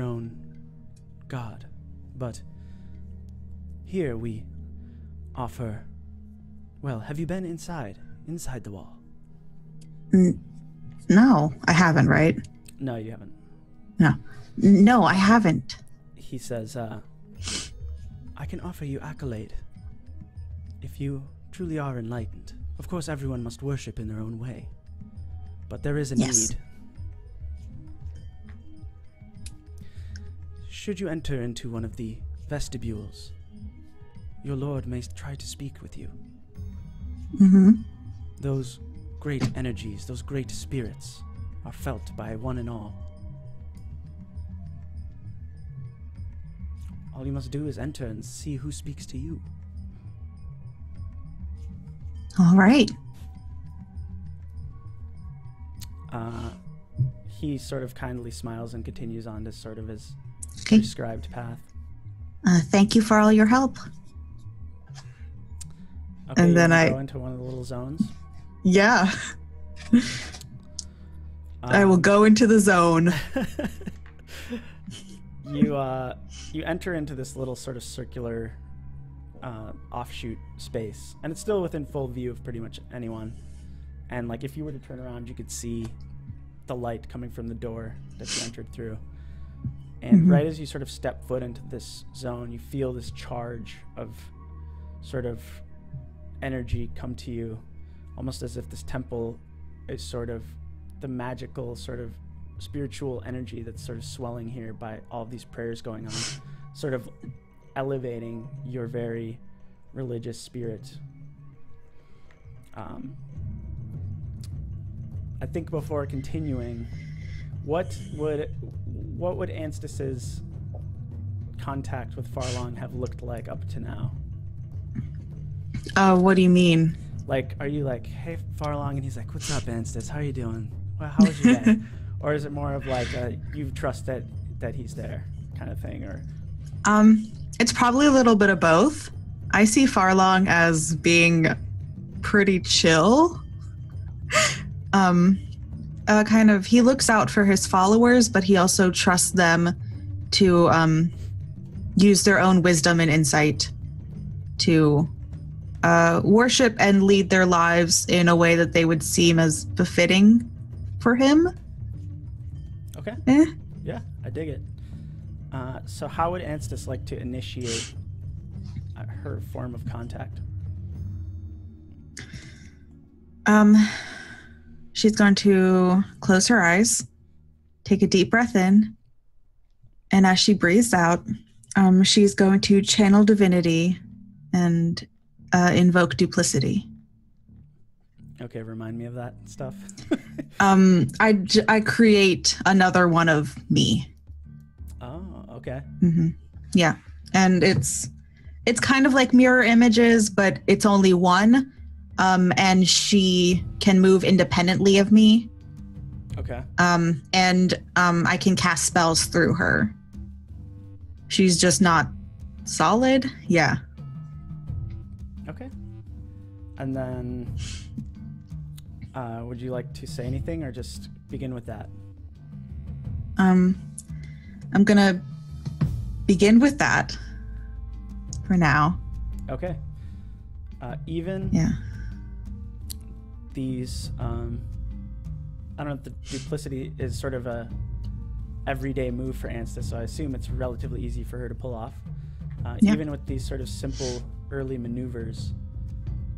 own god. But here we offer... Well, have you been inside the wall? No, I haven't, right? No, you haven't. No, I haven't. He says, I can offer you accolade if you truly are enlightened. Of course, everyone must worship in their own way. But there is a need. Should you enter into one of the vestibules, your Lord may try to speak with you. Mm-hmm. Those great energies, those great spirits are felt by one and all. All you must do is enter and see who speaks to you. All right. He sort of kindly smiles and continues on to sort of his Okay. prescribed path. Thank you for all your help. Okay, And then you I- go into one of the little zones. Yeah. I will go into the zone. You enter into this little sort of circular offshoot space, and it's still within full view of pretty much anyone. And like if you were to turn around, you could see the light coming from the door that you entered through. And right as you sort of step foot into this zone, you feel this charge of sort of energy come to you, almost as if this temple is sort of the magical sort of spiritual energy that's sort of swelling here by all of these prayers going on, sort of elevating your very religious spirit. I think before continuing, what would Anstis's contact with Farlong have looked like up to now? What do you mean? Like, are you like, hey, Farlong, and he's like, what's up, Anstis? How are you doing? Well, how was your day? Or is it more of like you trust that he's there kind of thing? Or it's probably a little bit of both. I see Farlong as being pretty chill. Kind of, he looks out for his followers, but he also trusts them to use their own wisdom and insight to worship and lead their lives in a way that they would seem as befitting for him. Okay. Yeah, I dig it. So how would Anstis like to initiate her form of contact? She's going to close her eyes, take a deep breath in, and as she breathes out, she's going to channel divinity and invoke duplicity. Okay, remind me of that stuff. I create another one of me. Oh, okay. Mm-hmm. Yeah, and it's kind of like mirror images, but it's only one. And she can move independently of me. Okay. And I can cast spells through her. She's just not solid. Yeah. Okay. And then, would you like to say anything or just begin with that? I'm gonna begin with that for now. Okay. Even these, I don't know if the duplicity is sort of a everyday move for Anstis, so I assume it's relatively easy for her to pull off. Even with these sort of simple early maneuvers,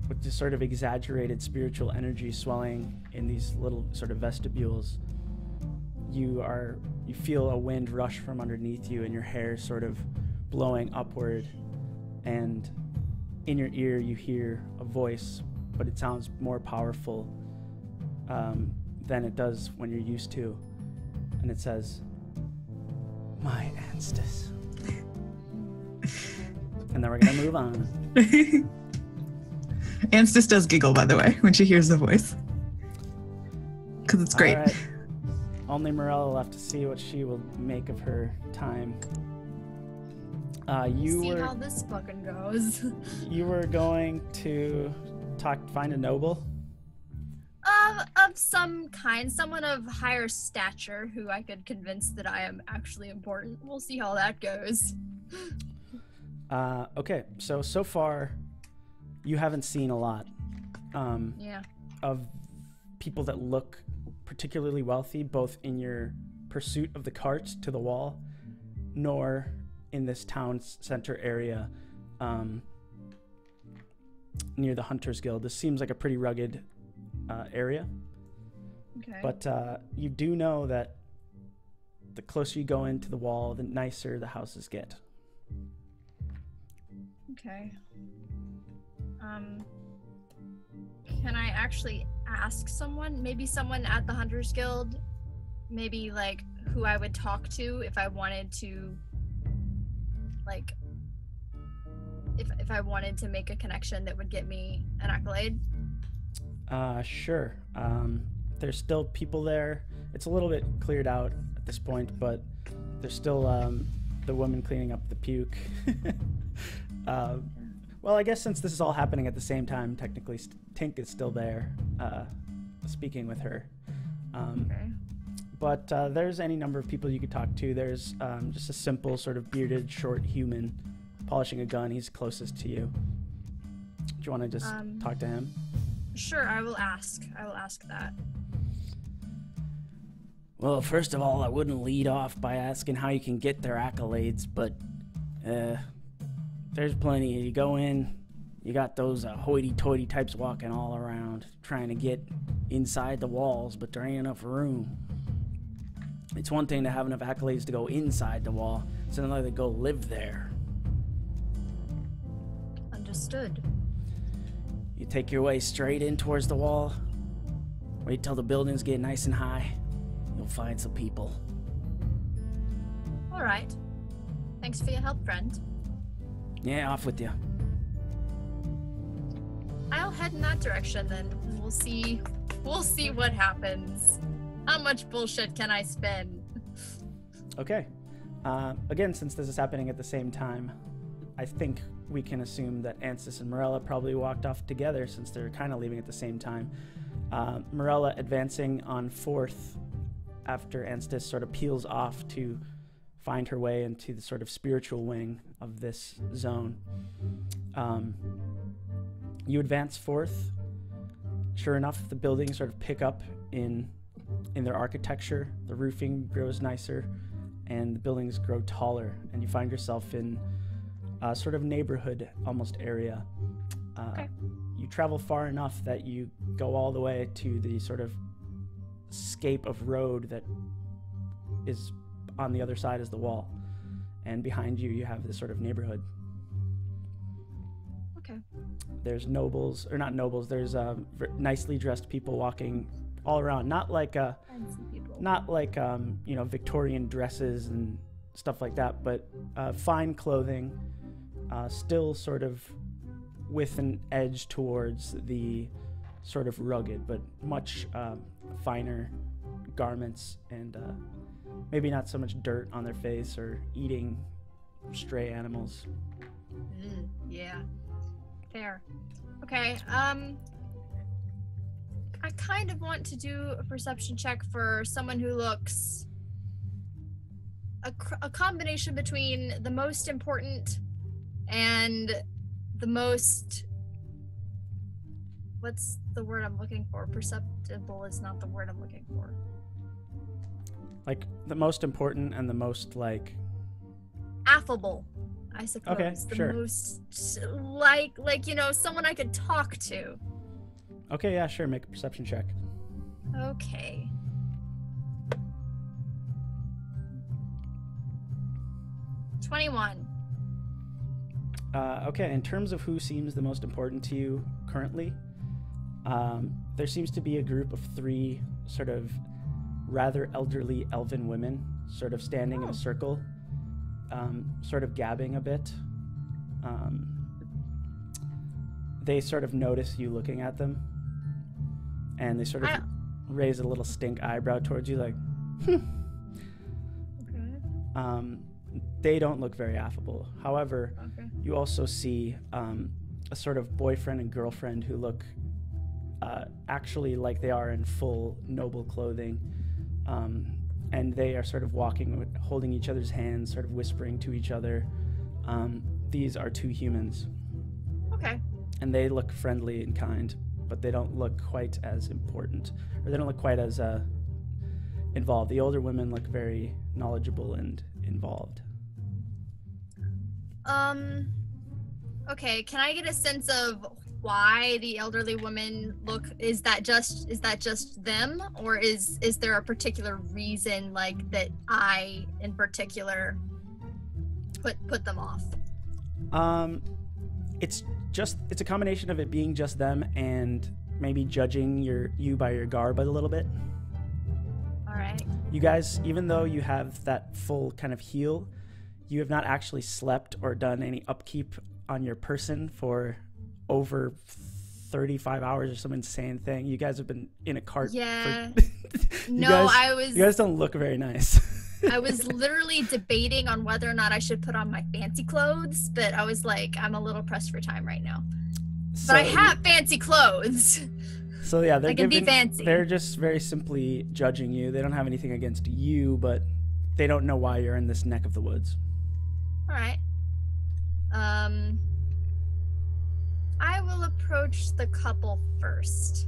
with this sort of exaggerated spiritual energy swelling in these little sort of vestibules, you feel a wind rush from underneath you and your hair sort of blowing upward, and in your ear you hear a voice, but it sounds more powerful than it does when you're used to, and it says, "My Anstis." And then we're gonna move on. Anstis does giggle, by the way, when she hears the voice, because it's great. All right. Only Morella left to see what she will make of her time. See how this fucking goes. You were going to find a noble? Of some kind, someone of higher stature who I could convince that I am actually important. We'll see how that goes. Okay, so far, you haven't seen a lot of people that look particularly wealthy, both in your pursuit of the cart to the wall, nor in this town center area near the Hunters Guild. This seems like a pretty rugged area. Okay. But you do know that the closer you go into the wall, the nicer the houses get. Okay. Can I actually ask someone? Maybe someone at the Hunters Guild? Maybe, like, who I would talk to if I wanted to, like, if I wanted to make a connection that would get me an accolade? Sure. There's still people there. It's a little bit cleared out at this point, but there's still the woman cleaning up the puke. Well, I guess since this is all happening at the same time, technically Tink is still there, speaking with her. Okay. But there's any number of people you could talk to. There's just a simple sort of bearded, short human polishing a gun. He's closest to you. Do you want to just talk to him? Sure, I will ask that. Well, first of all, I wouldn't lead off by asking how you can get their accolades, but there's plenty. You go in, you got those hoity-toity types walking all around trying to get inside the walls, but there ain't enough room. It's one thing to have enough accolades to go inside the wall. It's another to go live there. Understood. You take your way straight in towards the wall. Wait till the buildings get nice and high. You'll find some people. All right. Thanks for your help, friend. Yeah, off with you. I'll head in that direction then. We'll see what happens. How much bullshit can I spin? Okay. Again, since this is happening at the same time, I think we can assume that Anstis and Morella probably walked off together since they're kind of leaving at the same time. Morella advancing on 4th after Anstis sort of peels off to find her way into the sort of spiritual wing of this zone. You advance 4th. Sure enough, the buildings sort of pick up in their architecture. The roofing grows nicer, and the buildings grow taller, and you find yourself in a sort of neighborhood almost area. Okay. You travel far enough that you go all the way to the sort of scape of road that is on the other side as the wall, and behind you you have this sort of neighborhood. Okay. There's nobles, or not nobles, there's nicely dressed people walking all around, not like Victorian dresses and stuff like that, but fine clothing, still sort of with an edge towards the sort of rugged, but much finer garments, and maybe not so much dirt on their face or eating stray animals. Yeah. Fair. Okay, I kind of want to do a perception check for someone who looks a combination between the most important and the most, what's the word I'm looking for? Perceptible is not the word I'm looking for. Like the most important and the most like affable, I suppose. Okay, the sure. most like someone I could talk to. Okay, yeah, sure. Make a perception check. Okay. $21. Okay, in terms of who seems the most important to you currently, there seems to be a group of 3 sort of rather elderly elven women sort of standing in a circle, sort of gabbing a bit. They sort of notice you looking at them, and they sort of raise a little stink eyebrow towards you, like, Okay. They don't look very affable. However, Okay. you also see a sort of boyfriend and girlfriend who look actually like they are in full noble clothing, and they are sort of walking, holding each other's hands, sort of whispering to each other. These are 2 humans. Okay. And they look friendly and kind, but they don't look quite as important, or they don't look quite as involved. The older women look very knowledgeable and involved. Okay, can I get a sense of why the elderly women look, is that just them, or is there a particular reason like that I in particular put them off? It's a combination of it being just them and maybe judging you by your garb a little bit. All right. You guys, even though you have that full kind of heal, you have not actually slept or done any upkeep on your person for over 35 hours or some insane thing. You guys have been in a cart. Yeah. You guys don't look very nice. I was literally debating on whether or not I should put on my fancy clothes, but I was like, I'm a little pressed for time right now. But I have fancy clothes. So yeah, I can be fancy. They're just very simply judging you. They don't have anything against you, but they don't know why you're in this neck of the woods. All right. I will approach the couple first.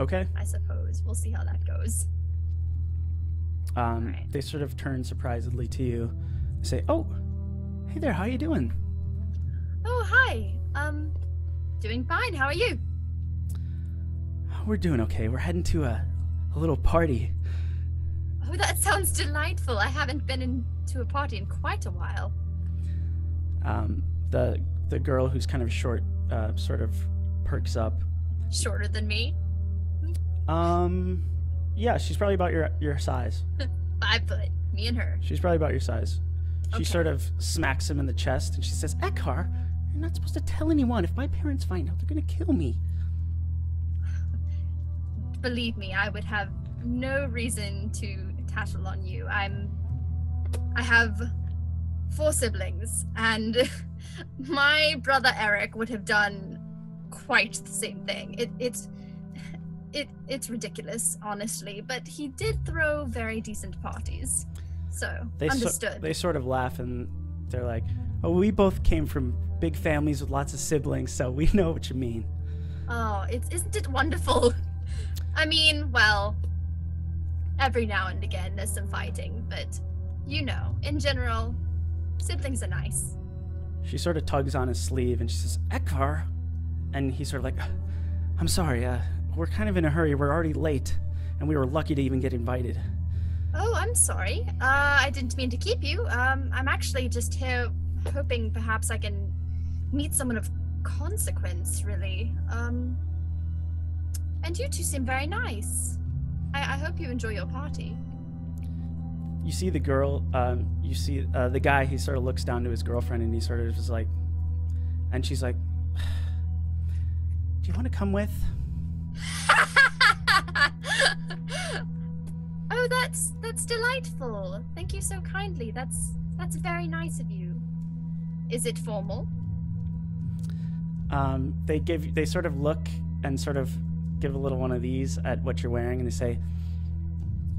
Okay. I suppose. We'll see how that goes. Right. They sort of turn surprisedly to you. They say, "Oh, hey there, how you doing?" Oh, hi. Doing fine. How are you? We're doing okay. We're heading to a little party. Oh, that sounds delightful. I haven't been into a party in quite a while. The girl who's kind of short sort of perks up. Shorter than me? Yeah, she's probably about your size. 5 foot. Me and her. She's probably about your size. She Okay. sort of smacks him in the chest and she says, Eckhar, you're not supposed to tell anyone. If my parents find out, they're gonna kill me. Believe me, I would have no reason to tattle on you. I have 4 siblings, and my brother Eric would have done quite the same thing. It's ridiculous, honestly, but he did throw very decent parties. So, understood. They sort of laugh and they're like, oh, we both came from big families with lots of siblings, so we know what you mean. Oh, isn't it wonderful? I mean, well, every now and again there's some fighting, but you know, in general, siblings are nice. She sort of tugs on his sleeve and she says, Eckhar. And he's sort of like, I'm sorry, we're kind of in a hurry. We're already late, and we were lucky to even get invited. Oh, I'm sorry. I didn't mean to keep you. I'm actually just here hoping perhaps I can meet someone of consequence, really. And you two seem very nice. I hope you enjoy your party. You see the girl, you see the guy, he sort of looks down to his girlfriend and he sort of is like, and she's like, do you want to come with? Oh, that's delightful. Thank you so kindly. That's very nice of you. Is it formal? They sort of look and sort of give a little one of these at what you're wearing and they say,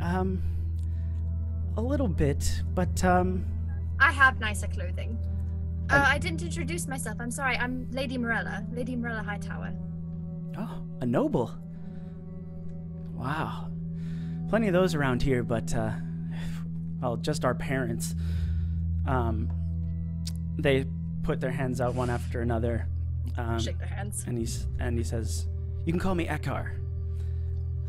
a little bit, but I have nicer clothing. I didn't introduce myself. I'm sorry. I'm Lady Morella Hightower. Oh, a noble. Wow. Plenty of those around here, but, well, just our parents. They put their hands out one after another. Shake their hands. And he says, you can call me Eckhar.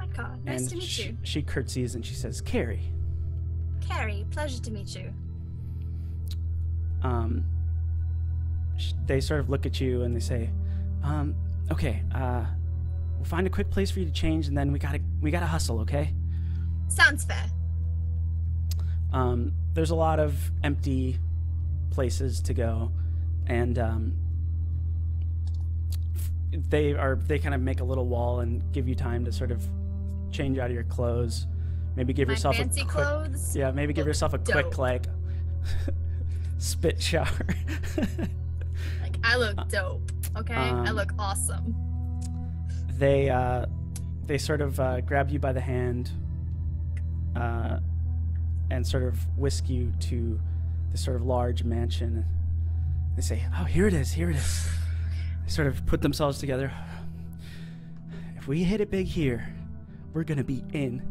Eckhar, nice to meet you. She curtsies and she says, Carrie. Carrie, pleasure to meet you. They sort of look at you and they say, okay, we'll find a quick place for you to change and then we gotta hustle, okay? Sounds fair. There's a lot of empty places to go, and they kind of make a little wall and give you time to sort of change out of your clothes. Maybe give yourself fancy a quick, clothes. yeah, maybe give yourself a quick Dope. like spit shower. Like, I look dope, okay? I look awesome. They sort of grab you by the hand and sort of whisk you to this sort of large mansion. They say, oh, here it is. They sort of put themselves together. If we hit it big here, we're going to be in.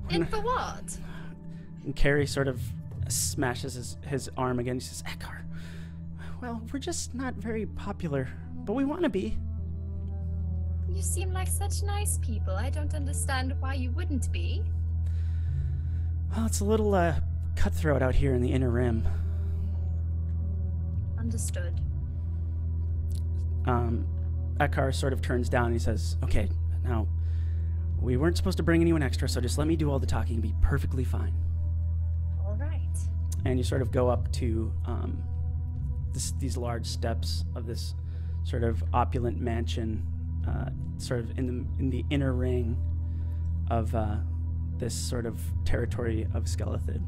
In for what? And Carrie sort of smashes his arm again. She says, Eckhar, well, we're just not very popular, but we want to be. You seem like such nice people. I don't understand why you wouldn't be. Well, it's a little cutthroat out here in the Inner Rim. Understood. Eckhar sort of turns down and he says, okay, now, we weren't supposed to bring anyone extra, so just let me do all the talking and be perfectly fine. All right. And you sort of go up to these large steps of this sort of opulent mansion, sort of in the inner ring of this sort of territory of Skelethid.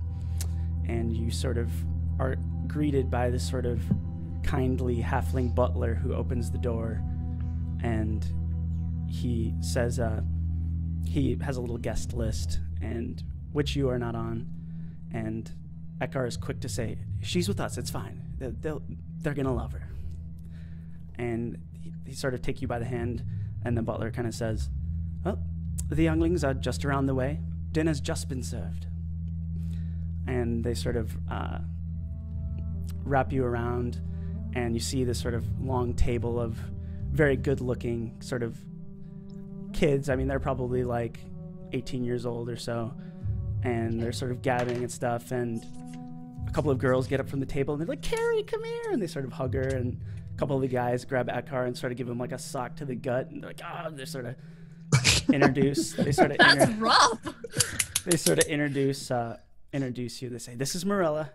And you sort of are greeted by this sort of kindly halfling butler who opens the door, and he says he has a little guest list, and which you are not on. And Eckhar is quick to say, she's with us, it's fine. They're gonna love her. And he sort of take you by the hand, and the butler kind of says, well, the younglings are just around the way. Dinner's just been served. And they sort of wrap you around, and you see this sort of long table of very good-looking sort of kids. I mean, they're probably like 18 years old or so. and they're sort of gabbing and stuff, and a couple of girls get up from the table and they're like, Carrie, come here, and they sort of hug her, and a couple of the guys grab Akar and sort of give him like a sock to the gut, and they're like, they're sort of introduce. They sort of That's rough. They sort of introduce you. They say, this is Morella.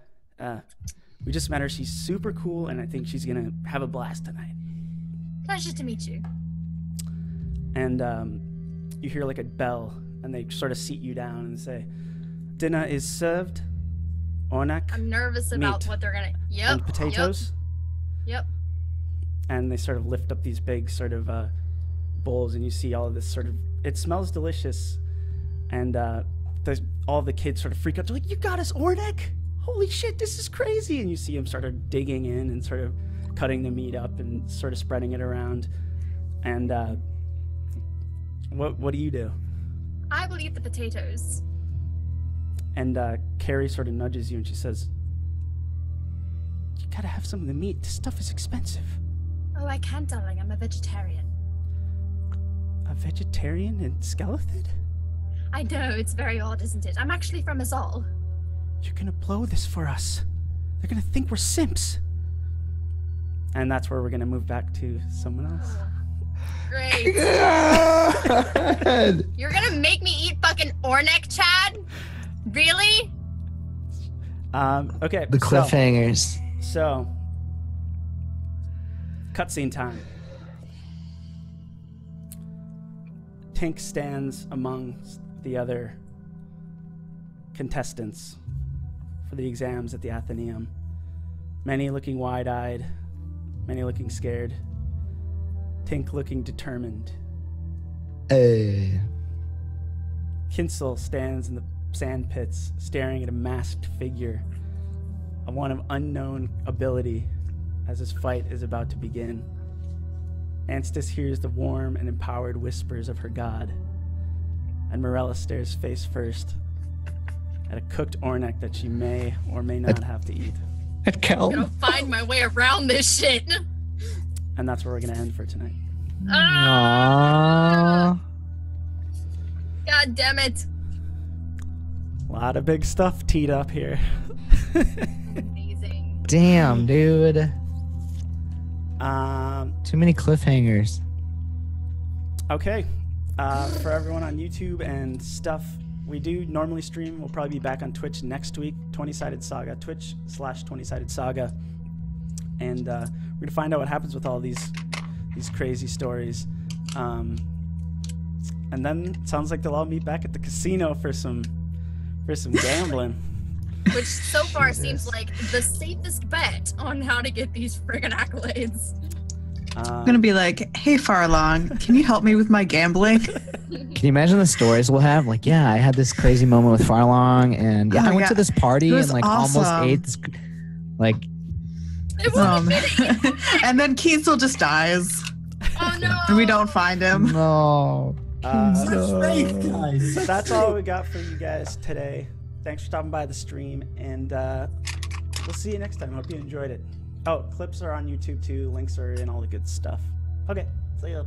We just met her. She's super cool, and I think she's gonna have a blast tonight. Pleasure to meet you. And you hear like a bell, and they sort of seat you down and say, dinner is served. Ornak. I'm nervous about meat, what they're gonna. Yep. And potatoes. Yep. And they sort of lift up these big sort of bowls, and you see all of this sort of. It smells delicious, and all the kids sort of freak out. They're like, "You got us, Ornak! Holy shit, this is crazy!" And you see them sort of digging in and sort of cutting the meat up and sort of spreading it around. And what do you do? I will eat the potatoes. And Carrie sort of nudges you and she says, you gotta have some of the meat. This stuff is expensive. Oh, I can't, darling. I'm a vegetarian. A vegetarian in Skeleton? I know, it's very odd, isn't it? I'm actually from Azal. You're gonna blow this for us. They're gonna think we're simps. And that's where we're gonna move back to someone else. Oh, great. You're gonna make me eat fucking Ornek, Chad? Really? Okay. The cliffhangers. So cutscene time. Tink stands amongst the other contestants for the exams at the Athenaeum. Many looking wide-eyed, many looking scared. Tink looking determined. Hey. Kinsel stands in the sand pits, staring at a masked figure, one of unknown ability, as his fight is about to begin. Anstis hears the warm and empowered whispers of her god, and Morella stares face first at a cooked Ornek that she may or may not have to eat. At Kel. I'm gonna find my way around this shit. And that's where we're gonna end for tonight. Aww. God damn it. A lot of big stuff teed up here. Amazing. Damn, dude. Too many cliffhangers. Okay. For everyone on YouTube and stuff, we do normally stream. We'll probably be back on Twitch next week. 20-Sided Saga. Twitch/20-Sided Saga. And we're gonna find out what happens with all these crazy stories. And then it sounds like they'll all meet back at the casino for some gambling. Which so far seems like the safest bet on how to get these friggin' accolades. I'm gonna be like, hey Farlong, can you help me with my gambling? Can you imagine the stories we'll have? Like, yeah, I had this crazy moment with Farlong, and yeah, Oh I went my to this party God. It and was like awesome. almost ate this. Like, It wasn't fitting. And then Kiesel just dies, Oh no. and we don't find him. no. guys. So that's all we got for you guys today. Thanks for stopping by the stream, and we'll see you next time. Hope you enjoyed it. Oh, clips are on YouTube too. Links are in all the good stuff. Okay, see ya.